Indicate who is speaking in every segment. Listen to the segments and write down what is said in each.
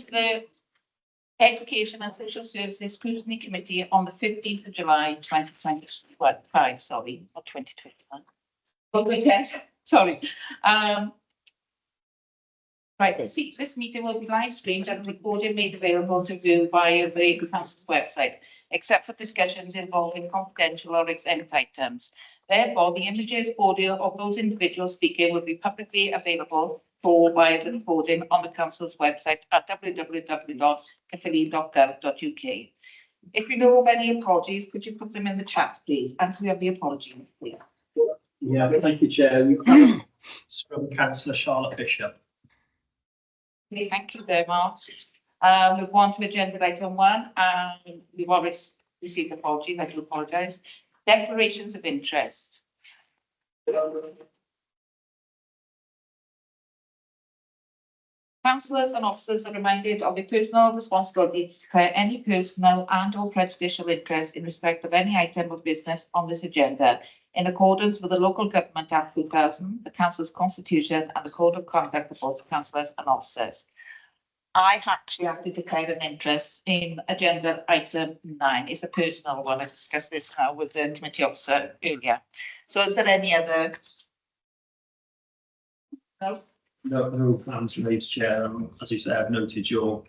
Speaker 1: to the Education and Social Services Scrutiny Committee on the 15th of July 2025, sorry, not 2025. But weekend, sorry. Right, this meeting will be live streamed and recorded, made available to view via the council's website, except for discussions involving confidential or exempt items. Therefore, the images, audio of those individuals speaking will be publicly available via the recording on the council's website at www.caerphilly.gov.uk. If you know of any apologies, could you put them in the chat, please? And we have the apology.
Speaker 2: Yeah, thank you, Chair. We've got from Councillor Charlotte Bishop.
Speaker 1: Okay, thank you there, Mark. Move on to agenda item 1, and we've already received apologies. I do apologise. Declarations of interest. Councillors and officers are reminded of their personal responsibility to declare any personal and/or prejudicial interest in respect of any item of business on this agenda, in accordance with the Local Government Act 2000, the Council's Constitution, and the Code of Conduct of both councillors and officers. I actually have to declare an interest in agenda item 9. It's a personal one. I discussed this now with the committee officer earlier. So is there any other? No?
Speaker 2: No plans raised, Chair. As you say, I've noted your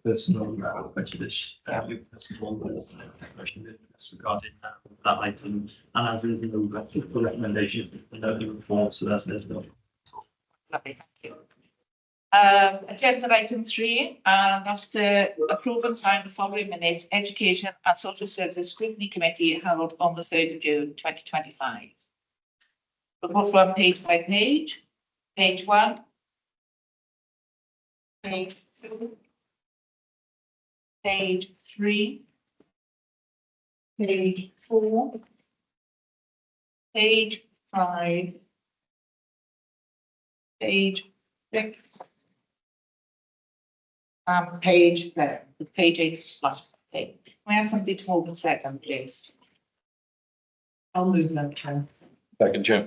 Speaker 2: personal prejudice, your personal declaration of interest regarding that item, and I've written over the recommendations in the report, so there's no.
Speaker 1: Lovely, thank you. Agenda item 3, that's to approve and sign the following minutes. Education and Social Services Scrutiny Committee held on the 3rd of June 2025. We'll go from page by page. Page 1, page 2, page 3, page 4, page 5, page 6, and page 7. Page 8 is last page. Can we have somebody to hold a second, please? I'll move that, Chair.
Speaker 3: Second, Chair.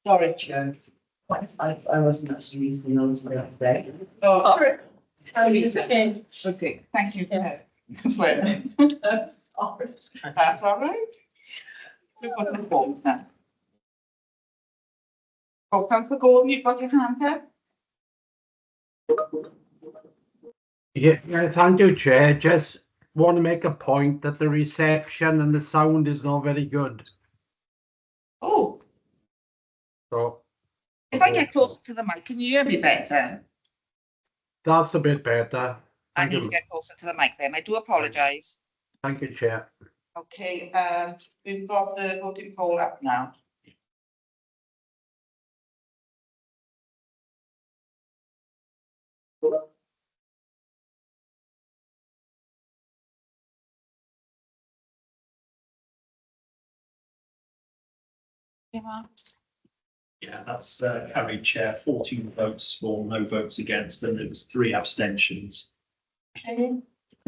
Speaker 1: Sorry, Chair.
Speaker 4: I wasn't actually reading those the other day.
Speaker 1: Oh, sorry.
Speaker 4: Okay,
Speaker 1: Thank you.
Speaker 4: Yeah.
Speaker 1: That's right.
Speaker 4: that's all right.
Speaker 1: That's all right. We've got the forms now. Oh, Councillor Gordon, you've got your hand there?
Speaker 5: Yeah, thank you, Chair. Just want to make a point that the reception and the sound is not very good.
Speaker 1: Oh,
Speaker 5: So
Speaker 1: if I get closer to the mic, can you hear me better?
Speaker 5: that's a bit better.
Speaker 1: I
Speaker 5: Thank
Speaker 1: need to
Speaker 5: you.
Speaker 1: get closer to the mic then. I do apologise.
Speaker 5: Thank you, Chair.
Speaker 1: Okay, and we've got the voting poll up now.
Speaker 2: Yeah, that's carried, Chair. 14 votes for, no votes against, and there was 3 abstentions.
Speaker 1: Okay.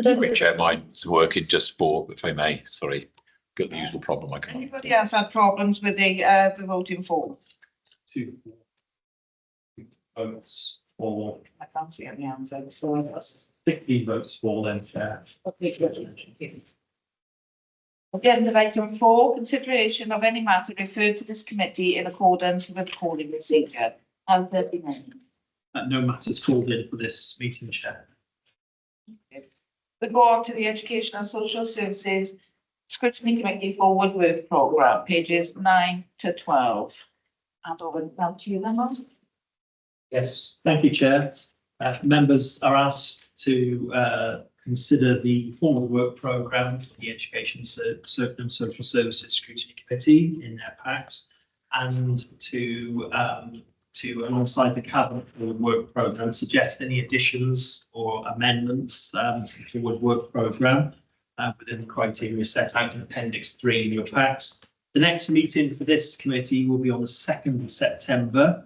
Speaker 3: Quick Chair, mine's working just for, if I may, sorry, got the usual problem. I can't.
Speaker 1: Anybody else had problems with the voting forms?
Speaker 2: 2 votes for,
Speaker 1: I can't see any hands out, so that's
Speaker 2: 16 votes for, then, Chair.
Speaker 1: okay. Good. Agenda item 4, consideration of any matter referred to this committee in accordance with the calling procedure. Has there been any?
Speaker 2: No matters called in for this meeting, Chair.
Speaker 1: We go on to the Education and Social Services Scrutiny Committee Forward Work Programme, pages 9 to 12. And over now to you, then, Mark.
Speaker 2: Yes, thank you, Chair. Members are asked to consider the formal work programme for the Education and Social Services Scrutiny Committee in their packs, and to alongside the Cabinet forward work programme, suggest any additions or amendments to the forward work programme within the criteria set out in Appendix 3 in your packs. The next meeting for this committee will be on the 2nd of September.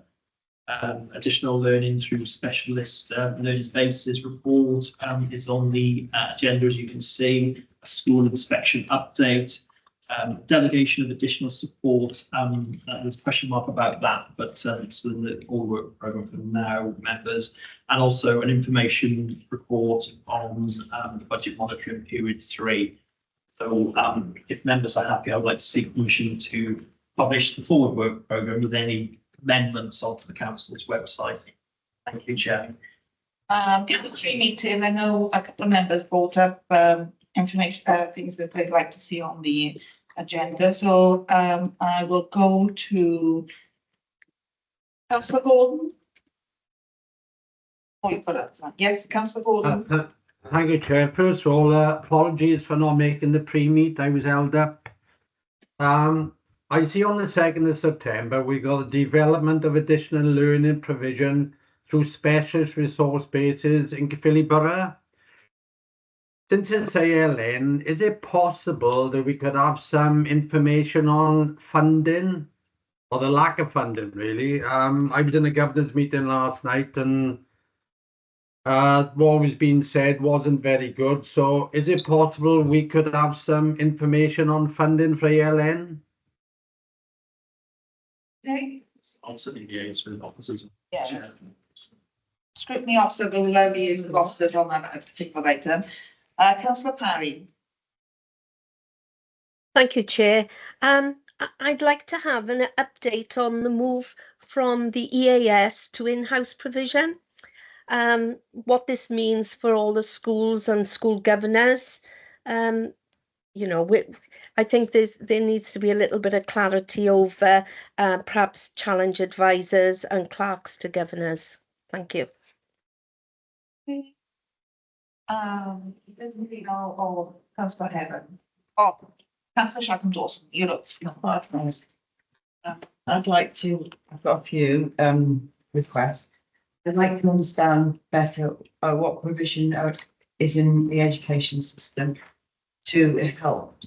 Speaker 2: Additional learning through specialist learning bases report is on the agenda, as you can see. A school inspection update, delegation of additional support. There's a question mark about that, but it's the full work programme for now members, and also an information report on the budget monitoring period 3. So if members are happy, I would like to seek permission to publish the forward work programme with any amendments onto the council's website. Thank you, Chair.
Speaker 1: In the pre-meeting, I know a couple of members brought up information, things that they'd like to see on the agenda. So I will go to Councillor Gordon. Oh, you've got it. Yes, Councillor Gordon.
Speaker 5: Thank you, Chair. First of all, apologies for not making the pre-meet. I was held up. I see on the 2nd of September, we got a development of additional learning provision through specialist resource bases in Caerphilly Borough. Since it's ALN, is it possible that we could have some information on funding or the lack of funding, really? I was in a governor's meeting last night and what was being said wasn't very good. So is it possible we could have some information on funding for ALN?
Speaker 1: Okay.
Speaker 2: I'll certainly liaise with officers.
Speaker 1: Yeah.
Speaker 2: Chair.
Speaker 1: Scrutiny officer will liaise with officers on that particular item. Councillor Parry.
Speaker 6: Thank you, Chair. I'd like to have an update on the move from the EAS to in-house provision. What this means for all the schools and school governors. You know, I think there needs to be a little bit of clarity over perhaps challenge advisors and clerks to governors. Thank you.
Speaker 1: Or Councillor Heaven. Oh, Councillor Shackman Dawson, you look.
Speaker 4: I'd like to, I've got a few requests. I'd like to understand better what provision is in the education system to help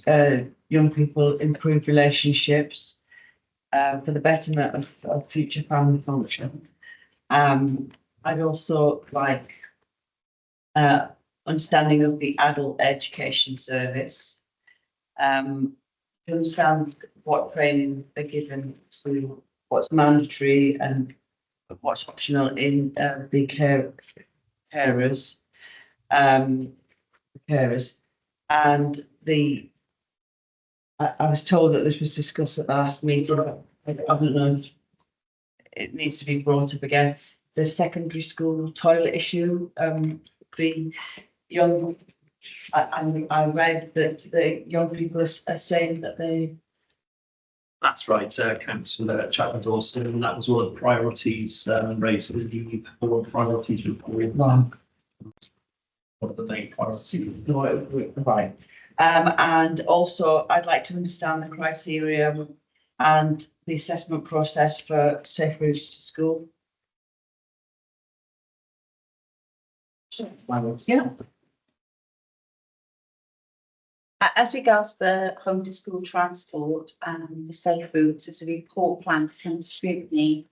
Speaker 4: young people improve relationships for the betterment of future family function. I'd also like understanding of the adult education service, to understand what training they're given to what's mandatory and what's optional in the carers, and I was told that this was discussed at the last meeting, but I don't know if it needs to be brought up again. The secondary school toilet issue, the young, I read that the young people are saying that they.
Speaker 2: That's right, Councillor Chapman Dawson, and that was one of the priorities raised in the forward priorities report. One of the main priorities.
Speaker 4: Right. And also I'd like to understand the criteria and the assessment process for safe routes to school.
Speaker 1: Yeah.
Speaker 7: As regards the home to school transport and the safe routes, there's a report planned from Scrutiny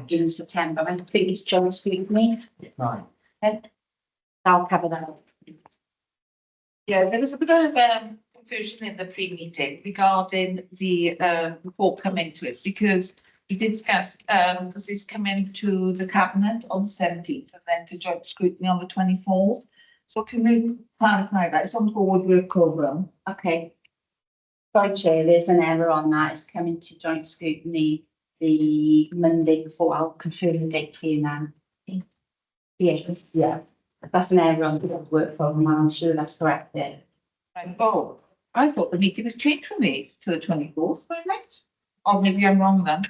Speaker 7: in September. I think it's John Scrutiny.
Speaker 4: Right.
Speaker 7: Okay. I'll cover that.
Speaker 1: Yeah, there was a bit of confusion in the pre-meeting regarding the report coming to it, because we discussed because it's come into the cabinet on the 17th and then to joint scrutiny on the 24th. So can we clarify that? It's on the forward work programme.
Speaker 7: Okay. Sorry, Chair, there's an error on that. It's coming to joint scrutiny the Monday before. I'll confirm the date for you now. Yeah. That's an error on the work programme. I'm sure that's correct there.
Speaker 1: Right. Oh, I thought the meeting was changed from the 8th to the 24th, right? Or maybe I'm wrong then.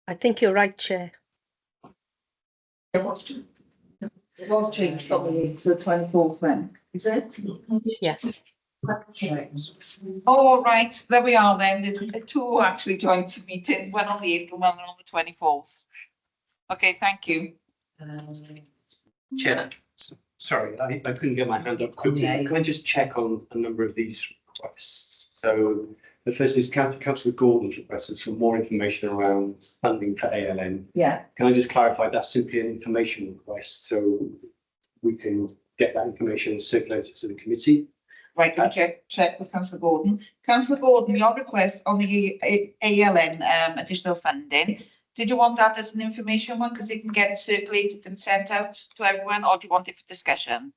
Speaker 6: I think you're right, Chair.
Speaker 1: It was changed from the 8th to the 24th then, is it?
Speaker 6: Yes.
Speaker 1: All right, there we are then. The two actually joint meetings, one on the 8th and one on the 24th. Okay, thank you.
Speaker 8: Chair, sorry, I couldn't get my hand up quickly.
Speaker 4: Okay.
Speaker 8: Can I just check on a number of these requests? So the first is Councillor Gordon's request is for more information around funding for ALN.
Speaker 1: Yeah.
Speaker 8: Can I just clarify that's simply an information request so we can get that information circulated to the committee?
Speaker 1: Right, we'll check with councillor Gordon. Councillor Gordon, your request on the ALN additional funding, did you want that as an information one, because they can get it circulated and sent out to everyone, or do you want it for discussion?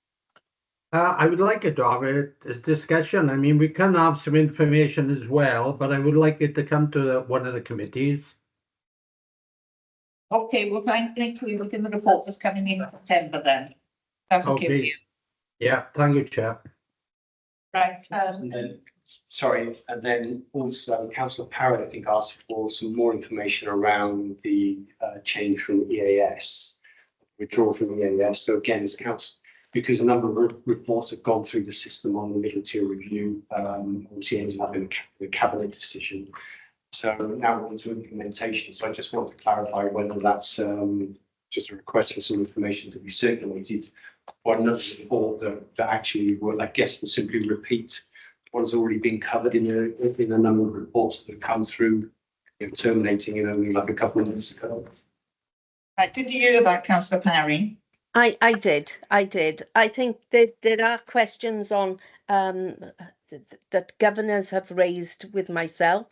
Speaker 5: I would like it to have it as discussion. I mean, we can have some information as well, but I would like it to come to one of the committees.
Speaker 1: Okay, we'll find an include within the report that's coming in September then. That's okay with
Speaker 5: Okay.
Speaker 1: you.
Speaker 5: Yeah, thank you, Chair.
Speaker 1: Right,
Speaker 8: And then, sorry, and then also councillor Parrott, I think, asked for some more information around the change from EAS, withdrawal from EAS. So again, as council, because a number of reports have gone through the system on the middle tier review, obviously ended up in a cabinet decision. So now we're into implementation. So I just want to clarify whether that's just a request for some information to be circulated, or another report that actually will, I guess, will simply repeat what has already been covered in a number of reports that have come through, terminating in only like a couple of minutes ago.
Speaker 1: right, did you hear that, councillor Parry?
Speaker 6: I did. I think that there are questions on that governors have raised with myself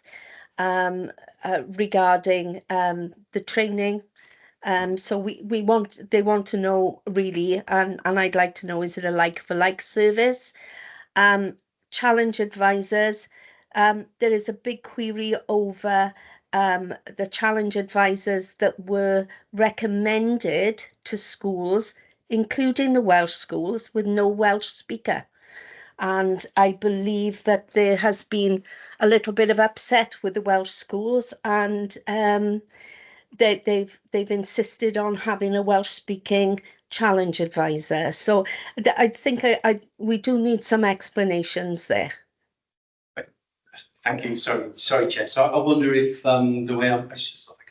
Speaker 6: regarding the training. So they want to know really, and I'd like to know, is it a like for like service? Challenge advisors. There is a big query over the challenge advisors that were recommended to schools, including the Welsh schools, with no Welsh speaker. And I believe that there has been a little bit of upset with the Welsh schools, and they've insisted on having a Welsh speaking challenge advisor. So I think we do need some explanations there.
Speaker 8: Thank you. Sorry, Chair. So I wonder if the way I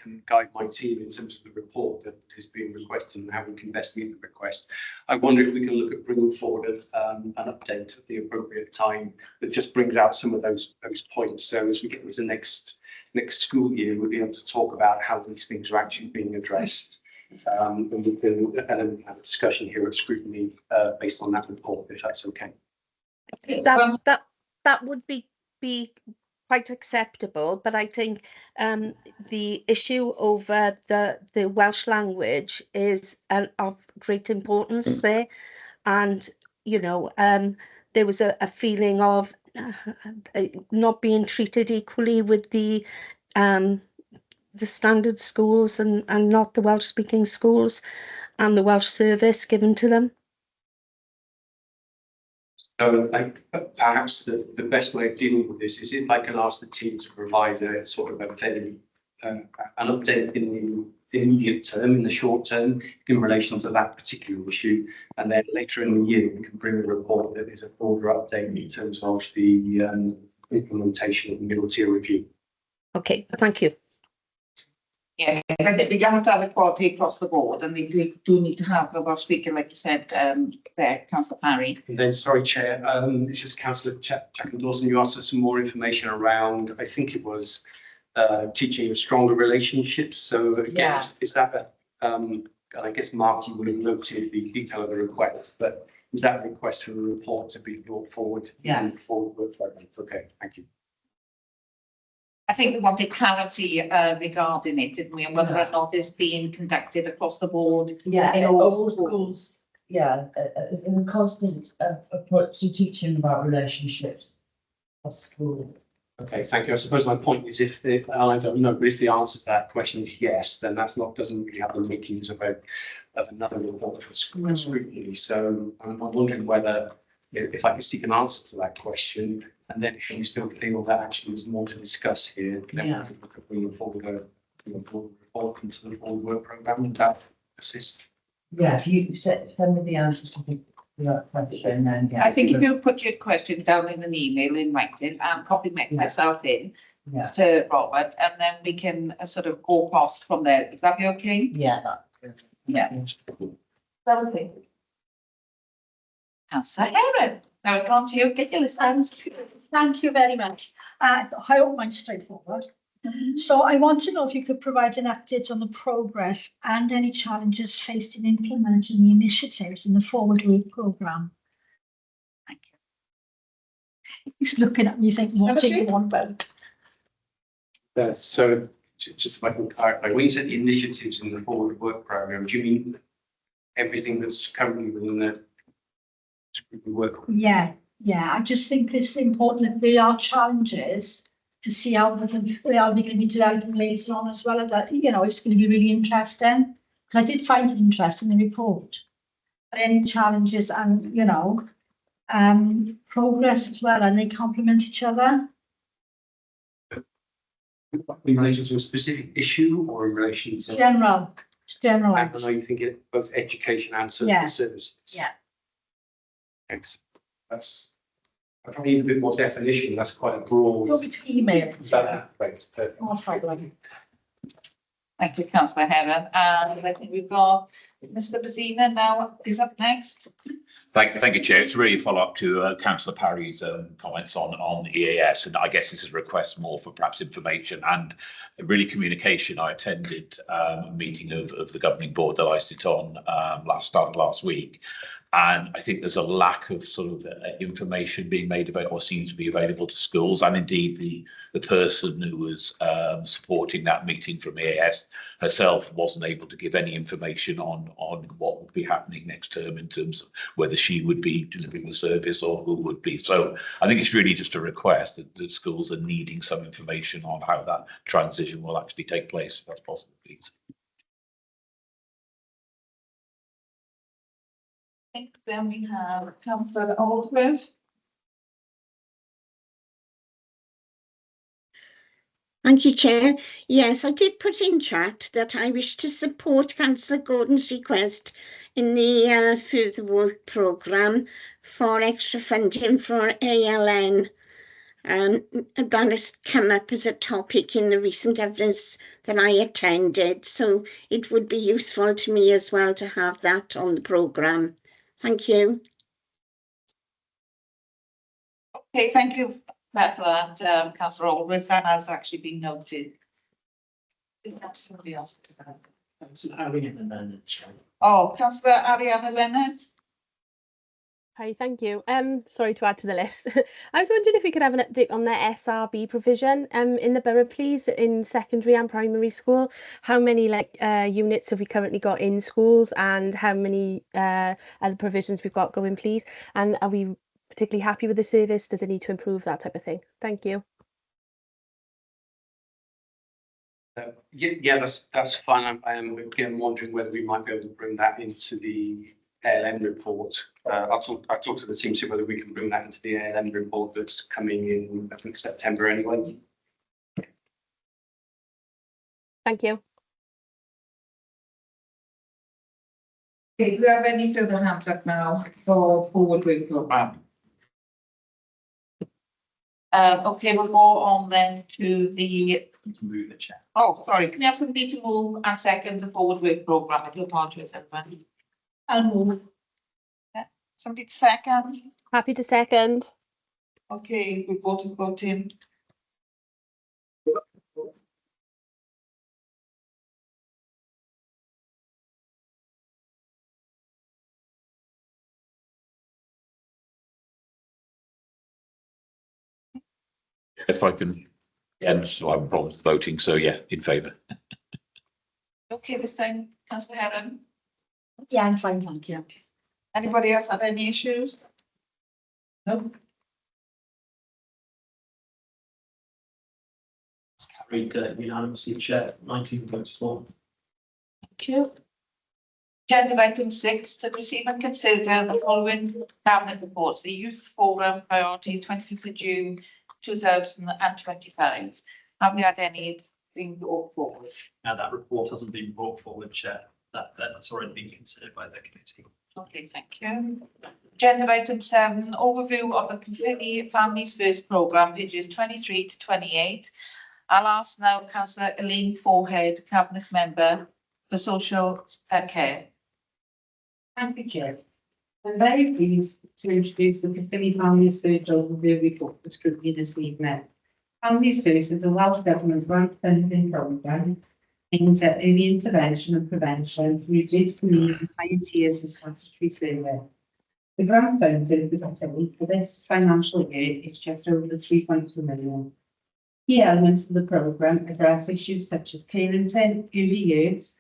Speaker 8: can guide my team in terms of the report that is being requested and how we can best meet the request. I wonder if we can look at bringing forward an update at the appropriate time that just brings out some of those points. So as we get into next school year, we'll be able to talk about how these things are actually being addressed. And we can have a discussion here at Scrutiny based on that report, if that's okay.
Speaker 6: That would be quite acceptable, but I think the issue over the Welsh language is of great importance there, and there was a feeling of not being treated equally with the standard schools and not the Welsh speaking schools, and the Welsh service given to them.
Speaker 8: So perhaps the best way of dealing with this is if I can ask the team to provide a sort of an update in the immediate term, in the short term, in relation to that particular issue. And then later in the year, we can bring a report that is a broader update in terms of the implementation of the middle tier review.
Speaker 6: Okay, thank you.
Speaker 1: Yeah, I think we have to have equality across the board, and they do need to have the Welsh speaking, like you said, there, councillor Parry.
Speaker 8: And then, sorry, Chair, it's just councillor Jack and Dawson, you asked for some more information around, I think it was teaching of stronger relationships. So again, is that I guess, Mark, you would have noted the detail of the request, but is that a request for a report to be brought forward?
Speaker 1: Yeah.
Speaker 8: Okay, thank you.
Speaker 1: I think we wanted clarity regarding it, didn't we, and whether or not it's being conducted across the board.
Speaker 4: Yeah,
Speaker 1: in all schools.
Speaker 4: Yeah, in a constant approach to teaching about relationships at school.
Speaker 8: Okay, thank you. I suppose my point is if I don't know, but if the answer to that question is yes, then that's doesn't really have the makings of another report for school scrutiny. So I'm wondering whether if I can seek an answer to that question, and then if you still feel that actually there's more to discuss here, then we could look at bringing forward a report into the forward work programme. Would that assist?
Speaker 4: Yeah, if you send me the answer to that question, then
Speaker 1: I think if you put your question down in an email in writing and copy myself in to Robert, and then we can sort of go across from there. Would that be okay?
Speaker 4: Yeah, that's good.
Speaker 1: Yeah. That would be. Councillor Heron, now it's on to you. Get your list.
Speaker 9: Thank you very much. I hope mine's straightforward. So I want to know if you could provide an update on the progress and any challenges faced in implementing the initiatives in the Forward Work programme.
Speaker 1: Thank you.
Speaker 9: He's looking at me thinking, what do you want about?
Speaker 8: So just if I can clarify, when you said the initiatives in the forward work programme, do you mean everything that's currently within the Scrutiny work?
Speaker 9: Yeah, I just think it's important that there are challenges to see how they can be developing later on as well. That, you know, it's going to be really interesting, because I did find it interesting, the report. But any challenges and, you know, progress as well, and they complement each other.
Speaker 8: In relation to a specific issue or in relation to?
Speaker 9: General, it's
Speaker 8: I
Speaker 9: generalised.
Speaker 8: know you think it both education and social
Speaker 9: Yeah.
Speaker 8: services.
Speaker 9: Yeah.
Speaker 8: Thanks. That's, I probably need a bit more definition. That's quite a broad.
Speaker 9: You'll be email.
Speaker 8: Right, perfect.
Speaker 9: No problem.
Speaker 1: Thank you, councillor Heron. And I think we've got Mr. Bazina now is up next.
Speaker 3: Thank you, Chair. It's really a follow-up to Councillor Parry's comments on EAS, and I guess this is a request more for perhaps information and really communication. I attended a meeting of the governing board that I sit on last week, and I think there's a lack of sort of information being made about or seems to be available to schools, and indeed the person who was supporting that meeting from EAS herself wasn't able to give any information on what would be happening next term in terms of whether she would be delivering the service or who would be. So I think it's really just a request that schools are needing some information on how that transition will actually take place, if that's possible, please.
Speaker 1: I think then we have councillor Aldworth.
Speaker 10: Thank you, Chair. Yes, I did put in chat that I wish to support Councillor Gordon's request in the further work programme for extra funding for ALN. That has come up as a topic in the recent governance that I attended, so it would be useful to me as well to have that on the programme. Thank you.
Speaker 1: Okay, thank you for that, councillor Aldworth. That has actually been noted. Is there somebody else?
Speaker 2: Councillor Ariana Leonard, Chair.
Speaker 1: Oh, councillor Ariana Leonard.
Speaker 11: Hi, thank you. Sorry to add to the list. I was wondering if we could have an update on the SRB provision in the borough, please, in secondary and primary school. How many units have we currently got in schools, and how many other provisions we've got going, please? And are we particularly happy with the service? Does it need to improve, that type of thing? Thank you.
Speaker 8: Yeah, that's fine. I am again wondering whether we might be able to bring that into the ALM report. I'll talk to the team, see whether we can bring that into the ALM report that's coming in, I think, September anyway.
Speaker 11: Thank you.
Speaker 1: Okay, do we have any further hands up now for forward work programme? Okay, we'll go on then to the.
Speaker 2: Move the chair.
Speaker 1: Oh, sorry. Can we have somebody to move and second the forward work programme? I do apologise, everyone.
Speaker 9: I'll move.
Speaker 1: Somebody to second.
Speaker 11: Happy to second.
Speaker 1: Okay, we voting.
Speaker 3: If I can, so I have problems with voting, so yeah, in favour.
Speaker 1: Okay, this time, councillor Heron.
Speaker 9: Yeah, I'm fine, thank you.
Speaker 1: Anybody else had any issues?
Speaker 9: No.
Speaker 2: It's carried unanimously, Chair, 19 votes for.
Speaker 1: Thank you. Agenda item 6, to receive and consider the following cabinet reports: the Youth Forum Priorities 25th of June 2025. Have we had anything brought forward?
Speaker 2: Now that report hasn't been brought forward, Chair. That's already been considered by the committee.
Speaker 1: Okay, thank you. Agenda item 7, overview of the Confetti Families First programme, pages 23 to 28. I'll ask now councillor Elaine Forehead, cabinet member for social care.
Speaker 12: Thank you, Chair. I'm very pleased to introduce the Confetti Families First overview report for scrutiny this evening. Families First is a Welsh Government right funding programme aimed at early intervention and prevention to reduce the need for higher tiers of statutory service. The grant funding for this financial year is just over 3.2 million. Key elements of the programme address issues such as parenting, early years,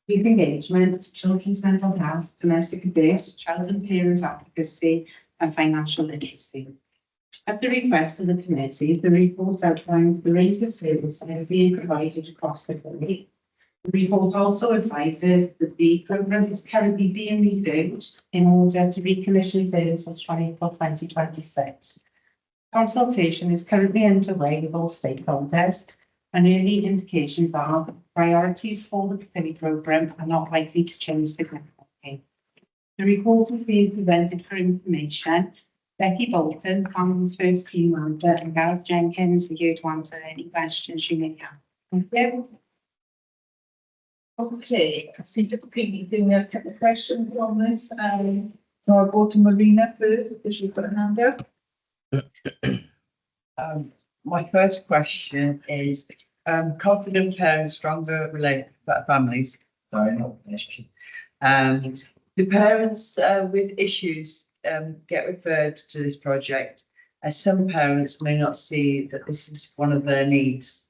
Speaker 12: youth engagement, children's mental health, domestic abuse, child and parent advocacy, and financial literacy. At the request of the committee, the report outlines the range of services being provided across the country. The report also advises that the programme is currently being reviewed in order to recommission services from April 2026. Consultation is currently underway with all stakeholders, and early indications are priorities for the Caerphilly programme are not likely to change significantly. The report is being presented for information. Becky Bolton, Families First Team Manager, and Gareth Jenkins are here to answer any questions you may have. Thank you.
Speaker 1: Okay, I see that the meeting, we have a couple of questions on this. So I'll go to Marina first, because she's got a hand up.
Speaker 4: My first question is, confident parents, stronger families. Sorry, not finished. And do parents with issues get referred to this project, as some parents may not see that this is one of their needs?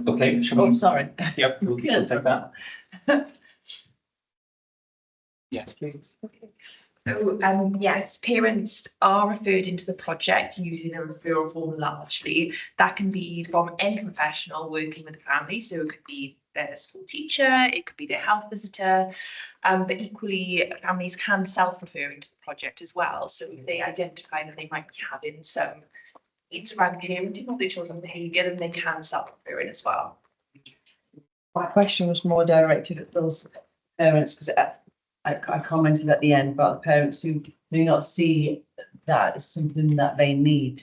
Speaker 3: Okay, shall
Speaker 4: Oh,
Speaker 3: we?
Speaker 4: sorry.
Speaker 3: Yep, we'll take that. Yes, please.
Speaker 13: So, yes, parents are referred into the project using a referral form largely. That can be from any professional working with the family. So it could be their school teacher, it could be their health visitor, but equally families can self-refer into the project as well. So if they identify that they might be having some needs around parenting or their children's behaviour, then they can self-refer in as well.
Speaker 4: My question was more directed at those parents, because I commented at the end about the parents who may not see that as something that they need,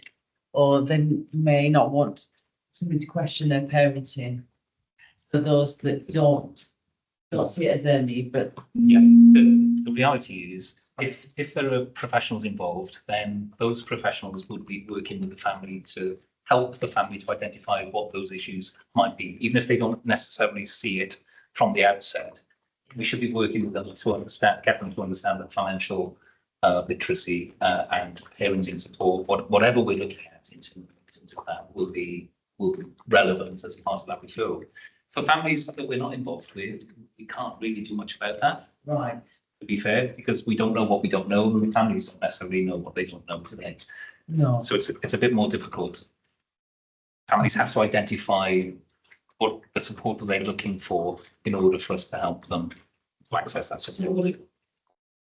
Speaker 4: or they may not want somebody to question their parenting. For those that don't see it as their need, but
Speaker 14: yeah, the reality is, if there are professionals involved, then those professionals would be working with the family to help the family to identify what those issues might be, even if they don't necessarily see it from the outset. We should be working with them to understand, get them to understand that financial literacy and parenting support, whatever we're looking at in terms of that, will be relevant as part of that referral. For families that we're not involved with, we can't really do much about that.
Speaker 4: right.
Speaker 14: To be fair, because we don't know what we don't know, and families don't necessarily know what they don't know today.
Speaker 4: No.
Speaker 14: So it's a bit more difficult. Families have to identify what the support that they're looking for in order for us to help them to access that support.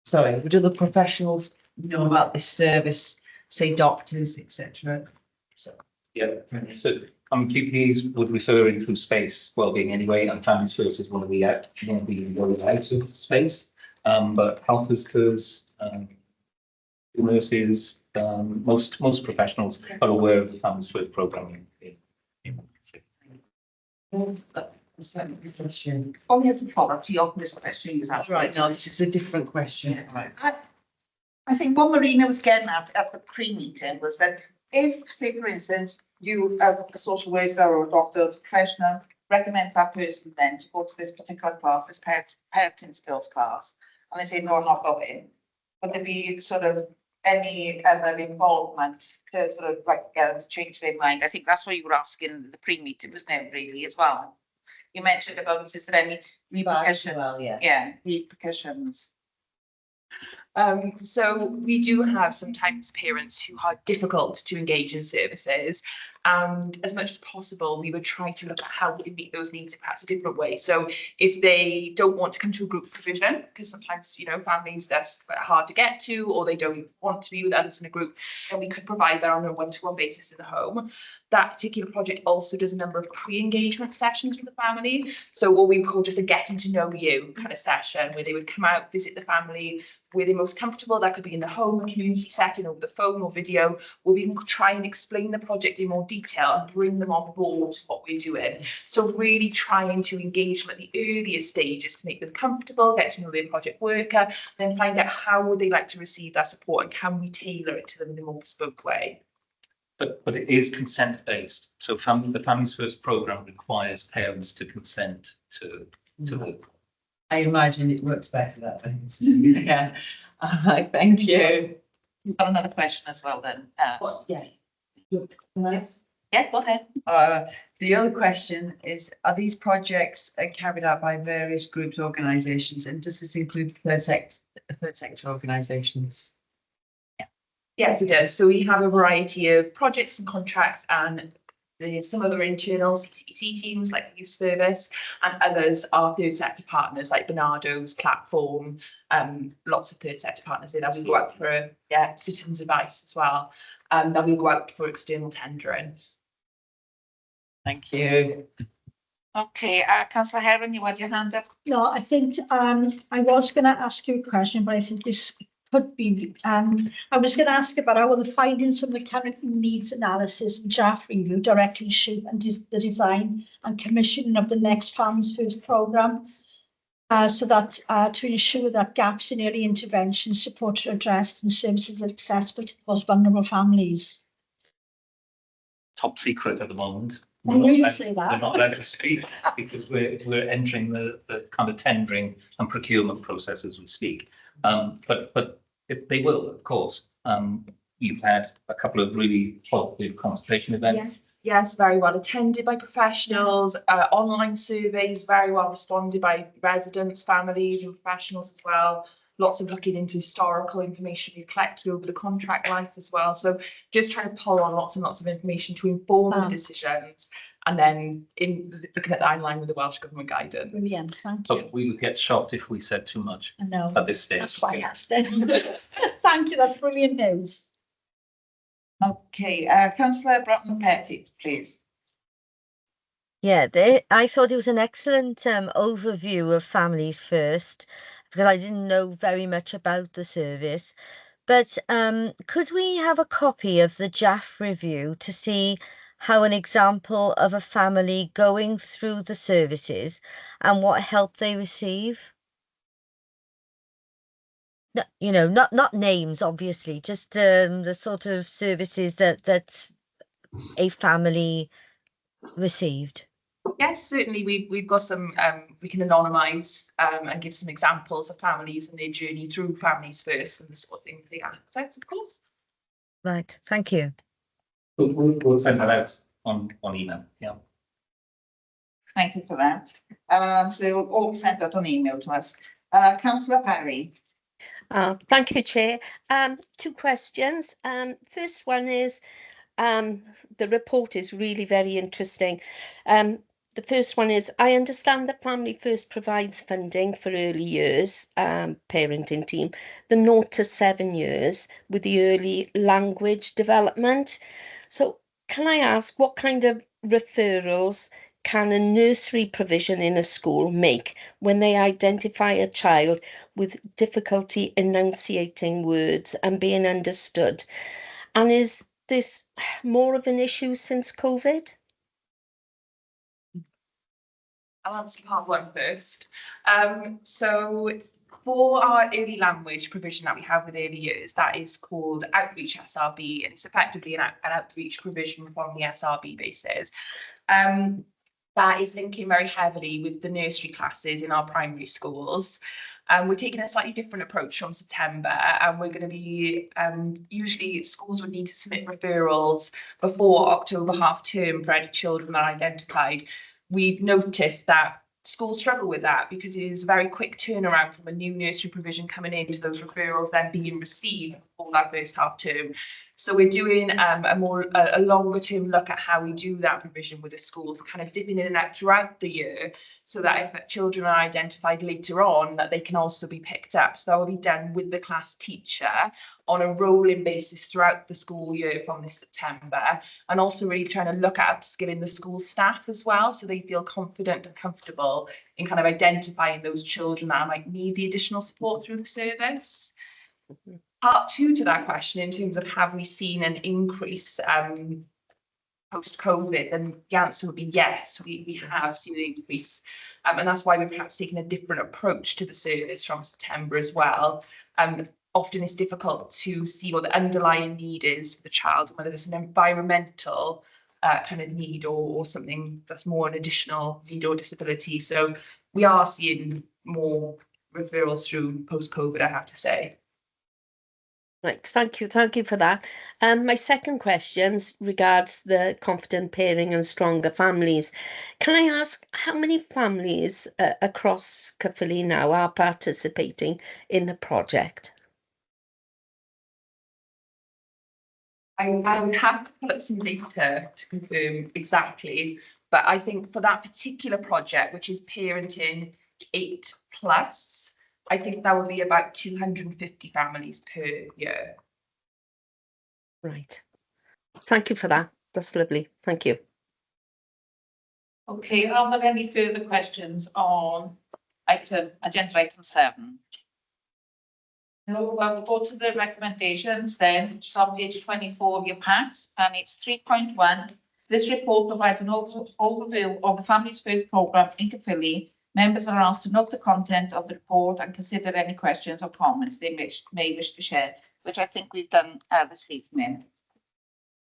Speaker 4: Sorry, would other professionals know about this service, say doctors, etc.? So
Speaker 14: Yeah, so QPs would refer into space wellbeing anyway, and Families First is one of the rolled out of space. But health visitors, nurses, most professionals are aware of the Families First programme.
Speaker 4: question.
Speaker 1: Only as a follow-up to your this question you was asking.
Speaker 4: Right, no, this is a different question. Right.
Speaker 1: I think what Marina was getting at the pre-meeting was that if, say, for instance, you, a social worker or a doctor or a professional recommends that person then to go to this particular class, this parenting skills class, and they say, no, I'm not going, would there be sort of any other involvement to sort of like get them to change their mind? I think that's what you were asking the pre-meeting, wasn't it, really, as well? You mentioned about, is there any repercussions?
Speaker 4: Well, yeah.
Speaker 1: Yeah, repercussions.
Speaker 13: So we do have sometimes parents who are difficult to engage in services, and as much as possible we would try to look at how we can meet those needs in perhaps a different way. So if they don't want to come to a group provision, because sometimes families that's hard to get to, or they don't want to be with others in a group, then we could provide that on a one-to-one basis in the home. That particular project also does a number of pre-engagement sessions with the family, so what we call just a getting to know you kind of session, where they would come out, visit the family where they're most comfortable. That could be in the home, a community setting, over the phone or video, where we can try and explain the project in more detail and bring them on board to what we're doing. So really trying to engage them at the earliest stages to make them comfortable, get to know their project worker, then find out how would they like to receive that support and can we tailor it to them in a more bespoke way.
Speaker 14: But it is consent based. So the Families First programme requires parents to consent to the
Speaker 4: I imagine it works better that way. Yeah. Thank you.
Speaker 1: You've got another question as well then.
Speaker 4: Yes.
Speaker 1: Yes. Yeah, go ahead.
Speaker 4: The other question is, are these projects carried out by various groups, organisations, and does this include third sector organisations?
Speaker 13: Yes, it does. So we have a variety of projects and contracts, and there's some other internal CCPC teams like the youth service, and others are third sector partners like Bernardo's platform, lots of third sector partners there that we go out for citizens advice as well, that we go out for external tendering.
Speaker 4: Thank you.
Speaker 1: Okay, councillor Heron, you had your hand up.
Speaker 9: No, I think I was going to ask you a question, but I think this could be. I was going to ask about how the findings from the current needs analysis and draft review directly shape and the design and commissioning of the next Families First programme, so that to ensure that gaps in early intervention support are addressed and services are accessible to the most vulnerable families.
Speaker 14: Top secret at the moment.
Speaker 9: I knew you'd say that.
Speaker 14: We're not allowed to speak because we're entering the kind of tendering and procurement process as we speak. But they will, of course. You've had a couple of really positive consultation events.
Speaker 13: Yes, very well attended by professionals. Online surveys very well responded by residents, families, and professionals as well. Lots of looking into historical information you collected over the contract life as well. So just trying to pull on lots and lots of information to inform the decisions, and then looking at that in line with the Welsh Government guidance.
Speaker 9: Brilliant, thank you.
Speaker 14: But we would get shot if we said too much
Speaker 9: I know.
Speaker 14: at this stage.
Speaker 9: That's why I asked it. Thank you, that's brilliant news.
Speaker 1: Okay, councillor Broughton Pettit, please.
Speaker 15: Yeah, I thought it was an excellent overview of Families First, because I didn't know very much about the service. But could we have a copy of the JAF review to see how an example of a family going through the services and what help they receive? No, you know, not names, obviously, just the sort of services that a family received.
Speaker 13: Yes, certainly we've got some, we can anonymise and give some examples of families and their journey through Families First and the sort of thing they access, of course.
Speaker 15: Right, thank you.
Speaker 14: We'll send that out on email, yeah.
Speaker 1: Thank you for that. So they will all be sent out on email to us. Councillor Parry.
Speaker 6: Thank you, Chair. Two questions. First one is, the report is really very interesting. The first one is, I understand that Family First provides funding for early years parenting team, the 0 to 7 years with the early language development. So can I ask what kind of referrals can a nursery provision in a school make when they identify a child with difficulty enunciating words and being understood? And is this more of an issue since COVID?
Speaker 13: I'll answer part one first. So for our early language provision that we have with early years, that is called Outreach SRB, and it's effectively an outreach provision from the SRB basis. That is linking very heavily with the nursery classes in our primary schools. We're taking a slightly different approach from September, and we're going to be, usually schools would need to submit referrals before October half term for any children that are identified. We've noticed that schools struggle with that because it is a very quick turnaround from a new nursery provision coming in to those referrals then being received for that first half term. So we're doing a longer term look at how we do that provision with the schools, kind of dipping in and out throughout the year, so that if children are identified later on, that they can also be picked up. So that will be done with the class teacher on a rolling basis throughout the school year from this September, and also really trying to look at upskilling the school staff as well, so they feel confident and comfortable in kind of identifying those children that might need the additional support through the service. Part two to that question, in terms of have we seen an increase post-COVID, then the answer would be yes, we have seen an increase. And that's why we're perhaps taking a different approach to the service from September as well. Often it's difficult to see what the underlying need is for the child, whether it's an environmental kind of need or something that's more an additional need or disability. So we are seeing more referrals through post-COVID, I have to say.
Speaker 6: Right, thank you for that. And my second question regards the confident pairing and stronger families. Can I ask how many families across Caerphilly now are participating in the project?
Speaker 13: I would have to put some data to confirm exactly, but I think for that particular project, which is parenting 8+, I think that would be about 250 families per year.
Speaker 6: Right. Thank you for that. That's lovely. Thank you.
Speaker 1: Okay, are there any further questions on agenda item 7? No, well, we'll go to the recommendations then, which is on page 24 of your packs, and it's 3.1. This report provides an overview of the Families First programme in Caerphilly. Members are asked to note the content of the report and consider any questions or comments they may wish to share, which I think we've done this evening.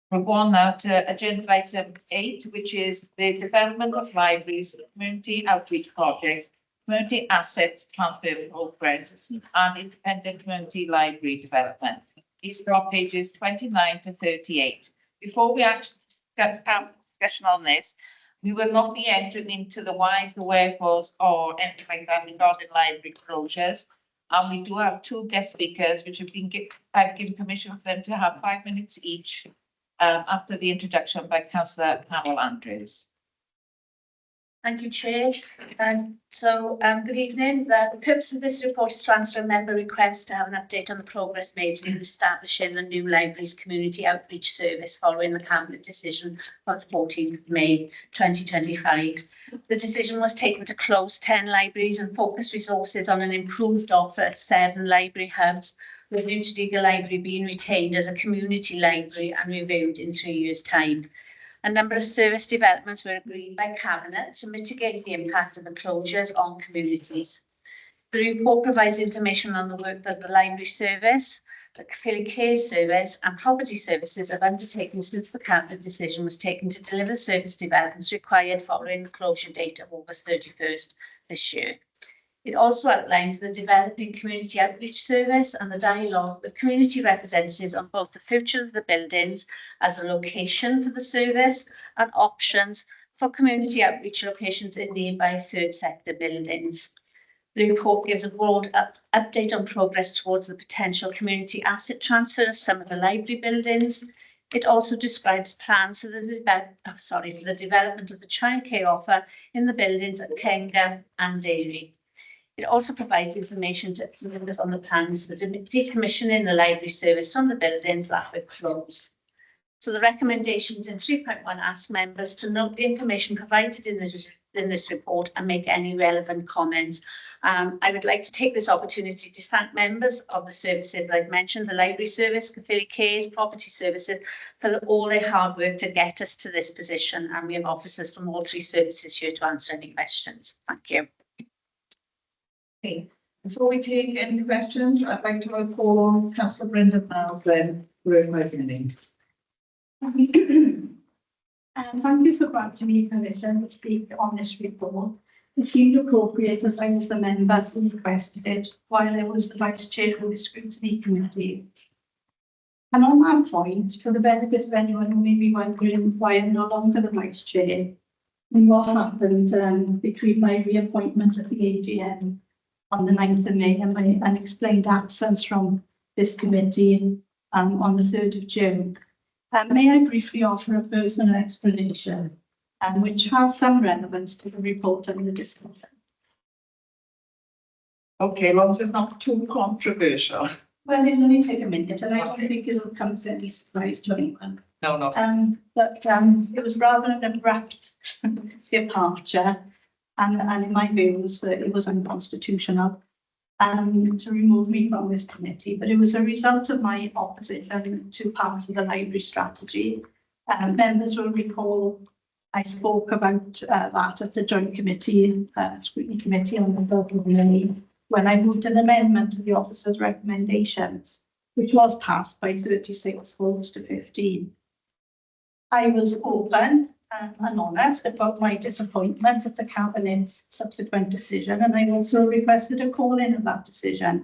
Speaker 1: We'll go on now to agenda item 8, which is the development of libraries, community outreach projects, community asset transfer programs, and independent community library development. These are on pages 29 to 38. Before we actually have discussion on this, we will not be entering into the whys, the wherefores, or anything like that regarding library closures. And we do have 2 guest speakers, which have been I've given permission for them to have 5 minutes each after the introduction by Councillor Carol Andrews.
Speaker 7: Thank you, Chair. Good evening. The purpose of this report is to answer a member request to have an update on the progress made in establishing the new libraries community outreach service following the Cabinet decision of the 14th of May 2025. The decision was taken to close 10 libraries and focus resources on an improved offer at 7 library hubs, with Newton Eagle Library being retained as a community library and reviewed in 3 years' time. A number of service developments were agreed by Cabinet to mitigate the impact of the closures on communities. The report provides information on the work that the library service, the Caerphilly Care service and property services have undertaken since the Cabinet decision was taken to deliver service developments required following the closure date of August 31st this year. It also outlines the developing community outreach service and the dialogue with community representatives on both the future of the buildings as a location for the service and options for community outreach locations in nearby third sector buildings. The report gives a broad update on progress towards the potential community asset transfer of some of the library buildings. It also describes plans for the development of the childcare offer in the buildings at Kenga and Dairy. It also provides information to members on the plans for decommissioning the library service from the buildings that were closed. So the recommendations in 3.1 ask members to note the information provided in this report and make any relevant comments. I would like to take this opportunity to thank members of the services I've mentioned, the library service, Caerphilly Cares, property services, for all their hard work to get us to this position. And we have officers from all 3 services here to answer any questions. Thank you.
Speaker 1: Okay, before we take any questions, I'd like to call on Councillor Brendan Miles then for a minute.
Speaker 9: Thank you for granting me permission to speak on this report. It seemed appropriate as I was the member who requested it while I was the Vice Chair of the Scrutiny Committee. And on that point, for the benefit of anyone who may be wondering why I'm no longer the Vice Chair and what happened between my reappointment at the AGM on the 9th of May and my unexplained absence from this committee on the 3rd of June. May I briefly offer a personal explanation, which has some relevance to the report and the discussion?
Speaker 1: Okay, as long as it's not too controversial.
Speaker 9: Well, it'll only take a minute, and I don't think it'll come as any surprise to anyone.
Speaker 1: No.
Speaker 9: But it was rather an abrupt departure, and in my view, it was unconstitutional to remove me from this committee. But it was a result of my opposition to parts of the library strategy. Members will recall I spoke about that at the Joint Committee, Scrutiny Committee on the 3rd of May, when I moved an amendment to the officer's recommendations, which was passed by 36 votes to 15. I was open and honest about my disappointment at the Cabinet's subsequent decision, and I also requested a call in of that decision.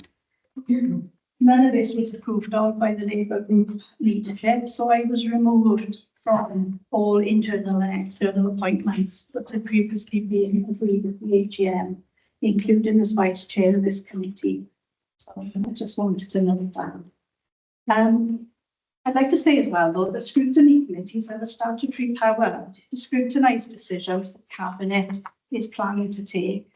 Speaker 9: None of this was approved of by the Labour group leadership, so I was removed from all internal and external appointments that had previously been agreed at the AGM, including as vice chair of this committee. So I just wanted to note that. I'd like to say as well, though, that scrutiny committees have a statutory power to scrutinise decisions the Cabinet is planning to take,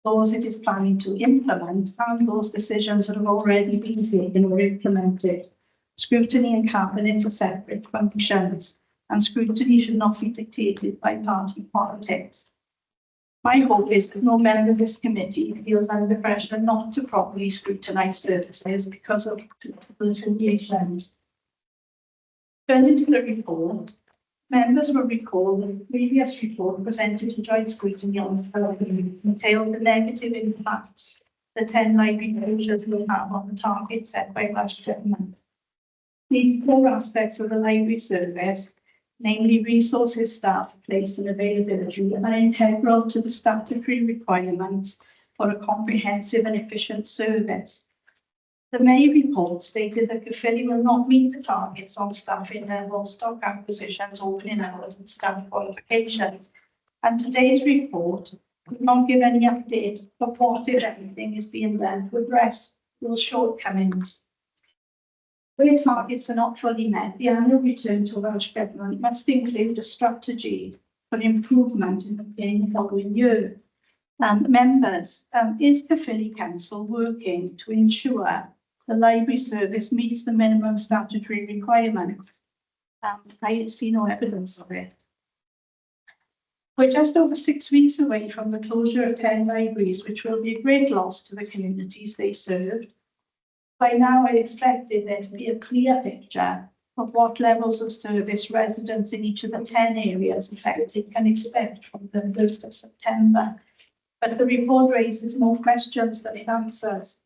Speaker 9: those it is planning to implement, and those decisions that have already been taken or implemented. Scrutiny and Cabinet are separate functions, and scrutiny should not be dictated by party politics. My hope is that no member of this committee feels under pressure not to properly scrutinise services because of political affiliations. Turning to the report, members will recall that the previous report presented to joint scrutiny on the programme entailed the negative impacts the 10 library closures will have on the target set by Welsh Government. These 4 aspects of the library service, namely resources, staff, place and availability, are integral to the statutory requirements for a comprehensive and efficient service. The May report stated that Caerphilly will not meet the targets on staffing level, stock acquisitions, opening hours and staff qualifications. And today's report did not give any update of what, if anything, is being done to address those shortcomings. Where targets are not fully met, the annual return to Welsh Government must include a strategy for improvement in the following year. Members, is Caerphilly Council working to ensure the library service meets the minimum statutory requirements? I see no evidence of it. We're just over 6 weeks away from the closure of 10 libraries, which will be a great loss to the communities they served. By now, I expected there to be a clear picture of what levels of service residents in each of the 10 areas affected can expect from the 1st of September. But the report raises more questions than it answers.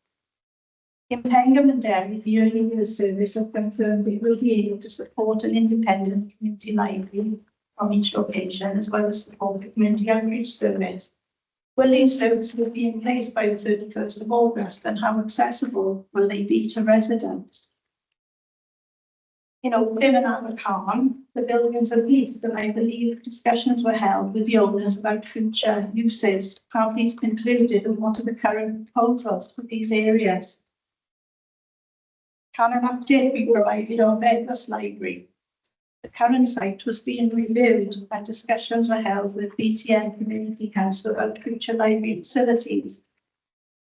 Speaker 9: In Pengham and Derry, the early years service have confirmed it will be able to support an independent community library from each location, as well as support the community outreach service. Will these services be in place by the 31st of August, and how accessible will they be to residents? In Oakland and Abercarn, the buildings are leased, and I believe discussions were held with the owners about future uses. Have these concluded, and what are the current proposals for these areas? Can an update be provided on Bedwas Library? The current site was being reviewed and discussions were held with BTN Community Council about future library facilities.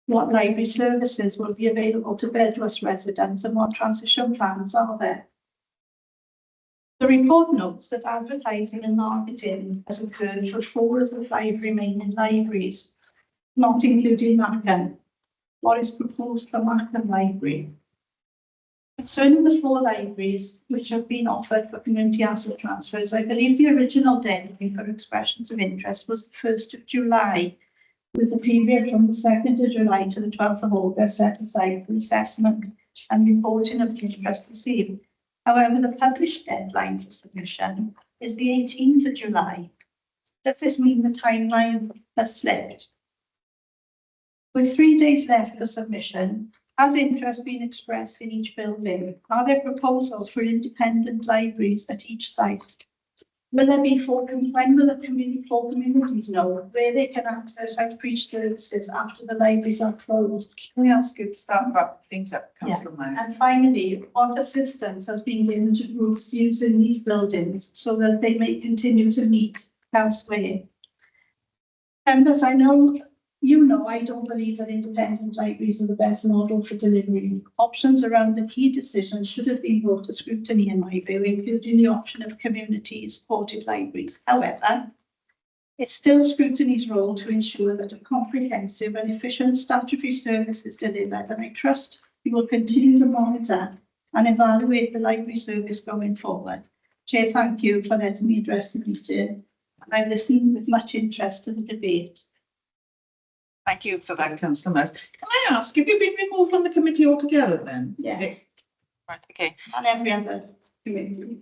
Speaker 9: What library services will be available to Bedwas residents and what transition plans are there? The report notes that advertising and marketing has occurred for 4 of the 5 remaining libraries, not including Macon. What is proposed for Macon Library? Concerning the 4 libraries which have been offered for community asset transfers, I believe the original deadline for expressions of interest was the 1st of July, with the period from the 2nd of July to the 12th of August set aside for assessment and reporting of the interest received. However, the published deadline for submission is the 18th of July. Does this mean the timeline has slipped? With 3 days left for submission, has interest been expressed in each building? Are there proposals for independent libraries at each site? Will there be when will the 4 communities know where they can access outreach services after the libraries are closed?
Speaker 1: Can we ask you to start about things that Councillor Meyer?
Speaker 9: And finally, what assistance has been given to groups using these buildings so that they may continue to meet elsewhere? Members, I know I don't believe that independent libraries are the best model for delivery. Options around the key decisions should have been brought to scrutiny, in my view, including the option of community-supported libraries. However, it's still scrutiny's role to ensure that a comprehensive and efficient statutory service is delivered, and I trust you will continue to monitor and evaluate the library service going forward. Chair, thank you for letting me address the meeting, and I've listened with much interest to the debate.
Speaker 1: Thank you for that, Councillor Mears. Can I ask, have you been removed from the committee altogether then?
Speaker 9: Yes.
Speaker 1: Right, okay.
Speaker 9: And every other committee.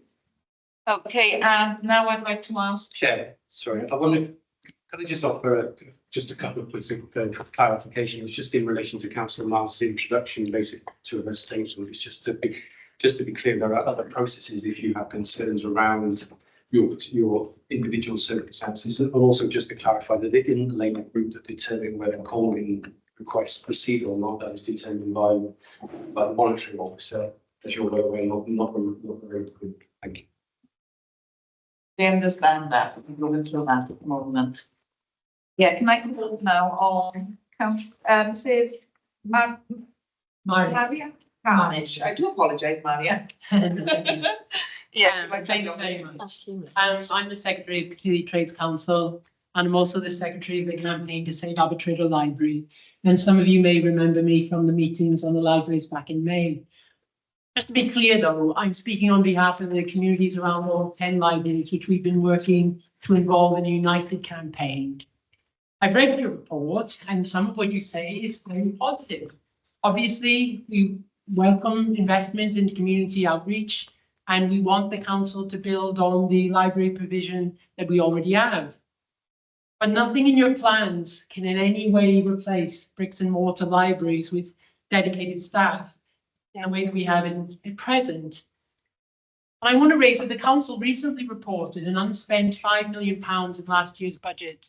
Speaker 1: Okay, and now I'd like to ask.
Speaker 8: Chair, sorry, I wonder, can I just offer just a couple of points of clarification? It's just in relation to Councillor Miles' introduction, basically to her statement. It's just to be clear, there are other processes if you have concerns around your individual circumstances, and also just to clarify that it isn't the Labour group that determine whether calling requests proceed or not. That is determined by the monitoring officer, as you're aware, not the Labour group. Thank you.
Speaker 1: We understand that, we're going through that at the moment. Yeah, can I call now on says Maria Carnage. I do apologise, Maria. Yeah,
Speaker 12: Thanks very much. I'm the Secretary of Community Trades Council, and I'm also the Secretary of the campaign to save Arbitrator Library. And some of you may remember me from the meetings on the libraries back in May. Just to be clear though, I'm speaking on behalf of the communities around all 10 libraries, which we've been working to involve in a united campaign. I've read your report, and some of what you say is very positive. Obviously, we welcome investment into community outreach, and we want the council to build on the library provision that we already have. But nothing in your plans can in any way replace bricks and mortar libraries with dedicated staff in the way that we have at present. And I want to raise that the council recently reported an unspent £5 million in last year's budget.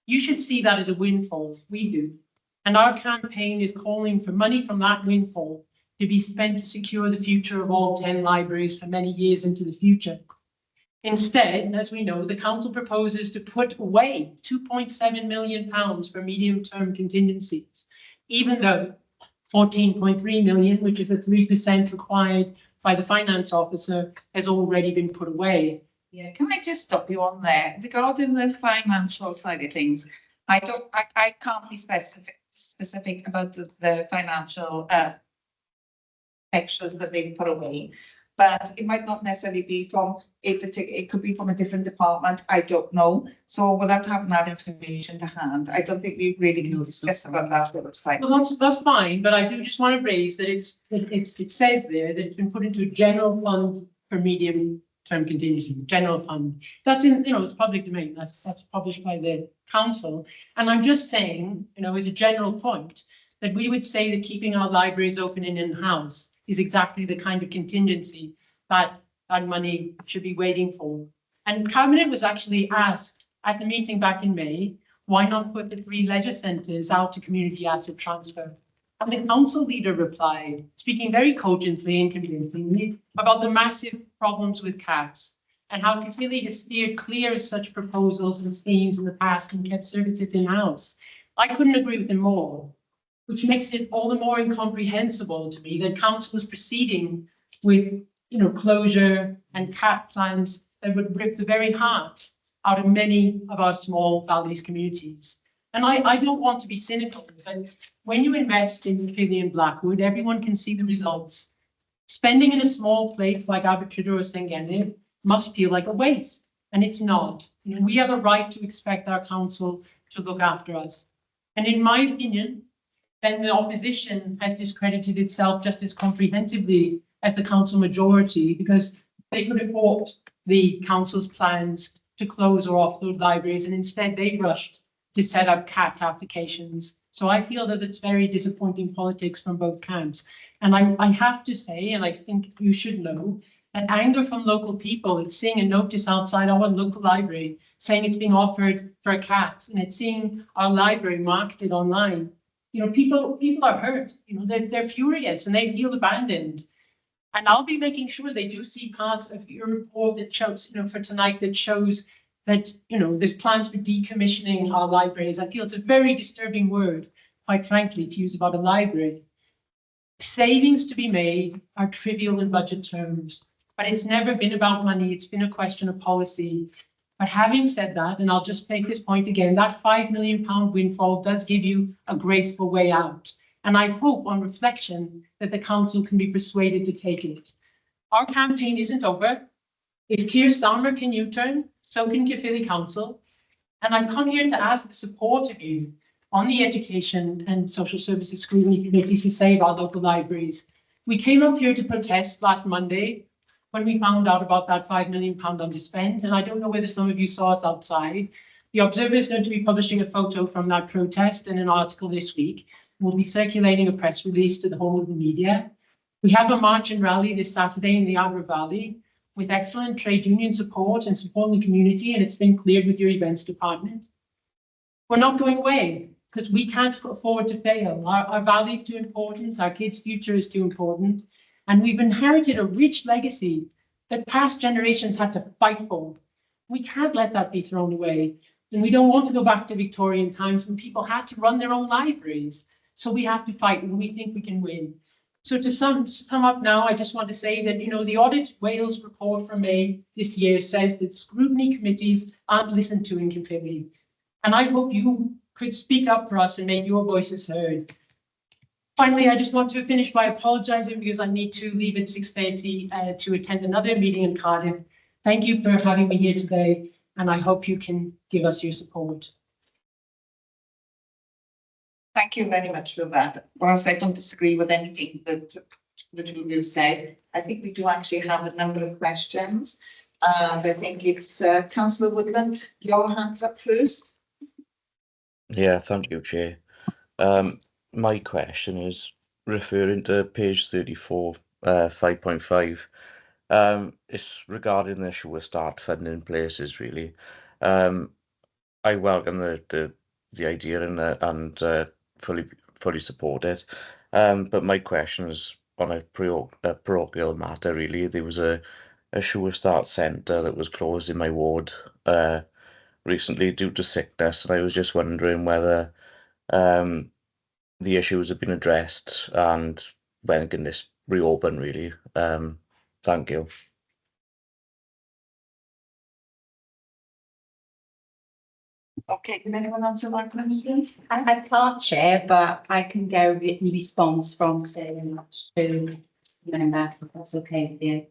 Speaker 12: You should see that as a windfall. We do. And our campaign is calling for money from that windfall to be spent to secure the future of all 10 libraries for many years into the future. Instead, as we know, the council proposes to put away £2.7 million for medium-term contingencies, even though 14.3 million, which is the 3% required by the finance officer, has already been put away.
Speaker 1: Yeah, can I just stop you on there? Regarding the financial side of things, I can't be specific about the financial extras that they've put away, but it might not necessarily be from a particular, it could be from a different department, I don't know. So without having that information to hand, I don't think we really can discuss about that website.
Speaker 12: Well, that's fine, but I do just want to raise that it says there that it's been put into a general fund for medium-term contingency, general fund. That's in, it's public domain, that's published by the council. And I'm just saying, as a general point, that we would say that keeping our libraries open and in-house is exactly the kind of contingency that money should be waiting for. And Cabinet was actually asked at the meeting back in May, why not put the 3 leisure centres out to community asset transfer? And the council leader replied, speaking very cogently and convincingly, about the massive problems with cats and how Caerphilly has steered clear of such proposals and schemes in the past and kept services in-house. I couldn't agree with him more, which makes it all the more incomprehensible to me that council is proceeding with, closure and cat plans that would rip the very heart out of many of our small valleys communities. And I don't want to be cynical, but when you invest in Caerphilly and Blackwood, everyone can see the results. Spending in a small place like Abertruder or Senghennydd must feel like a waste, and it's not. We have a right to expect our council to look after us. And in my opinion, then the opposition has discredited itself just as comprehensively as the council majority, because they could have fought the council's plans to close or offload libraries, and instead they rushed to set up CAC applications. So I feel that it's very disappointing politics from both camps. And I have to say, and I think you should know, that anger from local people at seeing a notice outside our local library saying it's being offered for a cat, and it's seeing our library marketed online. People are hurt, they're furious and they feel abandoned. And I'll be making sure they do see parts of your report that shows, for tonight, that shows that, there's plans for decommissioning our libraries. I feel it's a very disturbing word, quite frankly, to use about a library. Savings to be made are trivial in budget terms, but it's never been about money. It's been a question of policy. But having said that, and I'll just make this point again, that £5 million windfall does give you a graceful way out. And I hope on reflection that the council can be persuaded to take it. Our campaign isn't over. If Keir Starmer can U-turn, so can Caerphilly Council. And I've come here to ask the support of you on the Education and Social Services Scrutiny Committee to save our local libraries. We came up here to protest last Monday,
Speaker 16: when we found out about that £5 million underspend. And I don't know whether some of you saw us outside. The Observer is going to be publishing a photo from that protest in an article this week. We'll be circulating a press release to the whole of the media. We have a march and rally this Saturday in the Abra Valley with excellent trade union support and support in the community, and it's been cleared with your events department. We're not going away because we can't afford to fail. Our valley is too important, our kids' future is too important, and we've inherited a rich legacy that past generations had to fight for. We can't let that be thrown away. And we don't want to go back to Victorian times when people had to run their own libraries. So we have to fight, and we think we can win. So to sum up now, I just want to say that, you know, the Audit Wales report from May this year says that scrutiny committees aren't listened to in Caerphilly. And I hope you could speak up for us and make your voices heard. Finally, I just want to finish by apologising because I need to leave at 6:30 to attend another meeting in Cardiff. Thank you for having me here today, and I hope you can give us your support.
Speaker 1: Thank you very much for that. Whilst I don't disagree with anything that the two of you said, I think we do actually have a number of questions. And I think it's Councillor Woodland, your hands up first.
Speaker 17: Yeah, thank you, Chair. My question is referring to page 34, 5.5. It's regarding the sure start funding places, really. I welcome the idea and fully support it. But my question is on a parochial matter, really. There was a sure start centre that was closed in my ward recently due to sickness, and I was just wondering whether the issues have been addressed and when can this reopen, really. Thank you.
Speaker 1: Okay, can anyone answer that question?
Speaker 12: I can't share, but I can go written response from Sarah to member, if that's okay with you.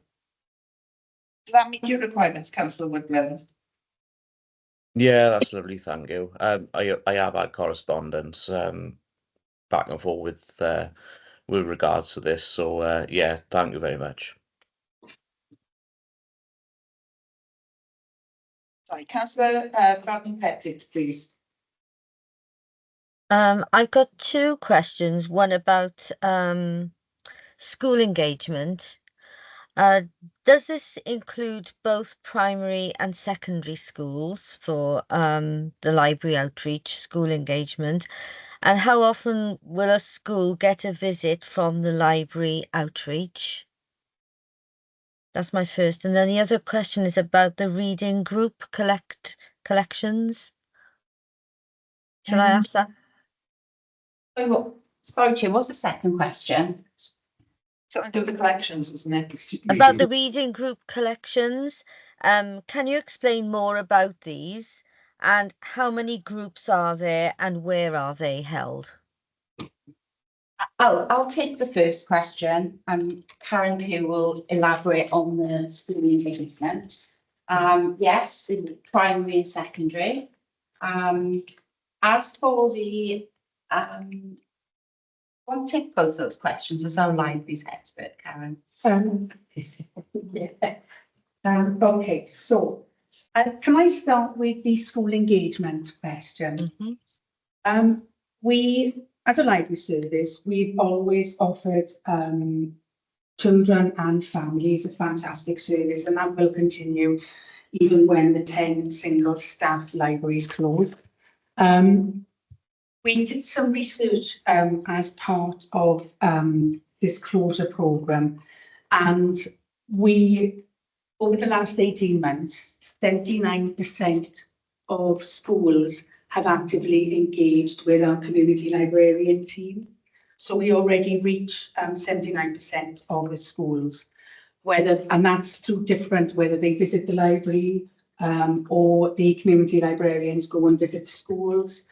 Speaker 1: Does that meet your requirements, Councillor Woodland?
Speaker 17: Yeah, that's lovely, thank you. I have had correspondence back and forth with regards to this, so yeah, thank you very much.
Speaker 1: Sorry, Councillor Pettit, please.
Speaker 15: I've got two questions. One about school engagement. Does this include both primary and secondary schools for the library outreach school engagement? And how often will a school get a visit from the library outreach? That's my first. And then the other question is about the reading group collections. Shall I ask that?
Speaker 12: Sorry, Chair, what's the second question?
Speaker 1: Something to do with the collections, wasn't it?
Speaker 15: About the reading group collections. Can you explain more about these? And how many groups are there and where are they held?
Speaker 12: I'll take the first question and Karen who will elaborate on the school engagement. Yes, in primary and secondary. As for the, I'll take both those questions as our libraries expert, Karen.
Speaker 18: Yeah. Okay, so can I start with the school engagement question? We, as a library service, we've always offered children and families a fantastic service, and that will continue even when the 10 single staff libraries close. We did some research as part of this closure programme, and we, over the last 18 months, 79% of schools have actively engaged with our community librarian team. So we already reach 79% of the schools, and that's through different, whether they visit the library or the community librarians go and visit the schools,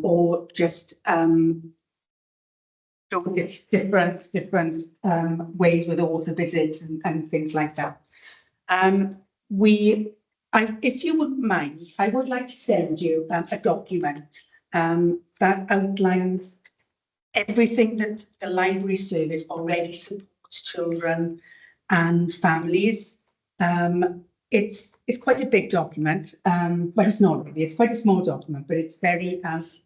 Speaker 18: or just different ways with author visits and things like that. If you wouldn't mind, I would like to send you a document that outlines everything that the library service already supports children and families. It's quite a big document, but it's not really. It's quite a small document, but it's very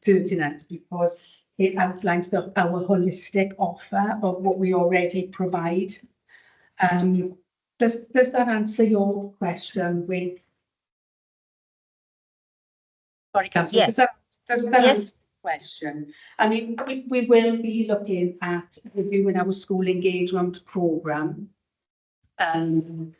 Speaker 18: pertinent because it outlines our holistic offer of what we already provide. Does that answer your question with? Sorry, Councillor,
Speaker 15: Yes.
Speaker 18: does that
Speaker 15: Yes.
Speaker 18: answer the question? I mean, we will be looking at reviewing our school engagement programme in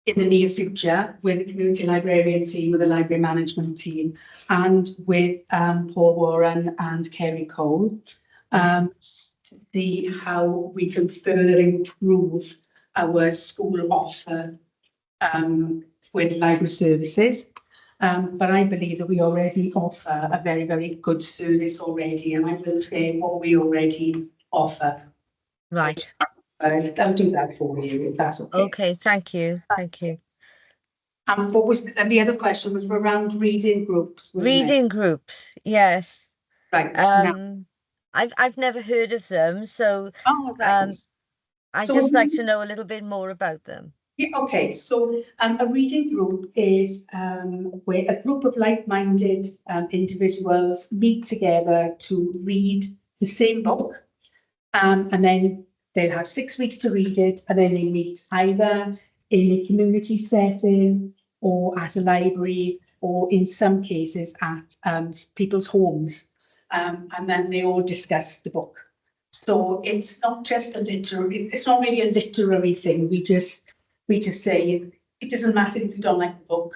Speaker 18: the near future with the community librarian team, with the library management team, and with Paul Warren and Kerry Cole, to see how we can further improve our school offer with library services. But I believe that we already offer a very, very good service already, and I will share what we already offer.
Speaker 15: Right.
Speaker 18: I'll do that for you, if that's okay.
Speaker 15: Okay, thank you. Thank you.
Speaker 18: And what was the other question was around reading groups, wasn't it?
Speaker 15: Reading groups, yes.
Speaker 18: Right. Now,
Speaker 15: I've never heard of them, so
Speaker 18: right.
Speaker 15: I'd
Speaker 18: So
Speaker 15: just
Speaker 18: a
Speaker 15: like to know a little bit more about them.
Speaker 18: Yeah, okay, so a reading group is where a group of like-minded individuals meet together to read the same book, and then they'll have 6 weeks to read it, and then they meet either in a community setting or at a library, or in some cases at people's homes, and then they all discuss the book. So it's not just it's not really a literary thing. We just say it doesn't matter if you don't like the book,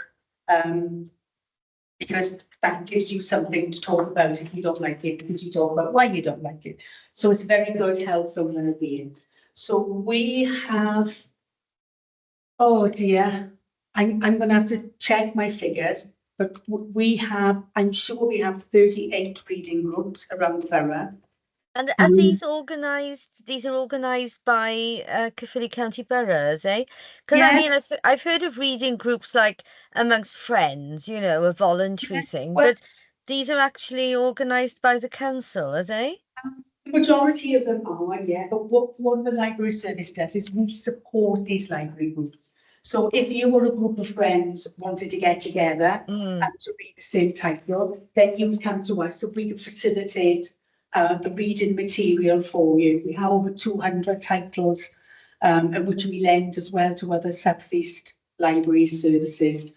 Speaker 18: because that gives you something to talk about if you don't like it, because you talk about why you don't like it. So it's very good health and well-being. So we have, oh dear, I'm going to have to check my figures, but I'm sure we have 38 reading groups around the borough.
Speaker 15: And are these organised? These are organised by Caerphilly County Borough, are they? Because I mean, I've heard of reading groups like amongst friends, you know, a voluntary thing, but these are actually organised by the council, are they?
Speaker 18: The majority of them are, yeah. But what the library service does is we support these library groups. So if you or a group of friends wanted to get together and to read the same title, then you would come to us so we can facilitate the reading material for you. We have over 200 titles, which we lend as well to other South East library services.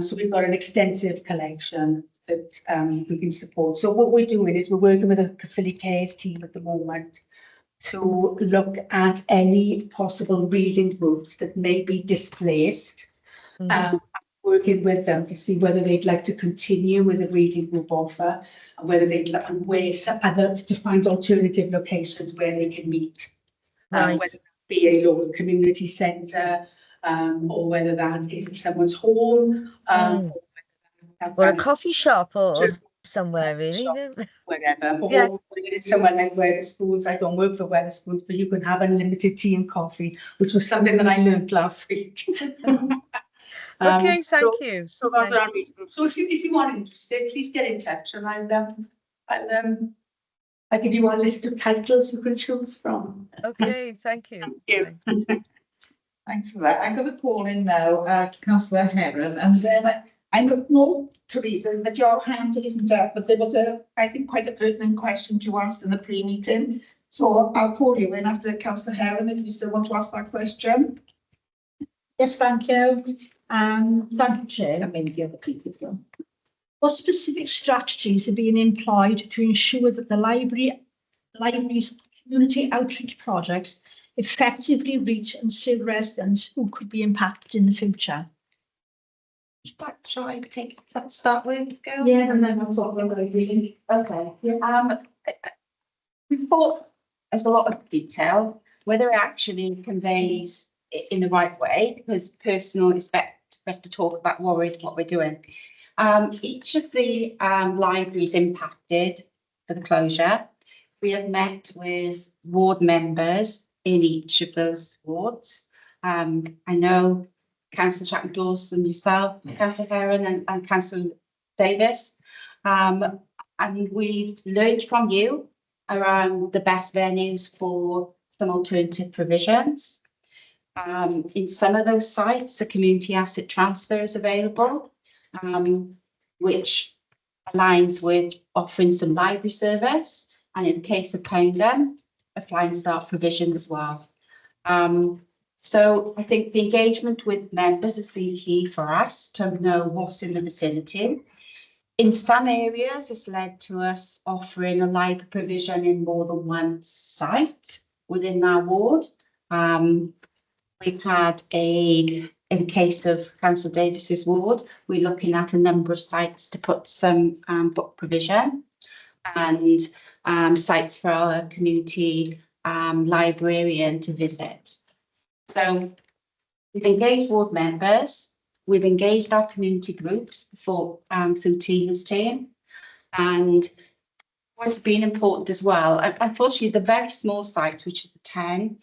Speaker 18: So we've got an extensive collection that we can support. So what we're doing is we're working with a Caerphilly Cares team at the moment to look at any possible reading groups that may be displaced, working with them to see whether they'd like to continue with a reading group offer, and whether they'd like to find alternative locations where they can meet, whether that be a local community centre, or whether that is in someone's home,
Speaker 15: or a coffee shop or somewhere really.
Speaker 18: Wherever,
Speaker 15: Yeah.
Speaker 18: or it's somewhere like Wetherspoons. I don't work for Wetherspoons, but you can have unlimited tea and coffee, which was something that I learned last week.
Speaker 15: Okay, thank you.
Speaker 18: So those are our reading groups. So if you are interested, please get in touch, and I'll give you a list of titles you can choose from.
Speaker 15: Okay, thank you.
Speaker 18: Thank you.
Speaker 1: Thanks for that. I'm going to call in now Councillor Heron, and then I know, Teresa, that your hand isn't up, but there was I think, quite a pertinent question you asked in the pre-meeting. So I'll call you in after Councillor Heron if you still want to ask that question.
Speaker 9: Yes, thank you. Thank you, Chair.
Speaker 1: I mean, the other please as well.
Speaker 9: What specific strategies are being employed to ensure that the library's community outreach projects effectively reach and serve residents who could be impacted in the future?
Speaker 1: Shall I start with girls?
Speaker 9: Yeah, and then I've got one that I read.
Speaker 19: Okay. Report has a lot of detail, whether it actually conveys it in the right way, because personal is better for us to talk about what we're doing. Each of the libraries impacted for the closure, we have met with ward members in each of those wards. I know Councillor Chapman-Dawson, yourself, Councillor Heron and Councillor Davis. And we've learned from you around the best venues for some alternative provisions. In some of those sites, a community asset transfer is available, which aligns with offering some library service, and in the case of Payneham, a flying start provision as well. So I think the engagement with members has been key for us to know what's in the vicinity. In some areas, it's led to us offering a library provision in more than one site within our ward. We've had in the case of Councillor Davis's ward, we're looking at a number of sites to put some book provision and sites for our community librarian to visit. So we've engaged ward members, we've engaged our community groups before through Tina's team, and what's been important as well, unfortunately the very small sites, which is the 10,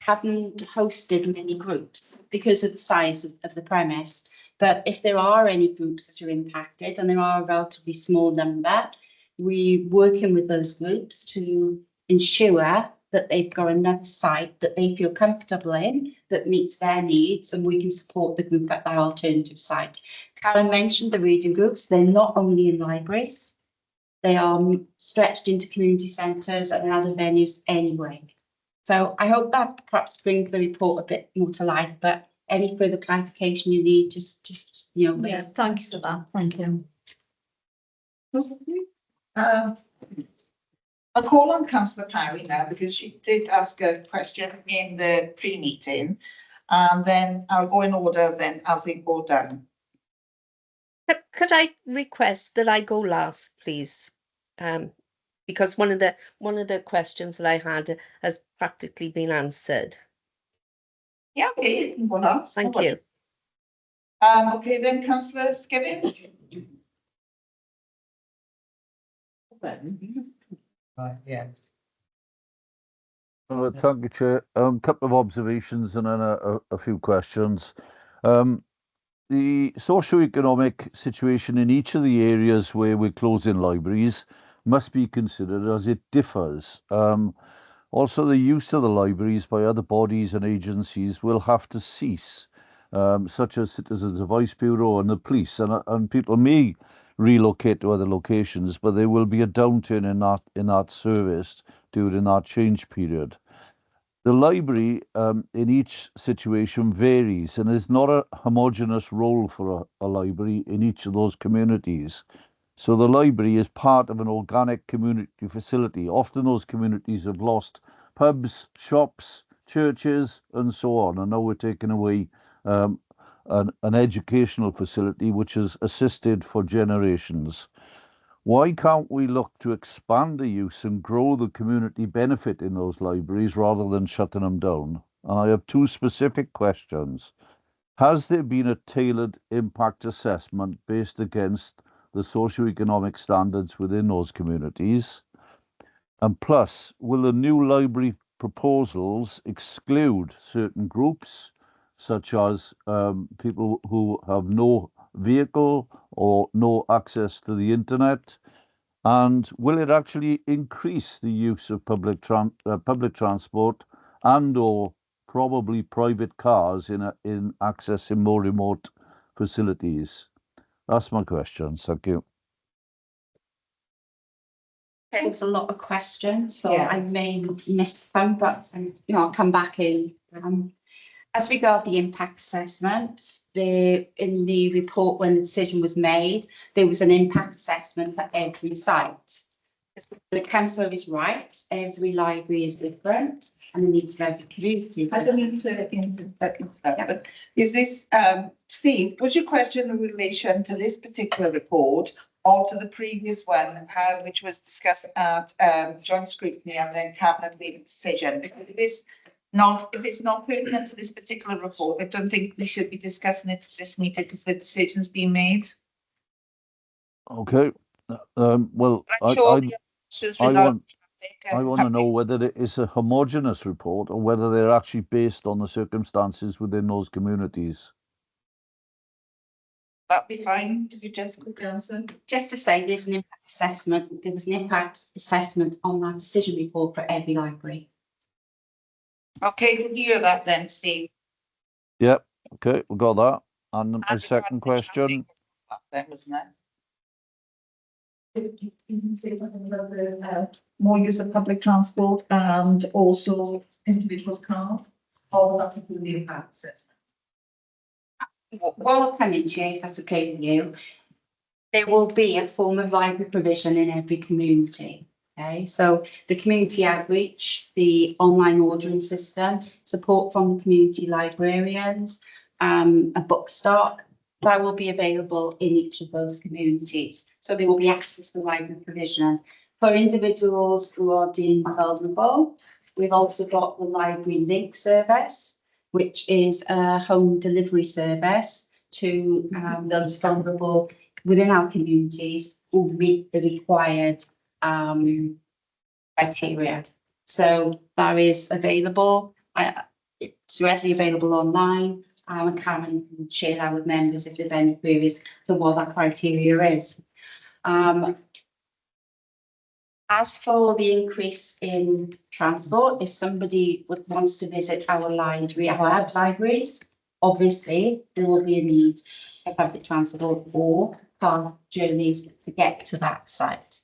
Speaker 19: haven't hosted many groups because of the size of the premise. But if there are any groups that are impacted, and there are a relatively small number, we're working with those groups to ensure that they've got another site that they feel comfortable in, that meets their needs, and we can support the group at that alternative site. Karen mentioned the reading groups. They're not only in libraries, they are stretched into community centres and other venues anyway. So I hope that perhaps brings the report a bit more to life, but any further clarification you need, just
Speaker 9: Yeah, thanks for that. Thank you.
Speaker 1: I'll call on Councillor Parry now because she did ask a question in the pre-meeting, and then I'll go in order then as they go down.
Speaker 6: Could I request that I go last, please? Because one of the questions that I had has practically been answered.
Speaker 1: Yeah, okay, you can go last.
Speaker 6: Thank you.
Speaker 1: Okay, then Councillor Skivin.
Speaker 4: Yes.
Speaker 20: Thank you, Chair. Couple of observations and then a few questions. The socio-economic situation in each of the areas where we're closing libraries must be considered as it differs. Also, the use of the libraries by other bodies and agencies will have to cease, such as Citizens Advice Bureau and the police, and people may relocate to other locations, but there will be a downturn in that service during that change period. The library in each situation varies, and there's not a homogeneous role for a library in each of those communities. So the library is part of an organic community facility. Often those communities have lost pubs, shops, churches, and so on, and now we're taking away an educational facility which has assisted for generations. Why can't we look to expand the use and grow the community benefit in those libraries rather than shutting them down? And I have two specific questions. Has there been a tailored impact assessment based against the socioeconomic standards within those communities? And plus, will the new library proposals exclude certain groups, such as people who have no vehicle or no access to the internet? And will it actually increase the use of public transport and or probably private cars in accessing more remote facilities? That's my question. Thank you.
Speaker 19: There was a lot of questions, so
Speaker 1: Yeah.
Speaker 19: I may miss some, but I'll come back in. As regard the impact assessment, in the report when the decision was made, there was an impact assessment for every site. The councillor is right, every library is different and the needs of every community.
Speaker 1: I don't need to but is this, Steve, was your question in relation to this particular report or to the previous one, which was discussed at joint scrutiny and then cabinet made a decision? Because if it's not pertinent to this particular report, I don't think we should be discussing it at this meeting because the decision's been made.
Speaker 20: Okay. Well,
Speaker 1: I'm sure
Speaker 20: I want to know whether it is a homogeneous report or whether they're actually based on the circumstances within those communities.
Speaker 1: That'd be fine if you just could answer.
Speaker 19: Just to say, there's an impact assessment. There was an impact assessment on that decision report for every library.
Speaker 1: Okay, we'll hear that then, Steve.
Speaker 20: Yep, okay, we got that. And my second question,
Speaker 1: Then, wasn't it? You can say something about the more use of public transport and also individuals' cars, or that would be the impact assessment.
Speaker 19: While I'm coming, Chair, if that's okay with you, there will be a form of library provision in every community. Okay, so the community outreach, the online ordering system, support from the community librarians, a book stock, that will be available in each of those communities. So there will be access to library provision. For individuals who are deemed vulnerable, we've also got the library link service, which is a home delivery service to those vulnerable within our communities who meet the required criteria. So that is available. It's readily available online. And Karen can share that with members if there's any queries to what that criteria is. As for the increase in transport, if somebody wants to visit our library, our libraries, obviously there will be a need for public transport or car journeys to get to that site.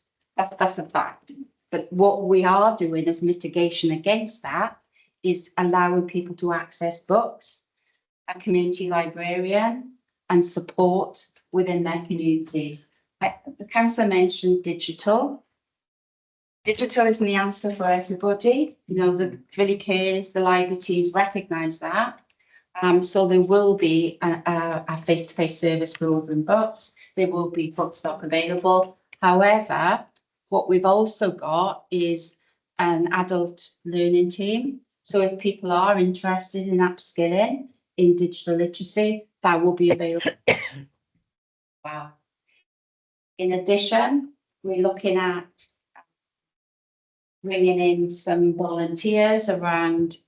Speaker 19: That's a fact. But what we are doing as mitigation against that is allowing people to access books, a community librarian, and support within their communities. The councillor mentioned digital. Digital isn't the answer for everybody. You know, the Village Cares, the library teams recognise that. So there will be a face-to-face service for ordering books. There will be book stock available. However, what we've also got is an adult learning team. So if people are interested in upskilling in digital literacy, that will be available. Wow. In addition, we're looking at bringing in some volunteers around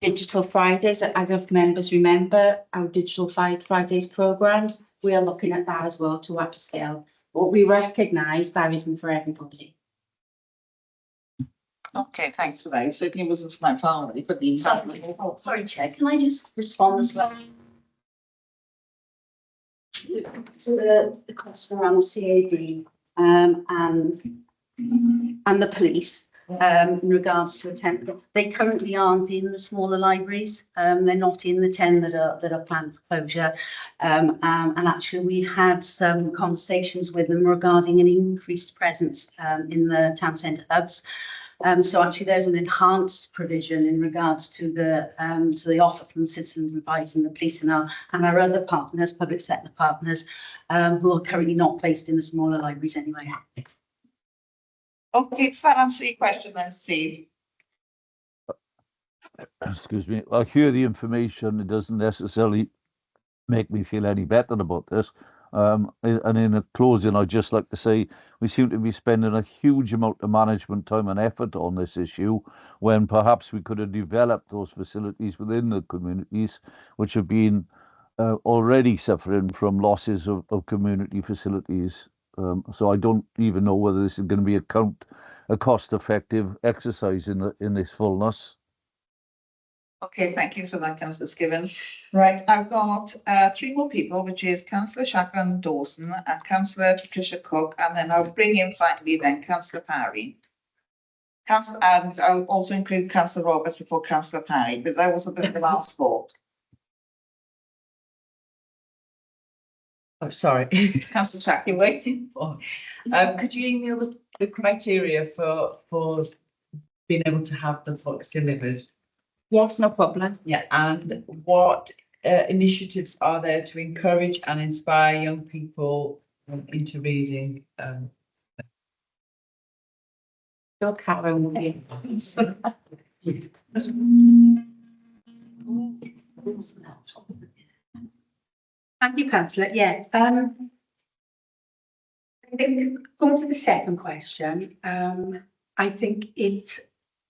Speaker 19: Digital Fridays. I don't know if members remember our Digital Fridays programs. We are looking at that as well to upscale. But we recognise that isn't for everybody.
Speaker 1: Okay, thanks for that. It certainly wasn't for my family, but the
Speaker 19: Sorry, Chair, can I just respond as well? So the question around the CAB and the police in regards to attendance, they currently aren't in the smaller libraries. They're not in the 10 that are planned for closure. And actually, we've had some conversations with them regarding an increased presence in the town centre hubs. So actually, there's an enhanced provision in regards to the offer from citizens advice and the police and our other partners, public sector partners, who are currently not placed in the smaller libraries anyway.
Speaker 1: Okay, does that answer your question then, Steve?
Speaker 20: excuse me, I hear the information, it doesn't necessarily make me feel any better about this. And in a closing, I'd just like to say we seem to be spending a huge amount of management time and effort on this issue when perhaps we could have developed those facilities within the communities which have been already suffering from losses of community facilities. So I don't even know whether this is going to be a cost-effective exercise in this fullness.
Speaker 1: Okay, thank you for that, Councillor Skivens. Right, I've got 3 more people, which is Councillor Shachan Dawson and Councillor Patricia Cook, and then I'll bring in finally then Councillor Parry. And I'll also include Councillor Roberts before Councillor Parry, but that was a bit of the last 4.
Speaker 4: Oh, sorry.
Speaker 1: Councillor Shachan.
Speaker 4: You're waiting for. Could you email the criteria for being able to have the books delivered?
Speaker 19: Yes, no problem.
Speaker 4: Yeah, and what initiatives are there to encourage and inspire young people into reading?
Speaker 19: Your Karen will be.
Speaker 18: Thank you, Councillor. Yeah. I think going to the second question, I think it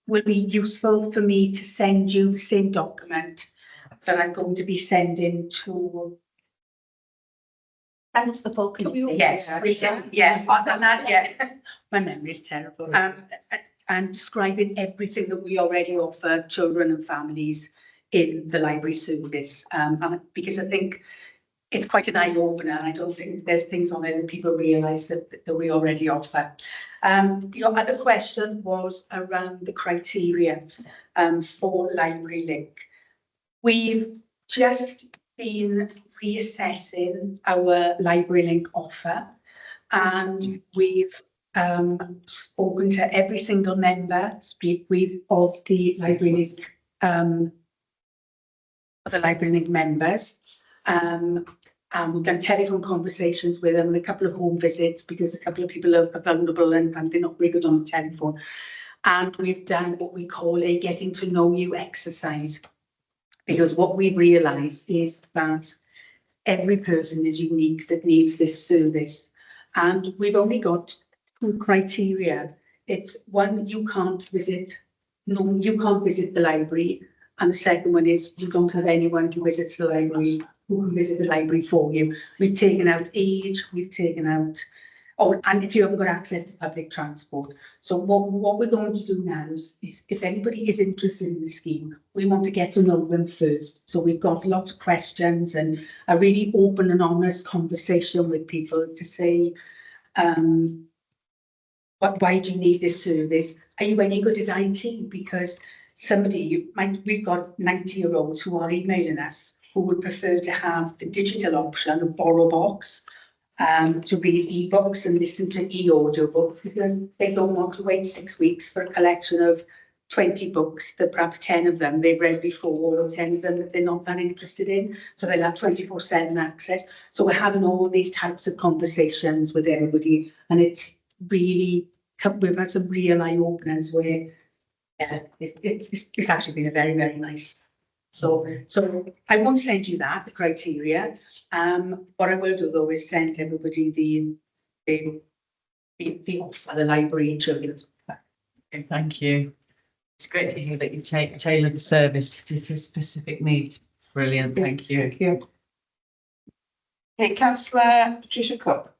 Speaker 18: will be useful for me to send you the same document that I'm going to be sending to.
Speaker 19: Send us the full committee.
Speaker 18: Yes, yeah, on that, yeah. My memory is terrible. And describing everything that we already offer children and families in the library service. And because I think it's quite an eye opener. I don't think there's things on there that people realise that we already offer. Your other question was around the criteria for Library Link. We've just been reassessing our Library Link offer, and we've spoken to every single member of the Library Link members. And we've done telephone conversations with them and a couple of home visits because a couple of people are vulnerable and they're not very good on the telephone. And we've done what we call a getting to know you exercise, because what we've realised is that every person is unique that needs this service. And we've only got 2 criteria. It's one, you can't visit the library. And the second one is you don't have anyone who visits the library who can visit the library for you. We've taken out age, we've taken out, and if you haven't got access to public transport. So what we're going to do now is if anybody is interested in the scheme, we want to get to know them first. So we've got lots of questions and a really open and honest conversation with people to say, why do you need this service? Are you any good at IT? Because we've got 90-year-olds who are emailing us who would prefer to have the digital option of Borrow Box to read ebooks and listen to e-audiobooks, because they don't want to wait 6 weeks for a collection of 20 books that perhaps 10 of them they've read before, or 10 of them that they're not that interested in. So they'll have 24/7 access. So we're having all these types of conversations with everybody, and it's really, we've had some real eye openers where it's actually been a very, very nice. So I won't send you that, the criteria. What I will do though is send everybody the offer, the library children's.
Speaker 4: Okay, thank you. It's great to hear that you tailor the service to specific needs. Brilliant, thank you.
Speaker 1: Thank you. Okay, Councillor Patricia Cook.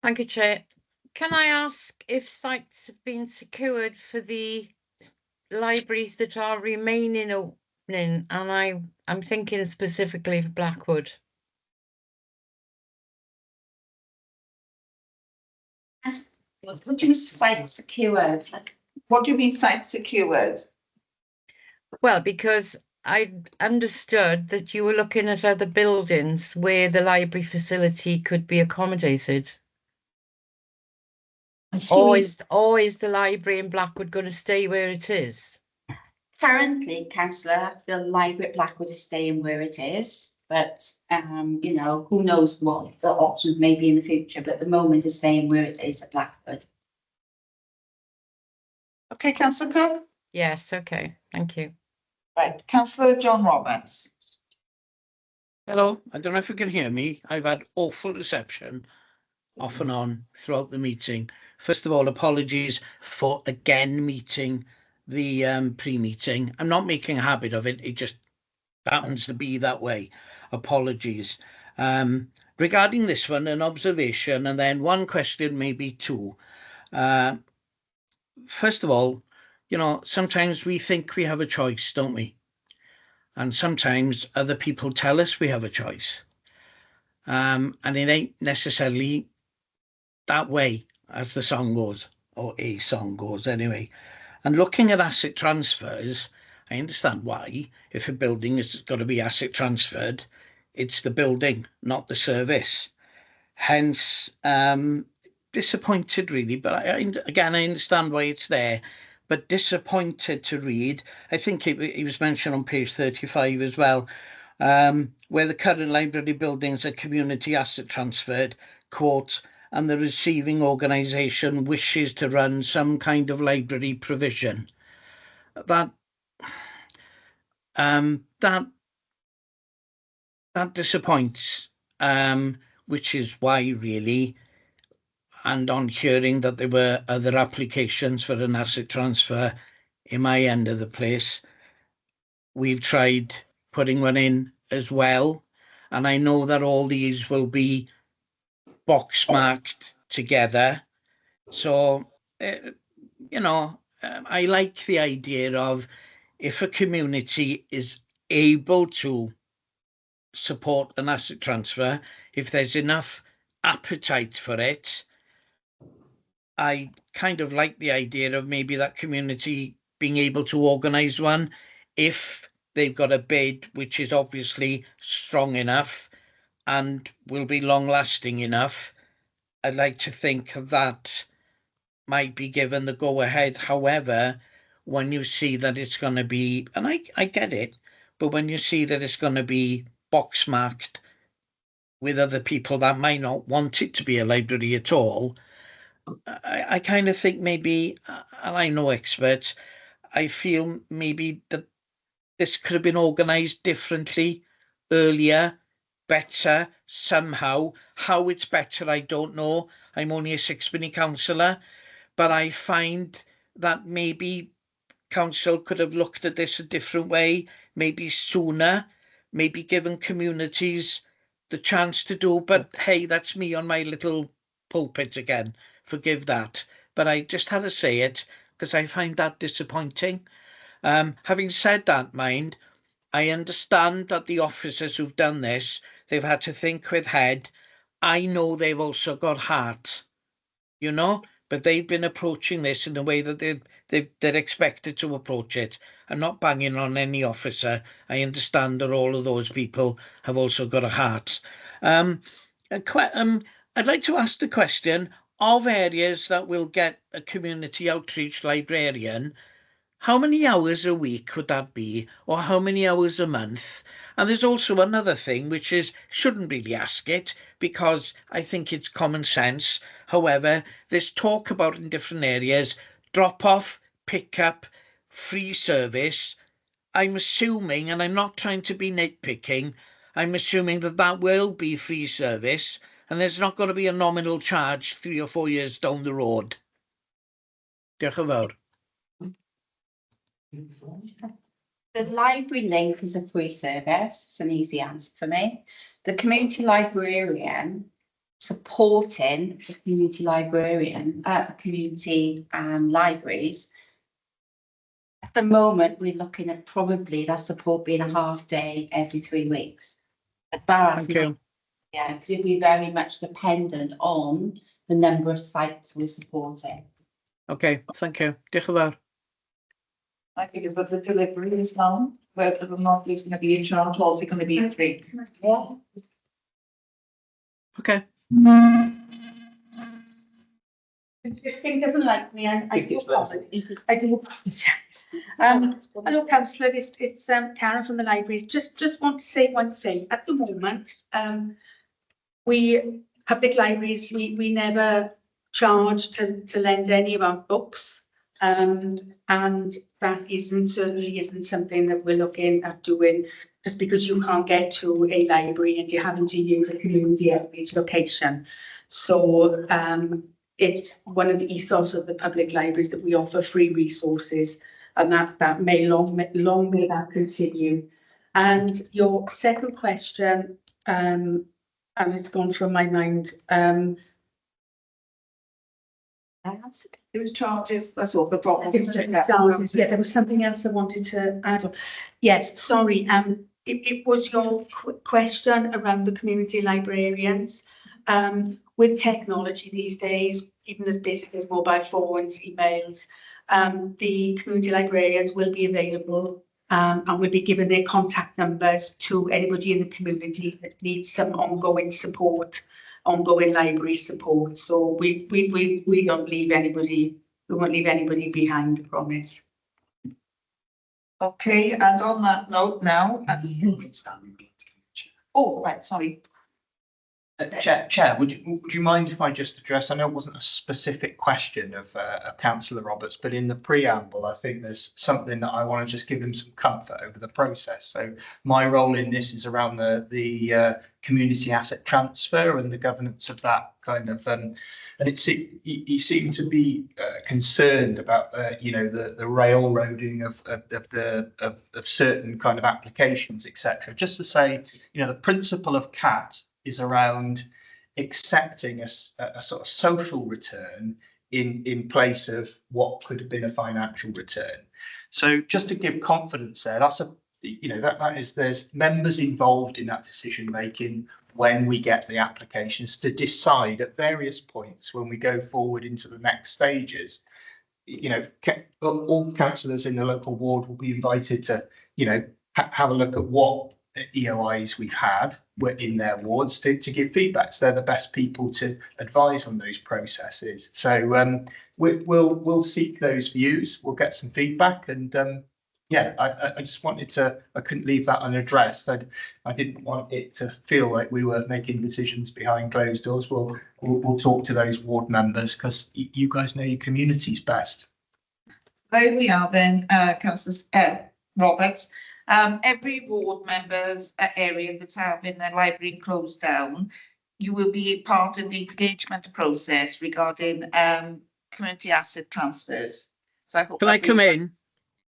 Speaker 21: Thank you, Chair. Can I ask if sites have been secured for the libraries that are remaining opening? And I'm thinking specifically of Blackwood.
Speaker 19: What do you mean site secured?
Speaker 1: What do you mean site secured?
Speaker 21: Well, because I understood that you were looking at other buildings where the library facility could be accommodated. Or is the library in Blackwood going to stay where it is?
Speaker 19: Currently, Councillor, the library at Blackwood is staying where it is, but you know, who knows what the options may be in the future, but at the moment it's staying where it is at Blackwood.
Speaker 1: Okay, Councillor Cook.
Speaker 21: Yes, okay, thank you.
Speaker 1: Right, Councillor John Roberts.
Speaker 22: Hello, I don't know if you can hear me. I've had awful reception off and on throughout the meeting. First of all, apologies for again meeting the pre-meeting. I'm not making a habit of it. It just happens to be that way. Apologies. Regarding this one, an observation and then one question, maybe two. First of all, you know, sometimes we think we have a choice, don't we? And sometimes other people tell us we have a choice. And it ain't necessarily that way, as the song goes, or a song goes anyway. And looking at asset transfers, I understand why. If a building has got to be asset transferred, it's the building, not the service. Hence, disappointed really, but again, I understand why it's there, but disappointed to read. I think it was mentioned on page 35 as well, where the current library buildings are community asset transferred, quote, and the receiving organisation wishes to run some kind of library provision. That disappoints, which is why really, and on hearing that there were other applications for an asset transfer in my end of the place, we've tried putting one in as well, and I know that all these will be box marked together. So, you know, I like the idea of if a community is able to support an asset transfer, if there's enough appetite for it, I kind of like the idea of maybe that community being able to organise one if they've got a bid which is obviously strong enough and will be long lasting enough. I'd like to think that might be given the go ahead. However, when you see that it's going to be, and I get it, but when you see that it's going to be box marked with other people that might not want it to be a library at all, I kind of think maybe, and I'm no expert, I feel maybe that this could have been organised differently, earlier, better, somehow. How it's better, I don't know. I'm only a sixpenny councillor, but I find that maybe council could have looked at this a different way, maybe sooner, maybe given communities the chance to do. But hey, that's me on my little pulpit again. Forgive that. But I just had to say it because I find that disappointing. Having said that, mind, I understand that the officers who've done this, they've had to think with head. I know they've also got heart, but they've been approaching this in a way that they're expected to approach it. I'm not banging on any officer. I understand that all of those people have also got a heart. I'd like to ask the question of areas that will get a community outreach librarian. How many hours a week would that be, or how many hours a month? And there's also another thing, which is, shouldn't really ask it, because I think it's common sense. However, there's talk about in different areas, drop off, pick up, free service. I'm assuming, and I'm not trying to be nitpicking, I'm assuming that that will be free service, and there's not going to be a nominal charge 3 or 4 years down the road. Diolch yn fawr.
Speaker 19: The library link is a free service. It's an easy answer for me. The community librarian supporting the community librarian at community libraries. At the moment, we're looking at probably that support being a half day every 3 weeks. But that's
Speaker 22: Thank you.
Speaker 19: Yeah, because it'll be very much dependent on the number of sites we're supporting.
Speaker 22: Okay, thank you. Diolch yn fawr.
Speaker 1: I think about the delivery as well, whether or not it's going to be in charge or is it going to be free?
Speaker 19: Yeah.
Speaker 22: Okay.
Speaker 18: If King doesn't like me, I do apologise. I do apologise. Hello, councillor. It's Karen from the libraries. Just want to say one thing. At the moment, we public libraries we never charge to lend any of our books. And that certainly isn't something that we're looking at doing, just because you can't get to a library and you're having to use a community outreach location. So it's one of the ethos of the public libraries that we offer free resources, and that may long may that continue. And your second question, and it's gone from my mind.
Speaker 1: There was charges, that's all, the problem.
Speaker 18: Charges, yeah, there was something else I wanted to add on. Yes, sorry, it was your question around the community librarians. With technology these days, even as basic as mobile phones, emails, the community librarians will be available and will be given their contact numbers to anybody in the community that needs some ongoing support. Ongoing library support, so we don't leave anybody. We won't leave anybody behind, I promise.
Speaker 1: Okay, and on that note now. Oh, right, sorry.
Speaker 5: Chair, would you mind if I just address? I know it wasn't a specific question of Councillor Roberts, but in the preamble, I think there's something that I want to just give him some comfort over the process. So my role in this is around the community asset transfer and the governance of that kind of. And he seemed to be concerned about the railroading of certain kind of applications, etc. Just to say, the principle of CAT is around accepting a sort of social return in place of what could have been a financial return. So just to give confidence there, that's that is, there's members involved in that decision making when we get the applications to decide at various points when we go forward into the next stages. All councillors in the local ward will be invited to, have a look at what EOIs we've had in their wards to give feedback. So they're the best people to advise on those processes. So we'll seek those views. We'll get some feedback, and I just wanted to. I couldn't leave that unaddressed. I didn't want it to feel like we were making decisions behind closed doors. We'll talk to those ward members because you guys know your communities best.
Speaker 1: There we are then, Councillor Roberts. Every ward member's area that's having a library closed down, you will be part of the engagement process regarding community asset transfers. So I hope.
Speaker 22: Can I come in?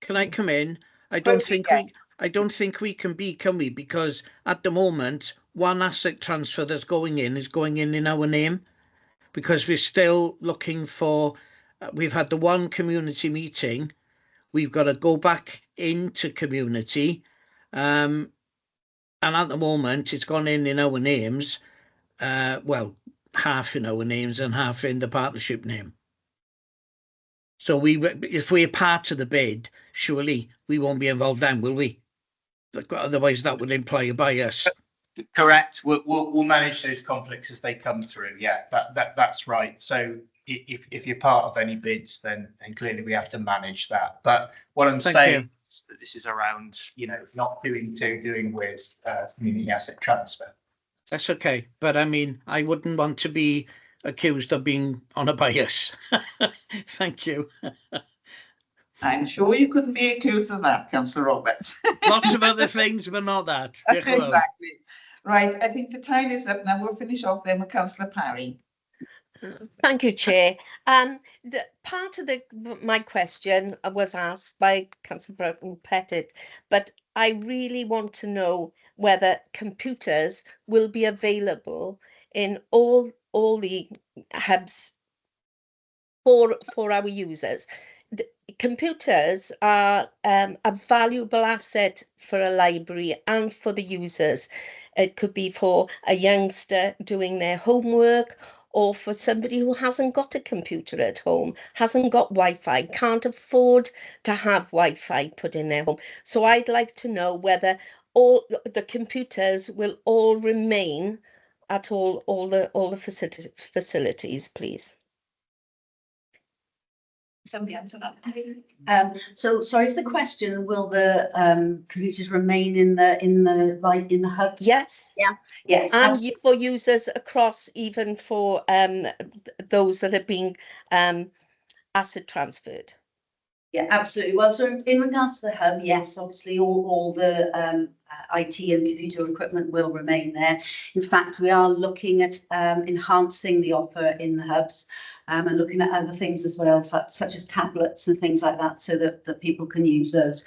Speaker 22: Can I come in? I don't think we can be, can we? Because at the moment, one asset transfer that's going in our name, because we're still looking for. We've had the one community meeting. We've got to go back into community, and at the moment, it's gone in our names. Well, half in our names and half in the partnership name. So if we're part of the bid, surely we won't be involved then, will we? Otherwise, that would imply a bias.
Speaker 5: Correct. We'll manage those conflicts as they come through. Yeah, that's right. So if you're part of any bids, then clearly we have to manage that. But what I'm saying is that this is around, not doing with community asset transfer.
Speaker 22: That's okay. But I mean, I wouldn't want to be accused of being on a bias. Thank you.
Speaker 1: I'm sure you couldn't be accused of that, Councillor Roberts.
Speaker 22: Lots of other things, but not that.
Speaker 1: Exactly. Right, I think the time is up now. We'll finish off then with Councillor Parry.
Speaker 6: Thank you, Chair. The part of my question was asked by Councillor Broughton Pettit, but I really want to know whether computers will be available in all the hubs for our users. The computers are a valuable asset for a library and for the users. It could be for a youngster doing their homework, or for somebody who hasn't got a computer at home, hasn't got Wi-Fi, can't afford to have Wi-Fi put in their home. So I'd like to know whether all the computers will all remain at all the facilities, please.
Speaker 10: Somebody answer that. So sorry, is the question, will the computers remain in the hubs?
Speaker 6: Yes.
Speaker 10: Yeah. Yes.
Speaker 6: And for users across, even for those that are being asset transferred.
Speaker 10: Yeah, absolutely. Well, so in regards to the hub, yes, obviously all the IT and computer equipment will remain there. In fact, we are looking at enhancing the offer in the hubs and looking at other things as well, such as tablets and things like that, so that people can use those.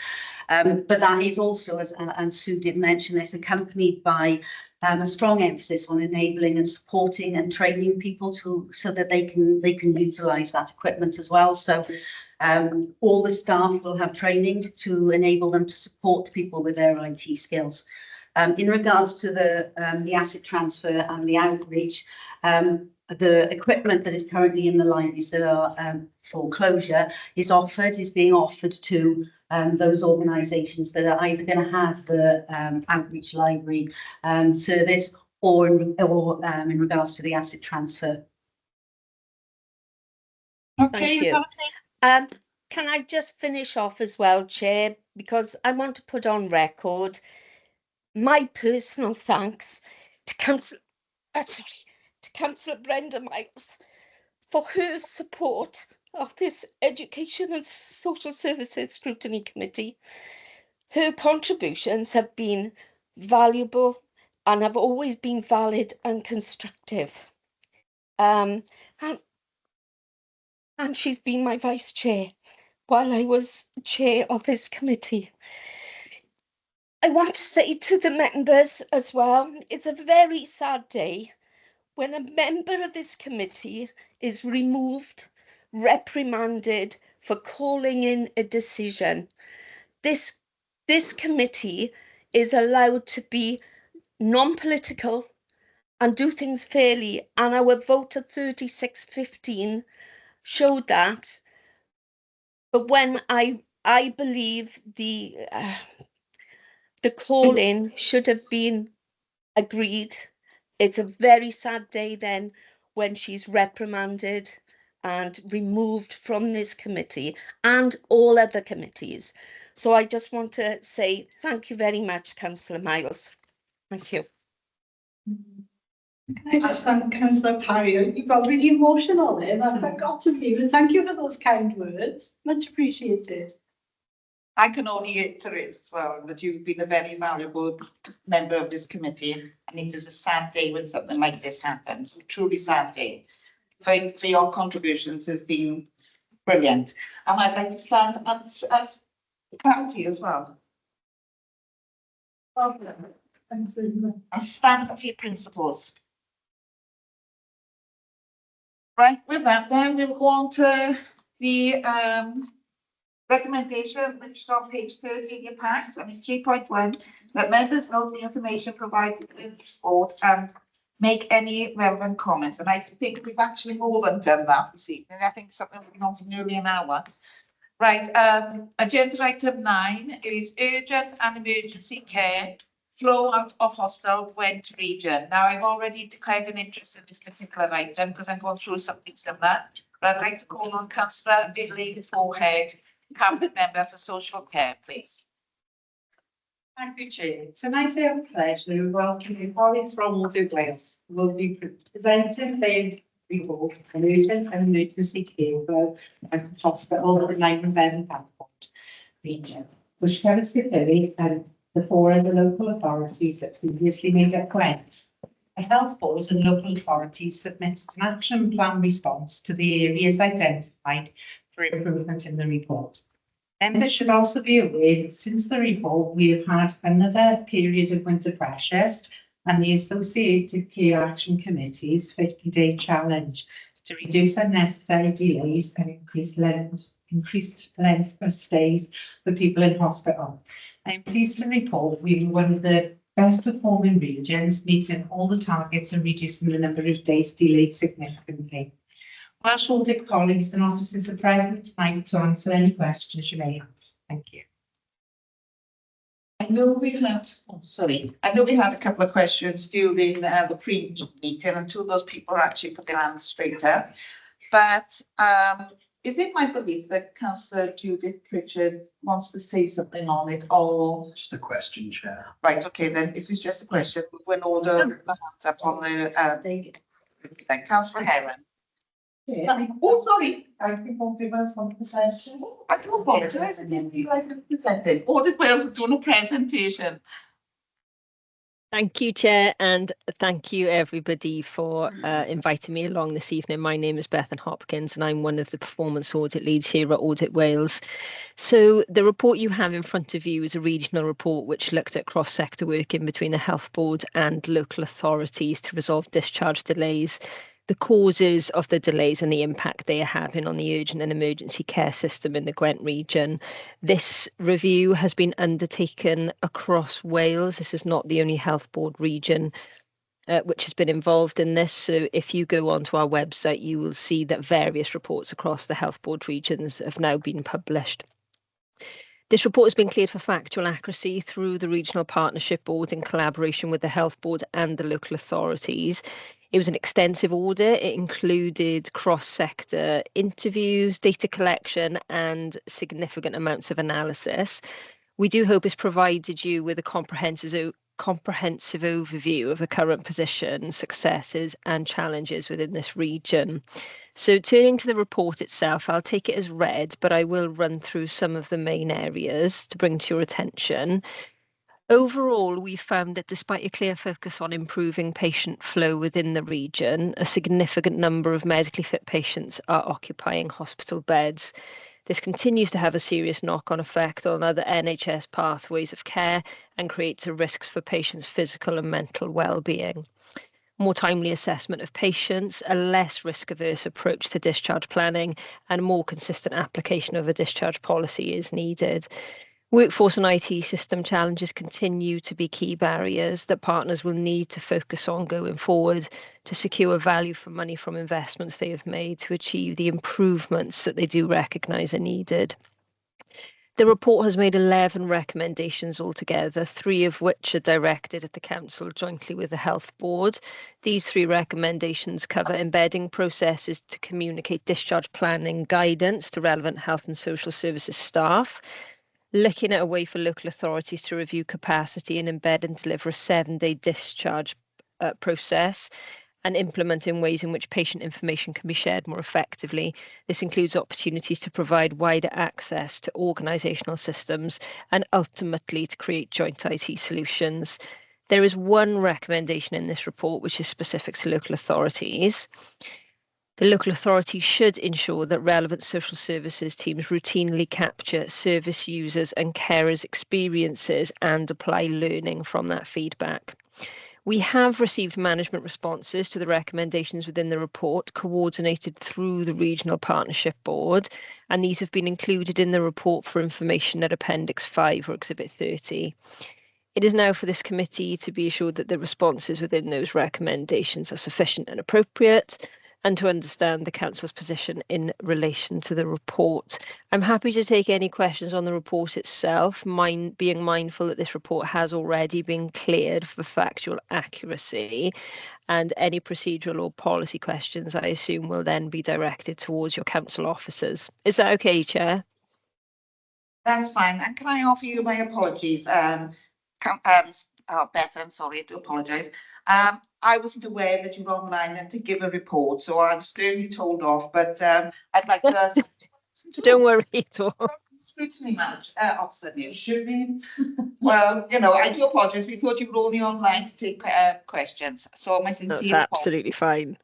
Speaker 10: But that is also, as Sue did mention, it's accompanied by a strong emphasis on enabling and supporting and training people so that they can utilise that equipment as well. So all the staff will have training to enable them to support people with their IT skills. In regards to the asset transfer and the outreach, the equipment that is currently in the libraries that are for closure is being offered to those organisations that are either going to have the outreach library service or in regards to the asset transfer.
Speaker 6: Okay. Thank you. Can I just finish off as well, Chair, because I want to put on record my personal thanks to Councillor Brenda Miles for her support of this Education and Social Services Scrutiny Committee. Her contributions have been valuable and have always been valid and constructive. And she's been my vice chair while I was chair of this committee. I want to say to the members as well, it's a very sad day when a member of this committee is removed, reprimanded for calling in a decision. This committee is allowed to be non-political and do things fairly, and our vote at 3615 showed that. But when I believe the call-in should have been agreed. It's a very sad day then when she's reprimanded and removed from this committee and all other committees. So I just want to say thank you very much, Councillor Miles. Thank you.
Speaker 9: Can I just thank Councillor Parry? You got really emotional there. That got to me. But thank you for those kind words. Much appreciated.
Speaker 1: I can only iterate as well that you've been a very valuable member of this committee, and it is a sad day when something like this happens. A truly sad day. For your contributions has been brilliant, and I'd like to stand as proud of you as well.
Speaker 9: Thanks very much.
Speaker 1: And stand up for your principles. Right, with that, then we'll go on to the recommendation, which is on page 30 in your packs, and it's 3.1, that members note the information provided in the report and make any relevant comments. And I think we've actually more than done that this evening. I think something we've been on for nearly an hour. Right, agenda item 9 is urgent and emergency care, flow out of hospital Gwent region. Now, I've already declared an interest in this particular item because I'm going through something similar, but I'd like to call on Councillor Diddley Forehead, Cabinet Member for Social Care, please.
Speaker 12: Thank you, Chair. Tonight I have the pleasure of welcoming colleagues from Water Wales who will be presenting their report on urgent and emergency care for the hospital in Lyman Transport region, which covers Scrutiny and the 4 other local authorities that previously made up Gwent. The health board and local authorities submitted an action plan response to the areas identified for improvement in the report. Members should also be aware that since the report, we have had another period of winter pressures and the associated Care Action Committee's 50-day challenge to reduce unnecessary delays and increased length of stays for people in hospital. I am pleased to report we were one of the best performing regions, meeting all the targets and reducing the number of days delayed significantly. Welsh Audit colleagues and officers are present tonight to answer any questions you may have. Thank you.
Speaker 1: I know we had, I know we had a couple of questions during the pre-meeting, and 2 of those people actually put their hands straight up. But is it my belief that Councillor Judith Pritchard wants to say something on it, or?
Speaker 5: Just a question, Chair.
Speaker 1: Right, okay, then if it's just a question, we'll order the hands up on the Councillor Heron.
Speaker 12: Yeah.
Speaker 1: Oh, sorry.
Speaker 12: I think all of us want to say.
Speaker 1: I do apologise, I didn't realise it was presented. Audit Wales are doing a presentation.
Speaker 2: Thank you, Chair, and thank you everybody for inviting me along this evening. My name is Bethan Hopkins and I'm one of the performance audit leads here at Audit Wales. So the report you have in front of you is a regional report which looked at cross-sector working between the Health Board and local authorities to resolve discharge delays, the causes of the delays and the impact they are having on the urgent and emergency care system in the Gwent region. This review has been undertaken across Wales. This is not the only Health Board region which has been involved in this. So if you go onto our website, you will see that various reports across the Health Board regions have now been published. This report has been cleared for factual accuracy through the Regional Partnership Board in collaboration with the Health Board and the local authorities. It was an extensive audit. It included cross-sector interviews, data collection, and significant amounts of analysis. We do hope it's provided you with a comprehensive overview of the current position, successes, and challenges within this region. So turning to the report itself, I'll take it as read, but I will run through some of the main areas to bring to your attention. Overall, we found that despite a clear focus on improving patient flow within the region, a significant number of medically fit patients are occupying hospital beds. This continues to have a serious knock-on effect on other NHS pathways of care and creates a risk for patients' physical and mental well-being. more timely assessment of patients, a less risk-averse approach to discharge planning, and more consistent application of a discharge policy is needed. Workforce and IT system challenges continue to be key barriers that partners will need to focus on going forward to secure value for money from investments they have made to achieve the improvements that they do recognise are needed. The report has made 11 recommendations altogether, 3 of which are directed at the Council jointly with the Health Board. These 3 recommendations cover embedding processes to communicate discharge planning guidance to relevant health and social services staff, looking at a way for local authorities to review capacity and embed and deliver a 7-day discharge process, and implementing ways in which patient information can be shared more effectively. This includes opportunities to provide wider access to organisational systems and ultimately to create joint IT solutions. There is one recommendation in this report which is specific to local authorities. The local authority should ensure that relevant social services teams routinely capture service users and carers' experiences and apply learning from that feedback. We have received management responses to the recommendations within the report, coordinated through the Regional Partnership Board, and these have been included in the report for information at Appendix 5 or Exhibit 30. It is now for this committee to be assured that the responses within those recommendations are sufficient and appropriate, and to understand the Council's position in relation to the report. I'm happy to take any questions on the report itself, being mindful that this report has already been cleared for factual accuracy, and any procedural or policy questions, I assume, will then be directed towards your Council officers. Is that okay, Chair?
Speaker 1: That's fine. And can I offer you my apologies? Beth, I'm sorry, I do apologise. I wasn't aware that you were online and to give a report, so I was sternly told off, but I'd like to...
Speaker 2: Don't worry at all.
Speaker 1: Scrutiny officer, you should be. Well, you know, I do apologise. We thought you were only online to take questions, so my sincere
Speaker 2: That's absolutely fine.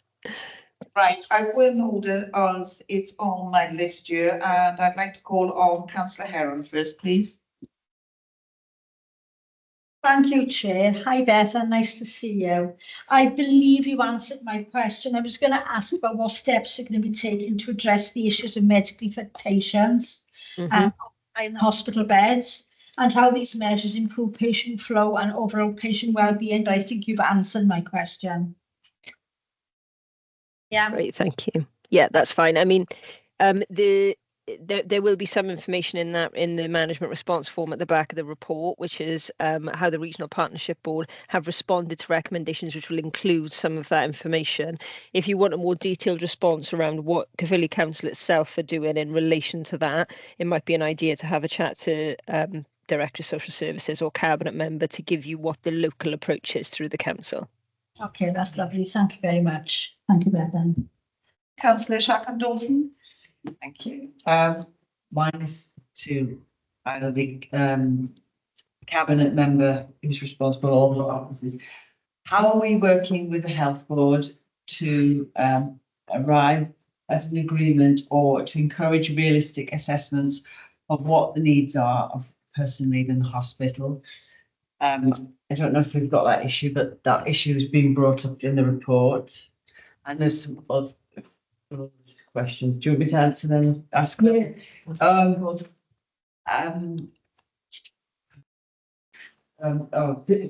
Speaker 1: Right, I've got an order as it's on my list here, and I'd like to call on Councillor Heron first, please.
Speaker 9: Thank you, Chair. Hi, Beth, and nice to see you. I believe you answered my question. I was going to ask about what steps are going to be taken to address the issues of medically fit patients in hospital beds, and how these measures improve patient flow and overall patient well-being. But I think you've answered my question. Yeah.
Speaker 2: Great, thank you. Yeah, that's fine. I mean, there will be some information in the management response form at the back of the report, which is how the Regional Partnership Board have responded to recommendations, which will include some of that information. If you want a more detailed response around what Caerphilly Council itself are doing in relation to that, it might be an idea to have a chat to Director of Social Services or Cabinet member to give you what the local approach is through the council.
Speaker 9: Okay, that's lovely. Thank you very much. Thank you, Beth.
Speaker 1: Councillor Shackland Dawson.
Speaker 4: Thank you. Mine is to either the cabinet member who's responsible for all the offices. How are we working with the health board to arrive at an agreement or to encourage realistic assessments of what the needs are of a person leaving the hospital? I don't know if we've got that issue, but that issue has been brought up in the report, and there's some other questions. Do you want me to answer them? Ask them?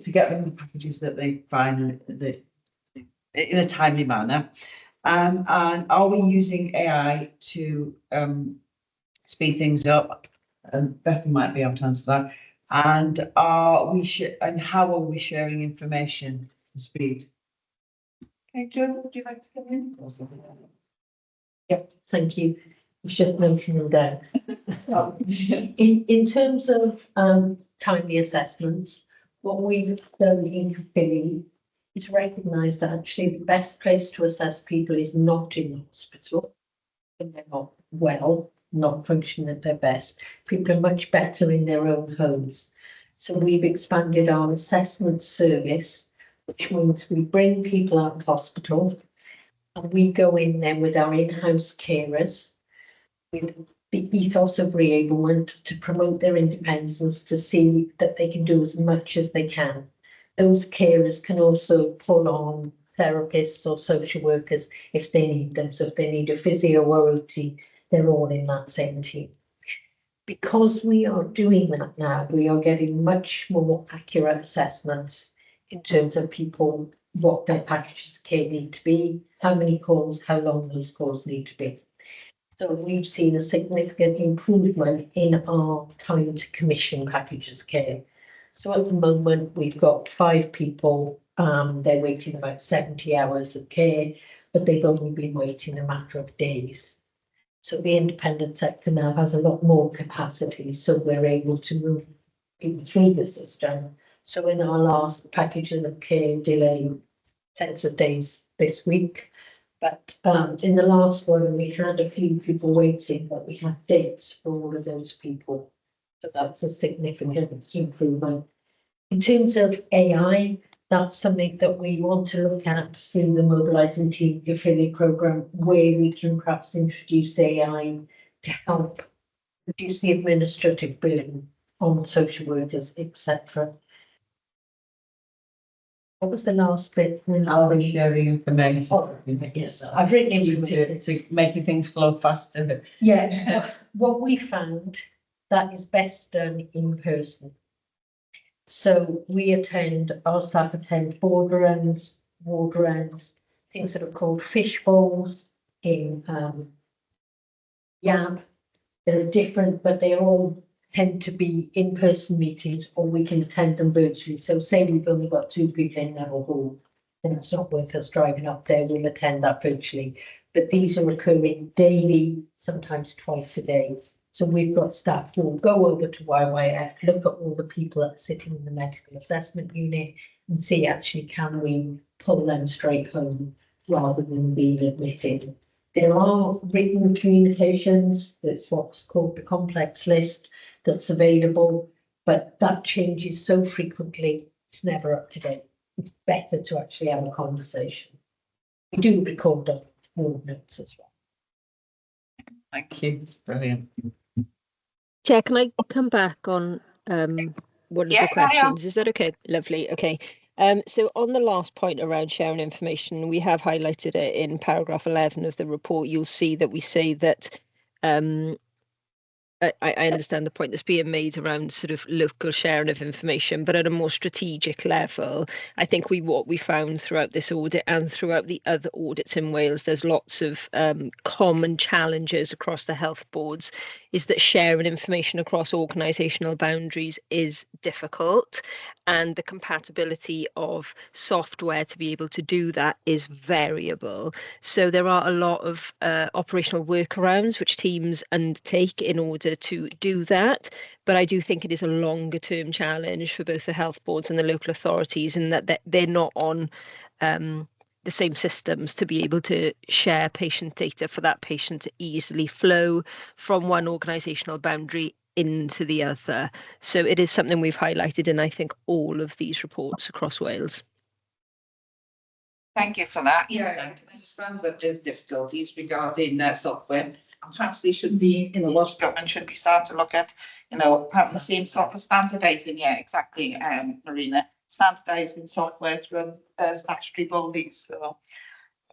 Speaker 4: To get them the packages that they find in a timely manner. And are we using AI to speed things up? Beth might be able to answer that. And how are we sharing information for speed? Okay, Joe, would you like to come in?
Speaker 3: Yeah, thank you. We should mention them down. In terms of timely assessments, what we've done in Caerphilly is recognise that actually the best place to assess people is not in the hospital when they're not well, not functioning at their best. People are much better in their own homes. So we've expanded our assessment service, which means we bring people out of hospital and we go in then with our in-house carers with the ethos of reablement to promote their independence, to see that they can do as much as they can. Those carers can also pull on therapists or social workers if they need them. So if they need a physio or OT, they're all in that same team. Because we are doing that now, we are getting much more accurate assessments in terms of people, what their packages of care need to be, how many calls, how long those calls need to be. So we've seen a significant improvement in our time to commission packages of care. So at the moment, we've got 5 people, they're waiting about 70 hours of care, but they've only been waiting a matter of days. So the independent sector now has a lot more capacity, so we're able to move people through the system. So in our last packages of care delay census days this week, but in the last one, we had a few people waiting, but we had dates for all of those people. So that's a significant improvement. In terms of AI, that's something that we want to look at through the Mobilising Team Affiliate Programme, where we can perhaps introduce AI to help reduce the administrative burden on social workers, etc. What was the last bit?
Speaker 4: I'll be sharing information.
Speaker 3: Oh, yes, I've written information.
Speaker 4: To making things flow faster.
Speaker 3: Yeah, what we found that is best done in person. So our staff attend board rounds, ward rounds, things that are called fish bowls in YAB. They're different, but they all tend to be in-person meetings, or we can attend them virtually. So say we've only got 2 people in Neville Hall, then it's not worth us driving up there, we'll attend that virtually. But these are occurring daily, sometimes twice a day. So we've got staff who will go over to YYF, look at all the people that are sitting in the medical assessment unit and see actually can we pull them straight home rather than being admitted. There are written communications, that's what's called the complex list that's available, but that changes so frequently, it's never up to date. It's better to actually have a conversation. We do record our ward notes as well.
Speaker 4: Thank you, it's brilliant.
Speaker 2: Chair, can I come back on one of the questions? Is that okay? Lovely. Okay. So on the last point around sharing information, we have highlighted it in paragraph 11 of the report. You'll see that we say that I understand the point that's being made around sort of local sharing of information, but at a more strategic level, I think what we found throughout this audit and throughout the other audits in Wales, there's lots of common challenges across the health boards, is that sharing information across organisational boundaries is difficult, and the compatibility of software to be able to do that is variable. So there are a lot of operational workarounds which teams undertake in order to do that. But I do think it is a longer term challenge for both the health boards and the local authorities, in that they're not on the same systems to be able to share patient data for that patient to easily flow from one organisational boundary into the other. So it is something we've highlighted in, I think, all of these reports across Wales.
Speaker 1: Thank you for that. Yeah, I can understand that there's difficulties regarding software. And perhaps they should be, Welsh Government should be starting to look at, having the same sort of standardising. Yeah, exactly, Marina. Standardising software through statutory bodies. So,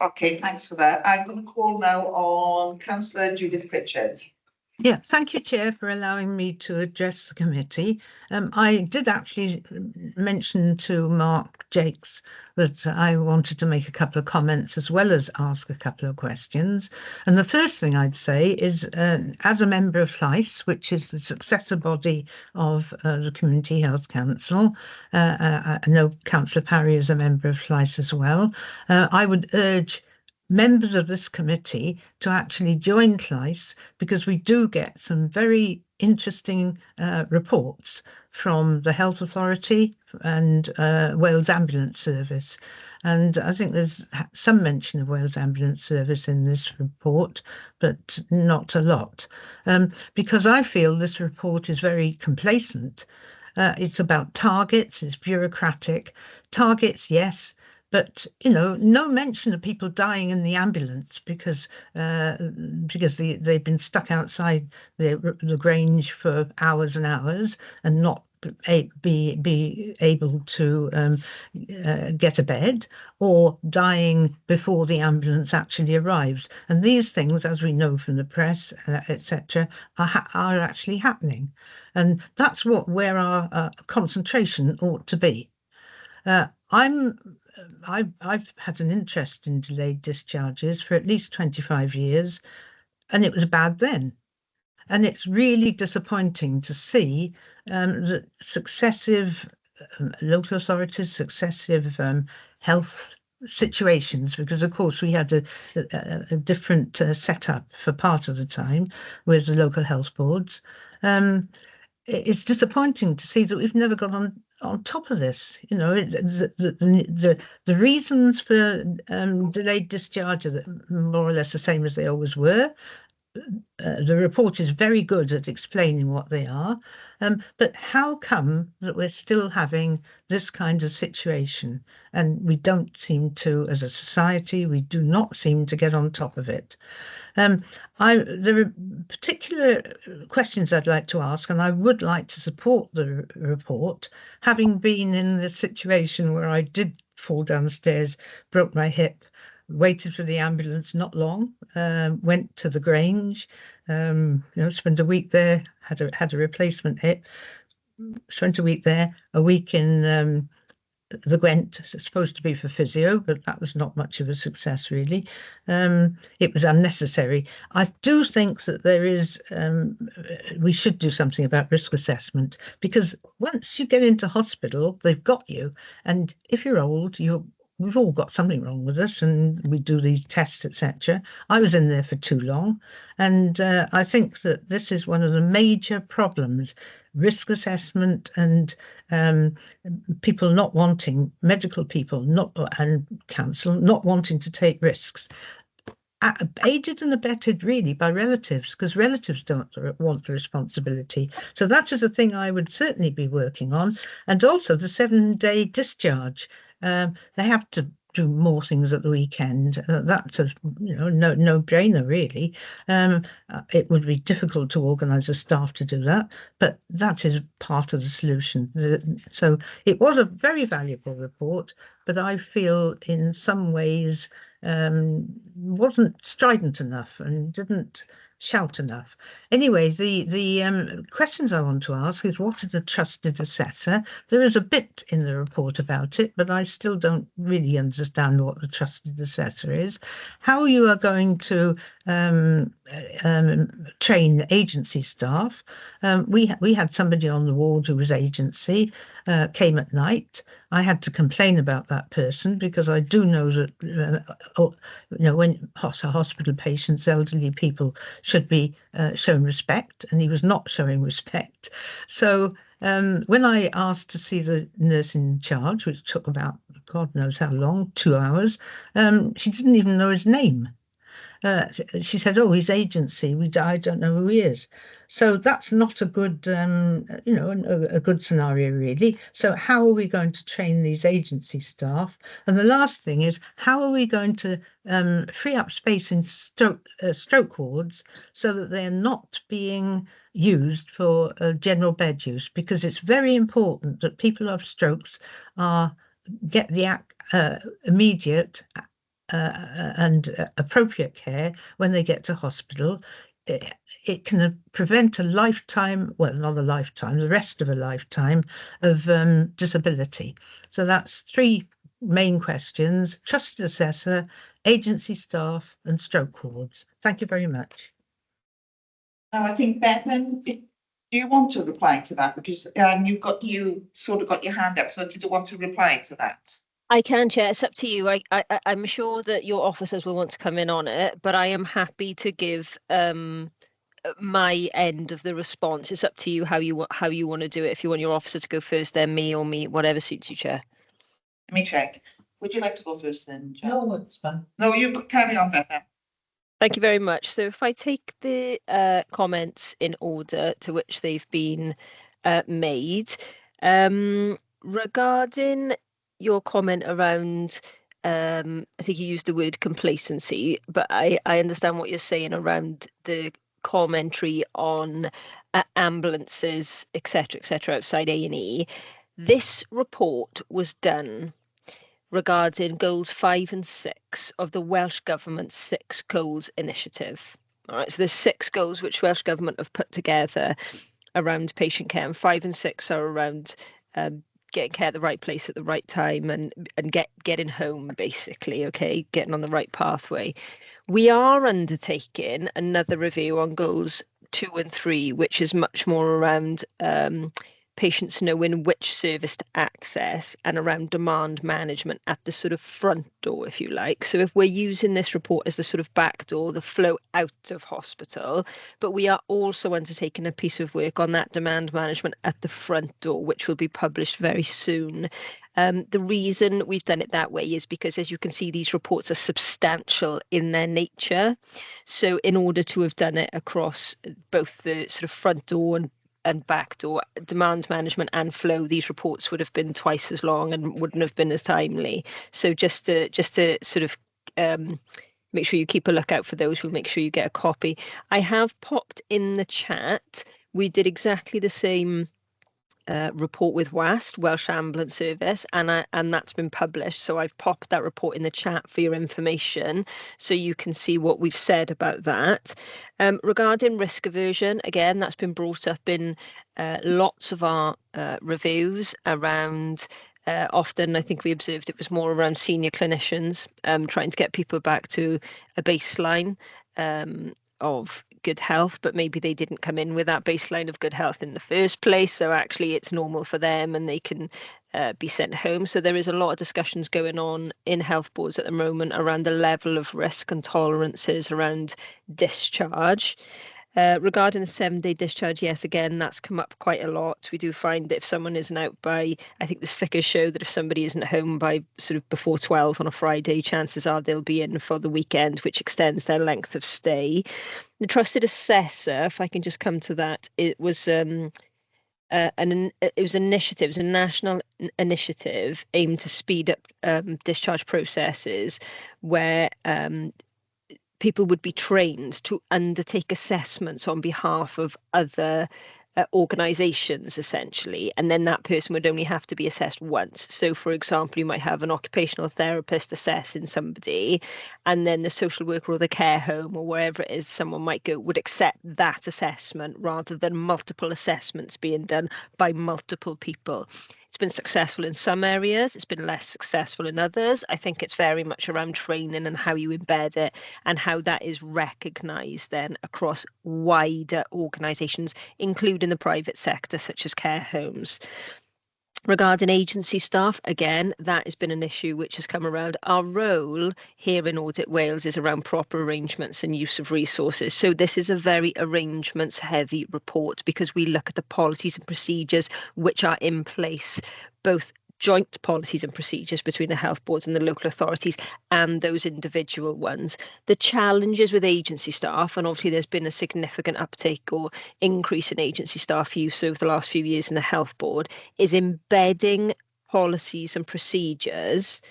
Speaker 1: okay, thanks for that. I'm going to call now on Councillor Judith Pritchard.
Speaker 11: Yeah, thank you, Chair, for allowing me to address the committee. I did actually mention to Mark Jakes that I wanted to make a couple of comments as well as ask a couple of questions. And the first thing I'd say is, as a member of Llais, which is the successor body of the Community Health Council, I know Councillor Parry is a member of Llais as well, I would urge members of this committee to actually join Llais, because we do get some very interesting reports from the Health Authority and Wales Ambulance Service. And I think there's some mention of Wales Ambulance Service in this report, but not a lot, because I feel this report is very complacent. It's about targets, it's bureaucratic. Targets, yes, but no mention of people dying in the ambulance because they've been stuck outside the Grange for hours and hours and not be able to get a bed, or dying before the ambulance actually arrives. And these things, as we know from the press, etc., are actually happening. And that's where our concentration ought to be. I've had an interest in delayed discharges for at least 25 years, and it was bad then. And it's really disappointing to see that successive local authorities, successive health situations, because of course we had a different setup for part of the time with the local health boards. It's disappointing to see that we've never got on top of this. You know, the reasons for delayed discharge are more or less the same as they always were. The report is very good at explaining what they are, but how come that we're still having this kind of situation, and we don't seem to, as a society, we do not seem to get on top of it? There are particular questions I'd like to ask, and I would like to support the report, having been in the situation where I did fall downstairs, broke my hip, waited for the ambulance not long, went to the Grange, spent a week there, had a replacement hip, spent a week there, a week in the Gwent, supposed to be for physio, but that was not much of a success, really. It was unnecessary. I do think that there is, we should do something about risk assessment, because once you get into hospital, they've got you. And if you're old, we've all got something wrong with us, and we do these tests, etc. I was in there for too long, and I think that this is one of the major problems: risk assessment and people not wanting, medical people and council not wanting to take risks. Aided and abetted really by relatives, because relatives don't want the responsibility. So that is a thing I would certainly be working on. And also the 7-day discharge. They have to do more things at the weekend. That's a no-brainer really. It would be difficult to organise a staff to do that, but that is part of the solution. So it was a very valuable report, but I feel in some ways wasn't strident enough and didn't shout enough. Anyway, the questions I want to ask is, what is a trusted assessor? There is a bit in the report about it, but I still don't really understand what the trusted assessor is. How you are going to train agency staff. We had somebody on the ward who was agency, came at night. I had to complain about that person, because I do know that when hospital patients, elderly people, should be shown respect, and he was not showing respect. So when I asked to see the nurse in charge, which took about God knows how long, 2 hours, she didn't even know his name. She said, "Oh, he's agency. I don't know who he is." So that's not a good, a good scenario really. So how are we going to train these agency staff? And the last thing is, how are we going to free up space in stroke wards so that they're not being used for general bed use? Because it's very important that people who have strokes get the immediate and appropriate care when they get to hospital. It can prevent a lifetime, well, not a lifetime, the rest of a lifetime of disability. So that's 3 main questions: trusted assessor, agency staff, and stroke wards. Thank you very much.
Speaker 1: Now, I think, Bethan, do you want to reply to that? Because you sort of got your hand up, so did you want to reply to that?
Speaker 2: I can, Chair. It's up to you. I'm sure that your officers will want to come in on it, but I am happy to give my end of the response. It's up to you how you want to do it. If you want your officer to go first, then me, whatever suits you, Chair.
Speaker 1: Let me check. Would you like to go first then, Jan?
Speaker 3: No, it's fine.
Speaker 1: No, you carry on, Bethan.
Speaker 2: Thank you very much. So if I take the comments in order to which they've been made, regarding your comment around, I think you used the word complacency, but I understand what you're saying around the commentary on ambulances, etc., outside A&E. This report was done regarding goals 5 and 6 of the Welsh Government's 6 Goals Initiative. All right, so there's 6 goals which Welsh Government have put together around patient care, and 5 and 6 are around getting care at the right place at the right time and getting home, basically, okay, getting on the right pathway. We are undertaking another review on goals 2 and 3, which is much more around patients knowing which service to access and around demand management at the sort of front door, if you like. So if we're using this report as the sort of back door, the flow out of hospital, but we are also undertaking a piece of work on that demand management at the front door, which will be published very soon. The reason we've done it that way is because, as you can see, these reports are substantial in their nature. So in order to have done it across both the sort of front door and back door, demand management and flow, these reports would have been twice as long and wouldn't have been as timely. So just to sort of make sure you keep a lookout for those, we'll make sure you get a copy. I have popped in the chat, we did exactly the same report with WAST, Welsh Ambulance Service, and that's been published. So I've popped that report in the chat for your information, so you can see what we've said about that. Regarding risk aversion, again, that's been brought up in lots of our reviews around. Often, I think we observed it was more around senior clinicians trying to get people back to a baseline of good health, but maybe they didn't come in with that baseline of good health in the first place. So actually it's normal for them and they can be sent home. So there is a lot of discussions going on in health boards at the moment around the level of risk and tolerances around discharge. Regarding the 7-day discharge, yes, again, that's come up quite a lot. We do find that if someone isn't out by, I think the figures show that if somebody isn't home by sort of before 12 on a Friday, chances are they'll be in for the weekend, which extends their length of stay. The trusted assessor, if I can just come to that, it was it was a national initiative aimed to speed up discharge processes where people would be trained to undertake assessments on behalf of other organizations, essentially, and then that person would only have to be assessed once. So, for example, you might have an occupational therapist assessing somebody, and then the social worker or the care home or wherever it is someone might go would accept that assessment rather than multiple assessments being done by multiple people. It's been successful in some areas, it's been less successful in others. I think it's very much around training and how you embed it and how that is recognised then across wider organisations, including the private sector, such as care homes. Regarding agency staff, again, that has been an issue which has come around. Our role here in Audit Wales is around proper arrangements and use of resources. So this is a very arrangements heavy report because we look at the policies and procedures which are in place, both joint policies and procedures between the health boards and the local authorities and those individual ones. The challenges with agency staff, and obviously there's been a significant uptake or increase in agency staff use over the last few years in the health board, is embedding policies and procedures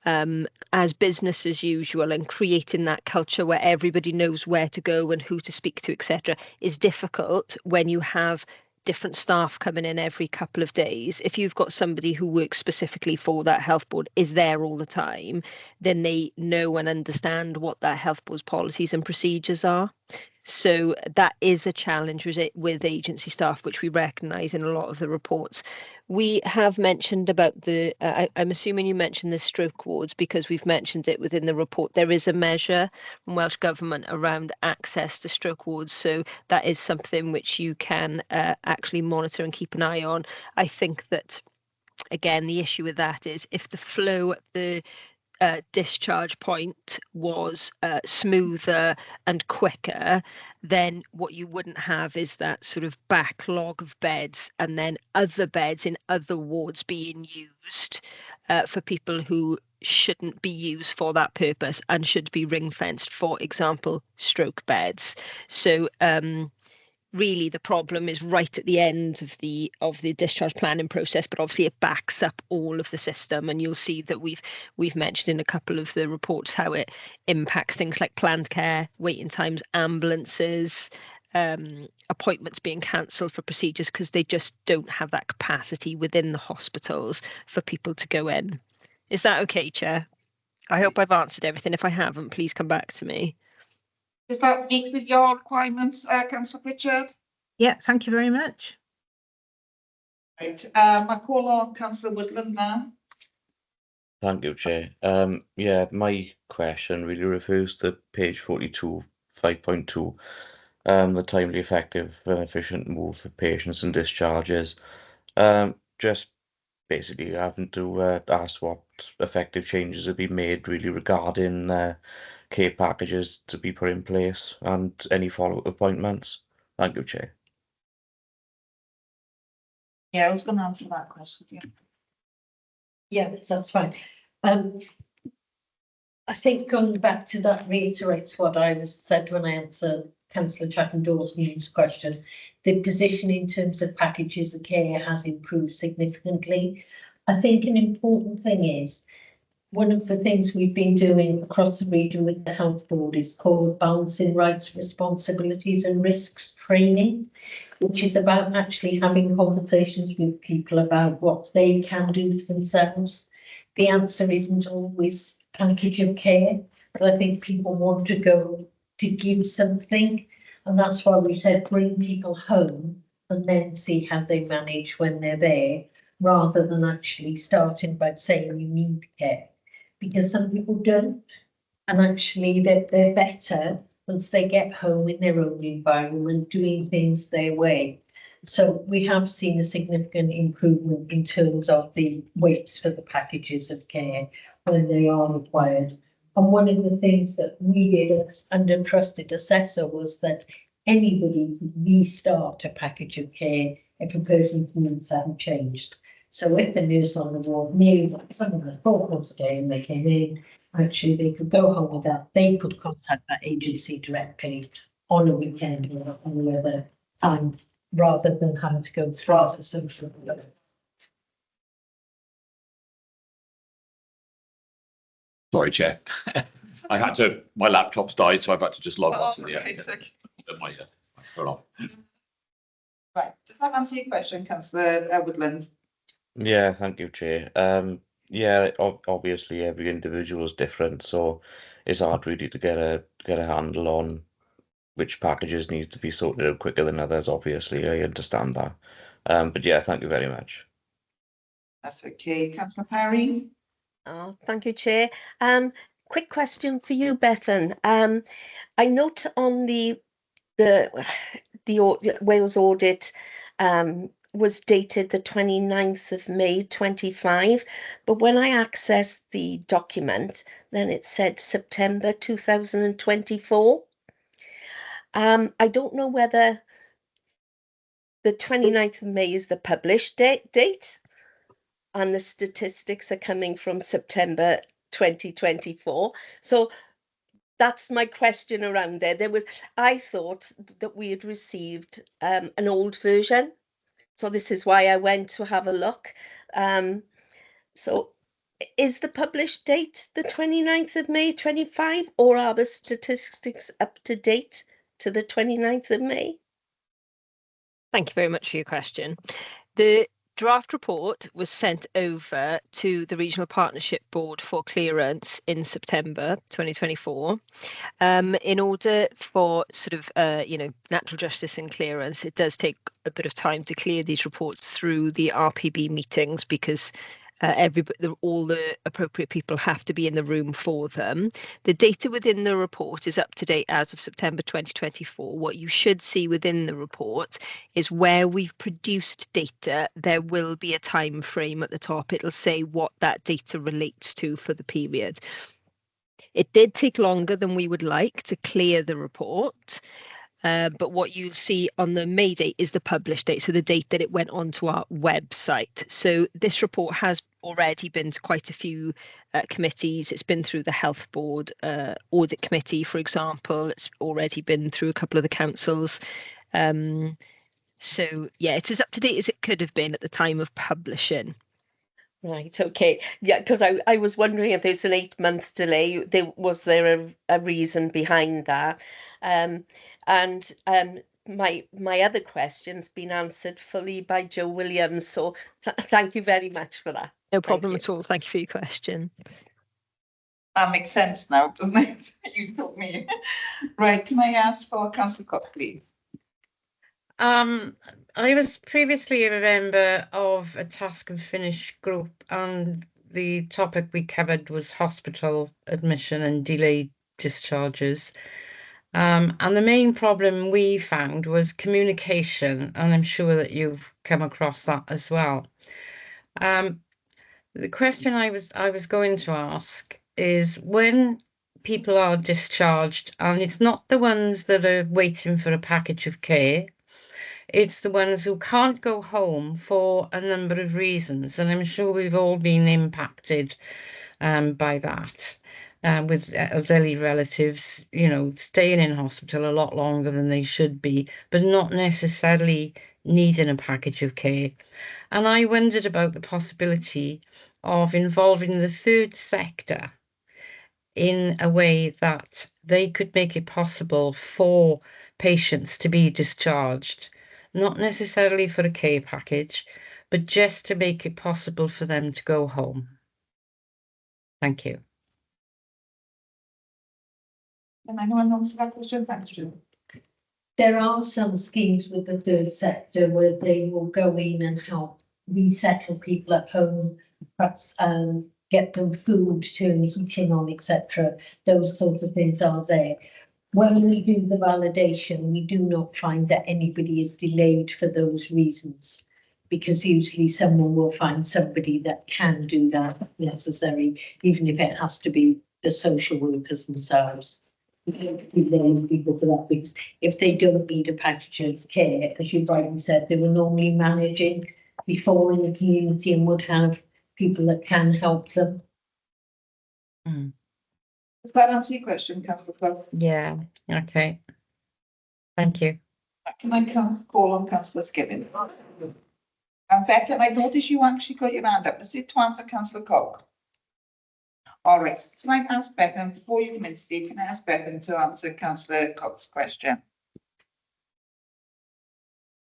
Speaker 2: as business as usual and creating that culture where everybody knows where to go and who to speak to, etc., is difficult when you have different staff coming in every couple of days. If you've got somebody who works specifically for that health board, is there all the time, then they know and understand what that health board's policies and procedures are. So that is a challenge with agency staff, which we recognise in a lot of the reports. We have mentioned about the, I'm assuming you mentioned the stroke wards because we've mentioned it within the report. There is a measure from Welsh Government around access to stroke wards. So that is something which you can actually monitor and keep an eye on. I think that, again, the issue with that is if the flow at the discharge point was smoother and quicker, then what you wouldn't have is that sort of backlog of beds and then other beds in other wards being used for people who shouldn't be used for that purpose and should be ring fenced, for example, stroke beds. So really the problem is right at the end of the discharge planning process, but obviously it backs up all of the system, and you'll see that we've mentioned in a couple of the reports how it impacts things like planned care, waiting times, ambulances, appointments being cancelled for procedures because they just don't have that capacity within the hospitals for people to go in. Is that okay, Chair? I hope I've answered everything. If I haven't, please come back to me.
Speaker 1: Does that meet with your requirements, Councillor Pritchard?
Speaker 11: Yeah, thank you very much.
Speaker 1: Right, I call on Councillor Woodland now.
Speaker 17: Thank you, Chair. Yeah, my question really refers to page 42, 5.2, the timely, effective and efficient move for patients and discharges. Just basically having to ask what effective changes have been made really regarding care packages to be put in place and any follow-up appointments. Thank you, Chair.
Speaker 1: Yeah, I was going to answer that question. Yeah.
Speaker 3: Yeah, that's fine. I think going back to that reiterates what I said when I answered Councillor Chatham-Dawson's question. The position in terms of packages of care has improved significantly. I think an important thing is one of the things we've been doing across the region with the Health Board is called Balancing Rights, Responsibilities and Risks Training, which is about actually having conversations with people about what they can do themselves. The answer isn't always package of care, but I think people want to go to give something, and that's why we said bring people home and then see how they manage when they're there, rather than actually starting by saying you need care, because some people don't, and actually they're better once they get home in their own environment, doing things their way. So we have seen a significant improvement in terms of the waits for the packages of care when they are required. And one of the things that we did as under trusted assessor was that anybody could restart a package of care if a person's needs haven't changed. So if the nurse on the ward knew that someone had 4 calls a day and they came in, actually they could go home with that. They could contact that agency directly on a weekend or any other time, rather than having to go through the social worker.
Speaker 13: Sorry, Chair. I had to, my laptop's died, so I've had to just log on to the hold on.
Speaker 1: Right, does that answer your question, Councillor Woodland?
Speaker 17: Yeah, thank you, Chair. Yeah, obviously every individual is different, so it's hard really to get a handle on which packages need to be sorted out quicker than others. Obviously, I understand that. But yeah, thank you very much.
Speaker 1: That's okay, Councillor Parry.
Speaker 6: Oh, thank you, Chair. Quick question for you, Bethan. I note on the Wales audit was dated the 29th of May 25, but when I accessed the document, then it said September 2024. I don't know whether the 29th of May is the published date and the statistics are coming from September 2024. So that's my question around there. I thought that we had received an old version. So this is why I went to have a look. So is the published date the 29th of May 25, or are the statistics up to date to the 29th of May?
Speaker 2: Thank you very much for your question. The draft report was sent over to the Regional Partnership Board for clearance in September 2024. In order for sort of, natural justice and clearance, it does take a bit of time to clear these reports through the RPB meetings, because all the appropriate people have to be in the room for them. The data within the report is up to date as of September 2024. What you should see within the report is where we've produced data, there will be a time frame at the top. It'll say what that data relates to for the period. It did take longer than we would like to clear the report. But what you'll see on the May date is the published date, so the date that it went onto our website. So this report has already been to quite a few committees. It's been through the Health Board Audit Committee, for example. It's already been through a couple of the councils. So yeah, it's as up to date as it could have been at the time of publishing.
Speaker 6: Right, okay. Yeah, because I was wondering if there's an 8-month delay. Was there a reason behind that? And my other question's been answered fully by Joe Williams, so thank you very much for that.
Speaker 2: No problem at all. Thank you for your question.
Speaker 1: That makes sense now, doesn't it? You told me. Right, can I ask for councillor Cook, please?
Speaker 21: I was previously a member of a task and finish group, and the topic we covered was hospital admission and delayed discharges. And the main problem we found was communication, and I'm sure that you've come across that as well. The question I was going to ask is, when people are discharged, and it's not the ones that are waiting for a package of care, it's the ones who can't go home for a number of reasons, and I'm sure we've all been impacted by that. With elderly relatives, you know, staying in hospital a lot longer than they should be, but not necessarily needing a package of care. And I wondered about the possibility of involving the third sector in a way that they could make it possible for patients to be discharged, not necessarily for a care package, but just to make it possible for them to go home. Thank you.
Speaker 1: Can anyone answer that question? Thanks, Joe.
Speaker 3: There are some schemes with the third sector where they will go in and help resettle people at home, perhaps get them food, turn the heating on, etc. Those sorts of things are there. When we do the validation, we do not find that anybody is delayed for those reasons, because usually someone will find somebody that can do that if necessary, even if it has to be the social workers themselves. We don't delay people for that, because if they don't need a package of care, as you rightly said, they were normally managing before in the community and would have people that can help them.
Speaker 1: Does that answer your question, councillor Clough?
Speaker 21: Yeah, okay. Thank you.
Speaker 1: Can I call on councillor Skibbin? And Bethan, I noticed you actually got your hand up. Is it to answer councillor Cook? All right. Can I ask Bethan, before you come in, Steve, can I ask Bethan to answer councillor Cook's question?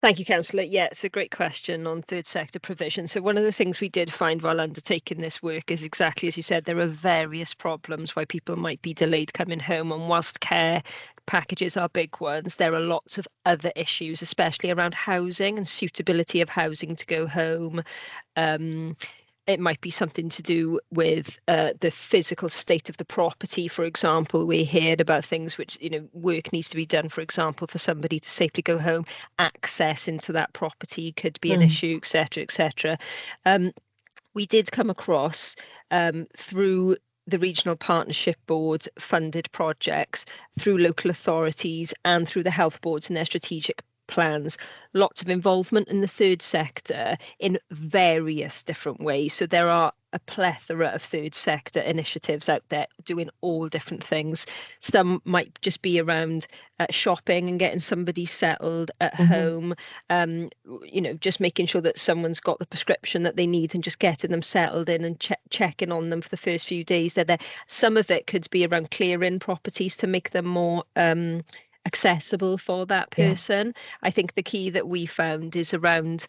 Speaker 2: Thank you, Councillor. Yeah, it's a great question on third sector provision. So one of the things we did find while undertaking this work is exactly as you said, there are various problems why people might be delayed coming home, and whilst care packages are big ones, there are lots of other issues, especially around housing and suitability of housing to go home. It might be something to do with the physical state of the property. For example, we heard about things which, you know, work needs to be done, for example, for somebody to safely go home. Access into that property could be an issue, etc., etc. We did come across through the Regional Partnership Board funded projects, through local authorities and through the health boards and their strategic plans, lots of involvement in the third sector in various different ways. So there are a plethora of third sector initiatives out there doing all different things. Some might just be around shopping and getting somebody settled at home, you know, just making sure that someone's got the prescription that they need and just getting them settled in and checking on them for the first few days they're there. Some of it could be around clearing properties to make them more accessible for that person. I think the key that we found is around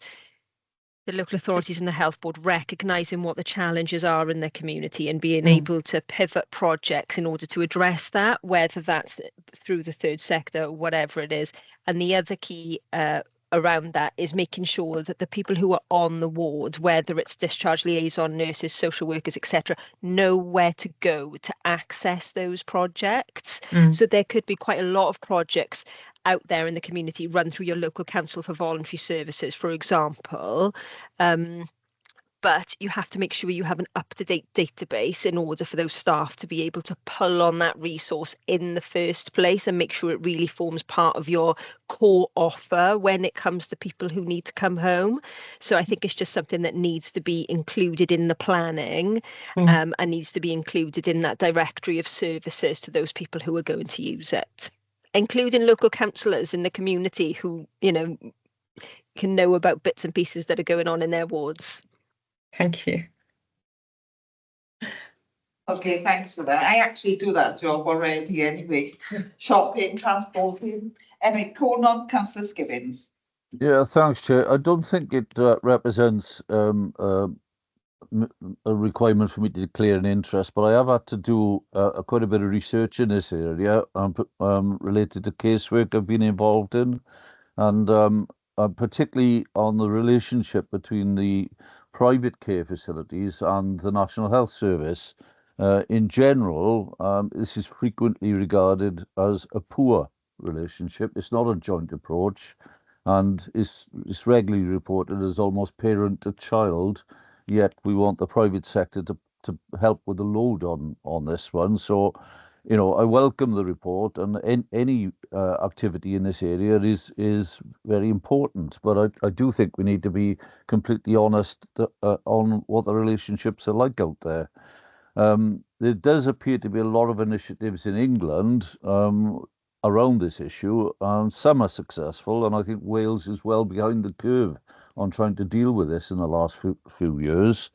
Speaker 2: the local authorities and the health board recognising what the challenges are in their community and being able to pivot projects in order to address that, whether that's through the third sector or whatever it is. And the other key around that is making sure that the people who are on the ward, whether it's discharge liaison nurses, social workers, etc., know where to go to access those projects. So there could be quite a lot of projects out there in the community run through your local council for voluntary services, for example. But you have to make sure you have an up-to-date database in order for those staff to be able to pull on that resource in the first place and make sure it really forms part of your core offer when it comes to people who need to come home. So I think it's just something that needs to be included in the planning and needs to be included in that directory of services to those people who are going to use it, including local councillors in the community who, you know, can know about bits and pieces that are going on in their wards.
Speaker 21: Thank you.
Speaker 1: Okay, thanks for that. I actually do that job already anyway. Shopping, transporting. Anyway, calling on councillor Skibbins.
Speaker 20: Yeah, thanks, Chair. I don't think it represents a requirement for me to declare an interest, but I have had to do quite a bit of research in this area related to casework I've been involved in, and particularly on the relationship between the private care facilities and the National Health Service. In general, this is frequently regarded as a poor relationship. It's not a joint approach, and it's regularly reported as almost parent to child, yet we want the private sector to help with the load on this one. So, you know, I welcome the report, and any activity in this area is very important. But I do think we need to be completely honest on what the relationships are like out there. There does appear to be a lot of initiatives in England around this issue, and some are successful, and I think Wales is well behind the curve on trying to deal with this in the last few years.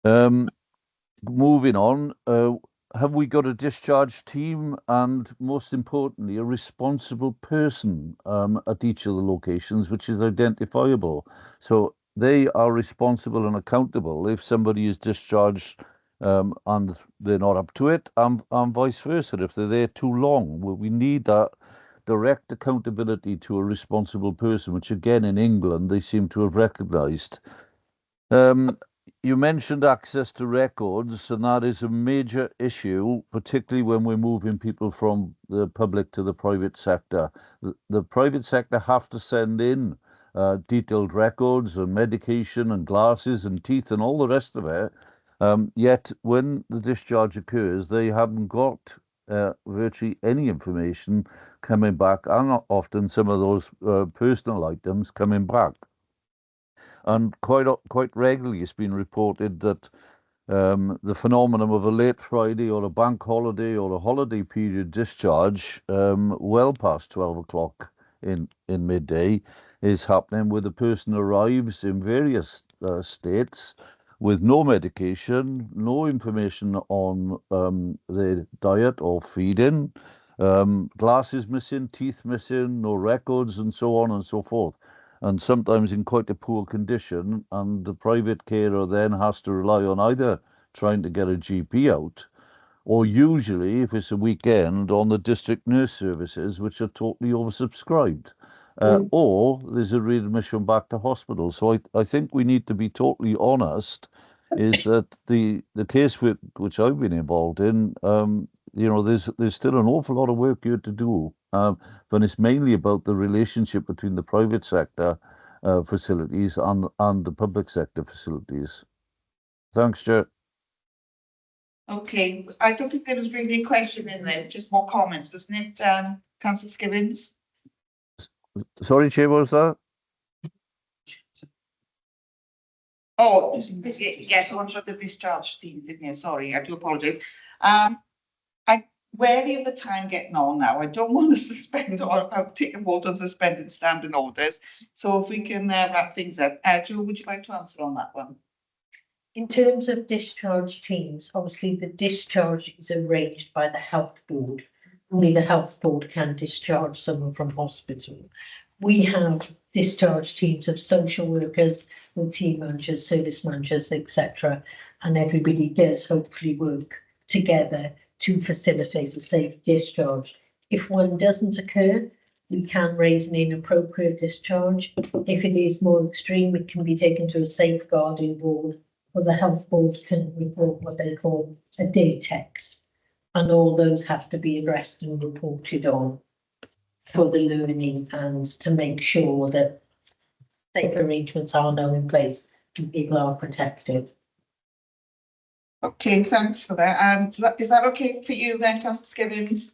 Speaker 20: Moving on, have we got a discharge team, and most importantly, a responsible person at each of the locations, which is identifiable? So they are responsible and accountable if somebody is discharged and they're not up to it, and vice versa if they're there too long. We need that direct accountability to a responsible person, which again in England they seem to have recognised. You mentioned access to records, and that is a major issue, particularly when we're moving people from the public to the private sector. The private sector have to send in detailed records and medication and glasses and teeth and all the rest of it. Yet when the discharge occurs, they haven't got virtually any information coming back, and often some of those personal items coming back. And quite regularly, it's been reported that the phenomenon of a late Friday or a bank holiday or a holiday period discharge, well past 12 o'clock in midday, is happening, where the person arrives in various states with no medication, no information on their diet or feeding, glasses missing, teeth missing, no records, and so on and so forth. And sometimes in quite a poor condition, and the private carer then has to rely on either trying to get a GP out, or usually, if it's a weekend, on the district nurse services, which are totally oversubscribed. Or there's a readmission back to hospital. So I think we need to be totally honest, is that the case which I've been involved in, you know, there's still an awful lot of work here to do, but it's mainly about the relationship between the private sector facilities and the public sector facilities. Thanks, Chair.
Speaker 1: Okay, I don't think there was really a question in there, just more comments, wasn't it, councillor Skibbins?
Speaker 20: Sorry, Chair, what was that?
Speaker 1: Oh, yes, I wanted the discharge team, didn't you? Sorry, I do apologise. I'm wary of the time getting on now. I don't want to suspend or take a vote on suspending standing orders. So if we can wrap things up. Jo, would you like to answer on that one?
Speaker 3: In terms of discharge teams, obviously the discharge is arranged by the health board. Only the health board can discharge someone from hospital. We have discharge teams of social workers with team managers, service managers, etc. And everybody does hopefully work together to facilitate a safe discharge. If one doesn't occur, we can raise an inappropriate discharge. If it is more extreme, it can be taken to a safeguarding board, or the health board can report what they call a day text. And all those have to be addressed and reported on for the learning and to make sure that safe arrangements are now in place and people are protected.
Speaker 1: Okay, thanks for that. Is that okay for you then, councillor Skibbins?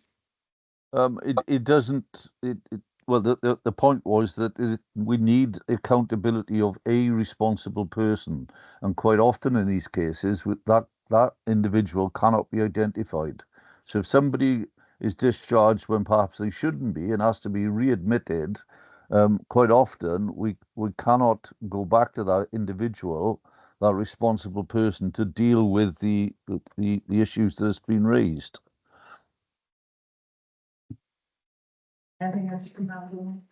Speaker 20: It doesn't. Well, the point was that we need accountability of a responsible person, and quite often in these cases, with that individual cannot be identified. So if somebody is discharged when perhaps they shouldn't be and has to be readmitted, quite often we cannot go back to that individual. that responsible person to deal with the issues that has been raised.
Speaker 12: Anything else you can add on?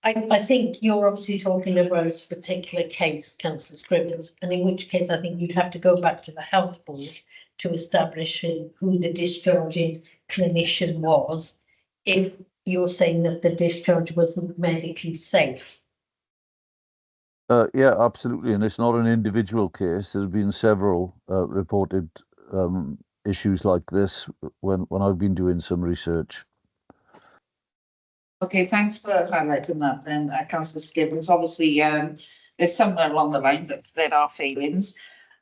Speaker 3: I think you're obviously talking about a particular case, Councillor Scribbins, and in which case I think you'd have to go back to the health board to establish who the discharging clinician was, if you're saying that the discharge wasn't medically safe.
Speaker 20: Yeah, absolutely, and it's not an individual case. There's been several reported issues like this when I've been doing some research.
Speaker 1: Okay, thanks for highlighting that then, Councillor Skibbons. Obviously, there's somewhere along the line that there are failings.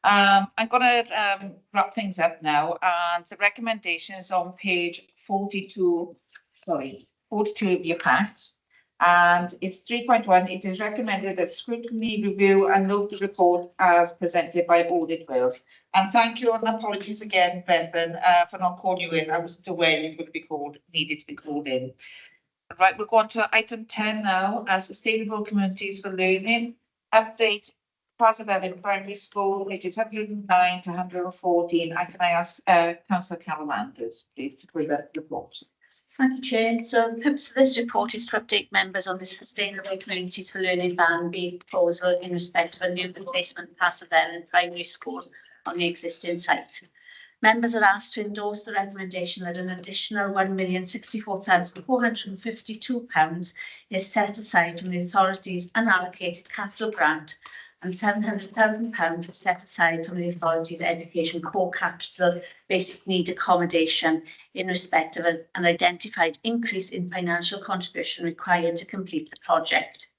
Speaker 1: I'm going to wrap things up now, and the recommendation is on page 42 of your packs. And it's 3.1. It is recommended that scrutiny review and note the report as presented by Audit Wales. And thank you, and apologies again, Bethan, for not calling you in. I wasn't aware you would be needed to be called in. Right, we'll go on to item 10 now, Sustainable Communities for Learning. Update Pasabellin Primary School, ages 109 to 114. Can I ask Councillor Carol Andrews, please, to bring that report?
Speaker 10: Thank you, Chair. So the purpose of this report is to update members on the Sustainable Communities for Learning Ban B proposal in respect of a new replacement Pasabellin Primary School on the existing site. Members are asked to endorse the recommendation that an additional £1,064,452 is set aside from the authority's unallocated capital grant, and £700,000 is set aside from the authority's education core capital basic need accommodation in respect of an identified increase in financial contribution required to complete the project.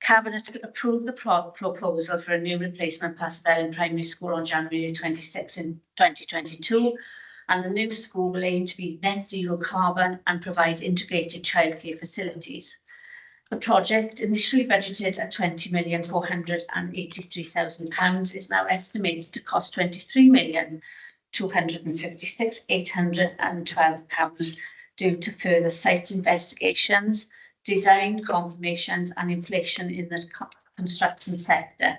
Speaker 10: Cabinet approved the proposal for a new replacement Pasabellin Primary School on January 26 in 2022, and the new school will aim to be net zero carbon and provide integrated childcare facilities. The project, initially budgeted at £20,483,000, is now estimated to cost £23,256,812 due to further site investigations, design confirmations and inflation in the construction sector.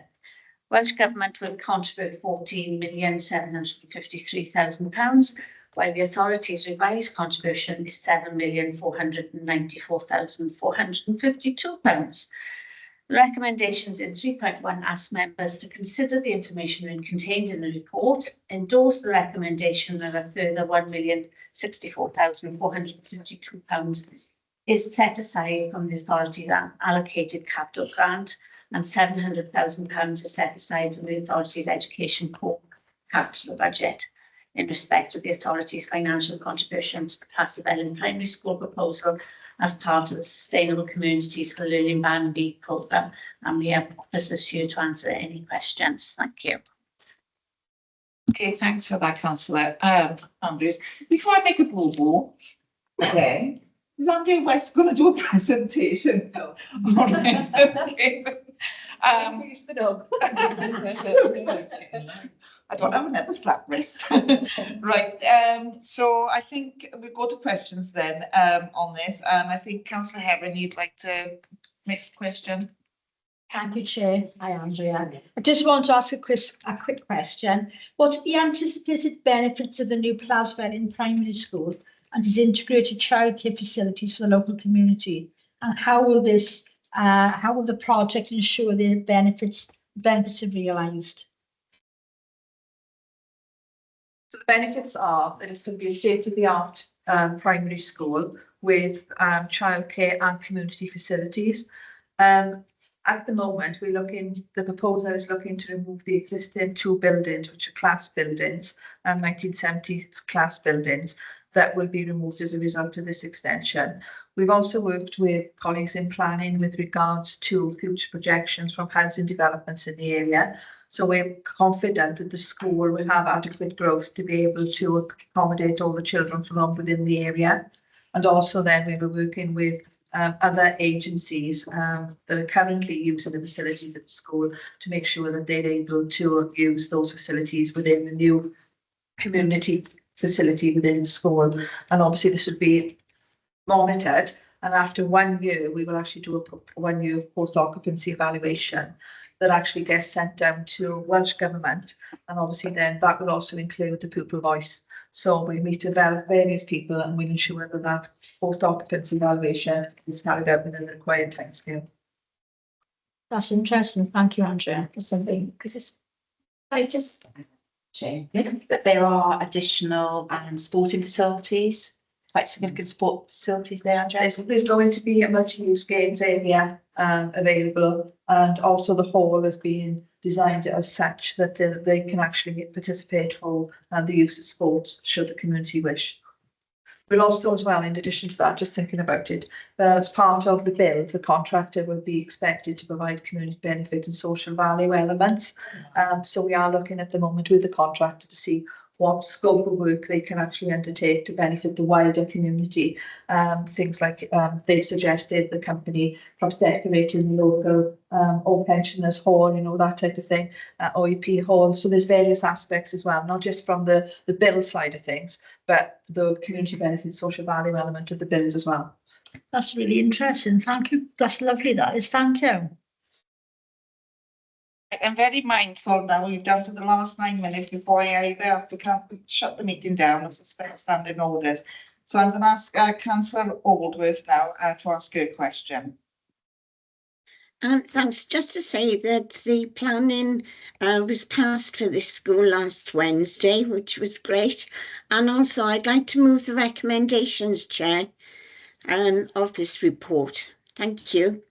Speaker 10: Welsh Government will contribute £14,753,000, while the authority's revised contribution is £7,494,452. The recommendations in 3.1 ask members to consider the information contained in the report, endorse the recommendation that a further £1,064,452 is set aside from the authority's allocated capital grant, and £700,000 is set aside from the authority's education core capital budget in respect of the authority's financial contributions to the Pasabellin Primary School proposal as part of the Sustainable Communities for Learning Ban B programme. And we have officers here to answer any questions. Thank you.
Speaker 1: Okay, thanks for that, Councillor Andrews. Before I make a boo-boo, okay, is Andrew West going to do a presentation? No. All right, okay. I don't have another slap wrist. Right, so I think we go to questions then on this, and I think Councillor Heron, you'd like to make a question?
Speaker 9: Thank you, Chair. Hi, Andrea. I just want to ask a quick question. What are the anticipated benefits of the new Pasabellin Primary School and its integrated childcare facilities for the local community? And how will the project ensure the benefits are realised?
Speaker 7: So the benefits are that it's going to be a state-of-the-art primary school with childcare and community facilities. At the moment, the proposal is looking to remove the existing two buildings, which are class buildings, 1970s class buildings, that will be removed as a result of this extension. We've also worked with colleagues in planning with regards to future projections from housing developments in the area. So we're confident that the school will have adequate growth to be able to accommodate all the children from within the area. And also then we were working with other agencies that are currently using the facilities at the school to make sure that they're able to use those facilities within the new community facility within the school. And obviously this would be monitored And after 1 year, we will actually do a 1 year post occupancy evaluation that actually gets sent down to Welsh Government. And obviously then that will also include the pupil voice. So we meet with various people and we'll ensure that that post occupancy evaluation is carried out within the required timescale.
Speaker 9: That's interesting. Thank you, Andrea. That's something.
Speaker 19: Because it's, I just, that there are additional sporting facilities, quite significant sport facilities there, Andrea.
Speaker 7: There's going to be a multi-use games area available, and also the hall is being designed as such that they can actually participate for the use of sports should the community wish. We'll also, as well, in addition to that, just thinking about it, as part of the build, the contractor will be expected to provide community benefit and social value elements. So we are looking at the moment with the contractor to see what scope of work they can actually undertake to benefit the wider community. Things like they've suggested the company perhaps decorating the local old pensioners hall, you know, that type of thing, OEP hall. So there's various aspects as well, not just from the build side of things, but the community benefit social value element of the build as well.
Speaker 9: That's really interesting. Thank you. That's lovely, that is. Thank you.
Speaker 1: I'm very mindful now, we're down to the last 9 minutes before I either have to shut the meeting down or suspend standing orders. So I'm going to ask Councillor Aldworth now to ask her question.
Speaker 8: Thanks. Just to say that the planning was passed for this school last Wednesday, which was great. And also I'd like to move the recommendations, Chair, of this report. Thank you.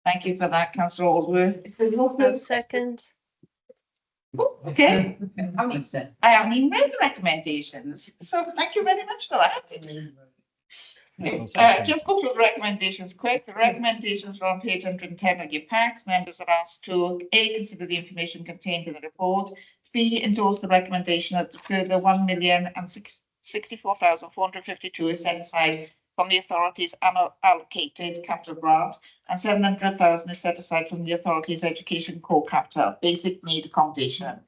Speaker 1: Thank you for that, Councillor Aldworth.
Speaker 6: Second.
Speaker 1: Okay. I haven't even read the recommendations, so thank you very much for that. Just go through the recommendations quick. The recommendations are on page 110 of your packs. Members are asked to A, consider the information contained in the report, B, endorse the recommendation that a further 1,064,452 is set aside from the authority's allocated capital grant, and 700,000 is set aside from the authority's education core capital, basic need accommodation.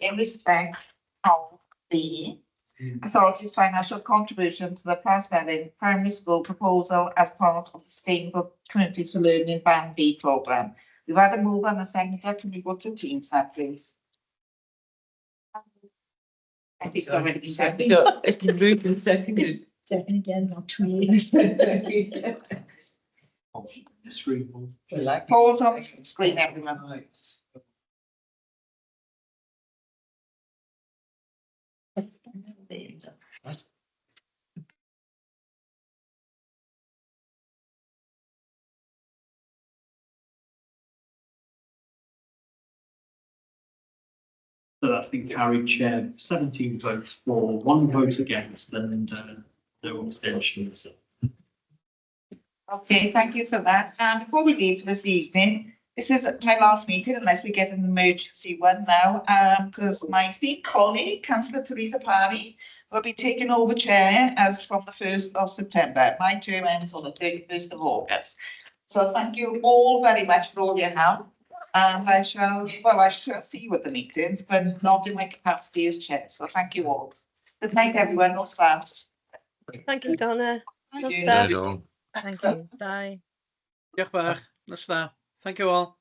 Speaker 1: In respect of the authority's financial contribution to the Plasvelin Primary School proposal as part of the Sustainable Communities for Learning Band B programme. We've had a move and a seconder. Can we go to Teams now, please? I think it's already been seconded.
Speaker 4: No, it's been moved and seconded.
Speaker 9: Second again, not to me.
Speaker 1: Pause on the screen, everyone.
Speaker 14: So that's been carried, Chair, 17 votes for, 1 vote against, and no abstentions.
Speaker 1: Okay, thank you for that. And before we leave for this evening, this is my last meeting unless we get an emergency one now, because my esteemed colleague, Councillor Teresa Parry, will be taking over chair as from the 1st of September. My term ends on the 31st of August. So thank you all very much for all your help. And I shall see you at the meetings, but not in my capacity as chair. So thank you all. Good night, everyone. No staff.
Speaker 6: Thank you, Donna.
Speaker 1: Thank
Speaker 6: No
Speaker 1: you.
Speaker 6: staff.
Speaker 15: Thank you. Bye.
Speaker 22: Diolch bach. Thank you all.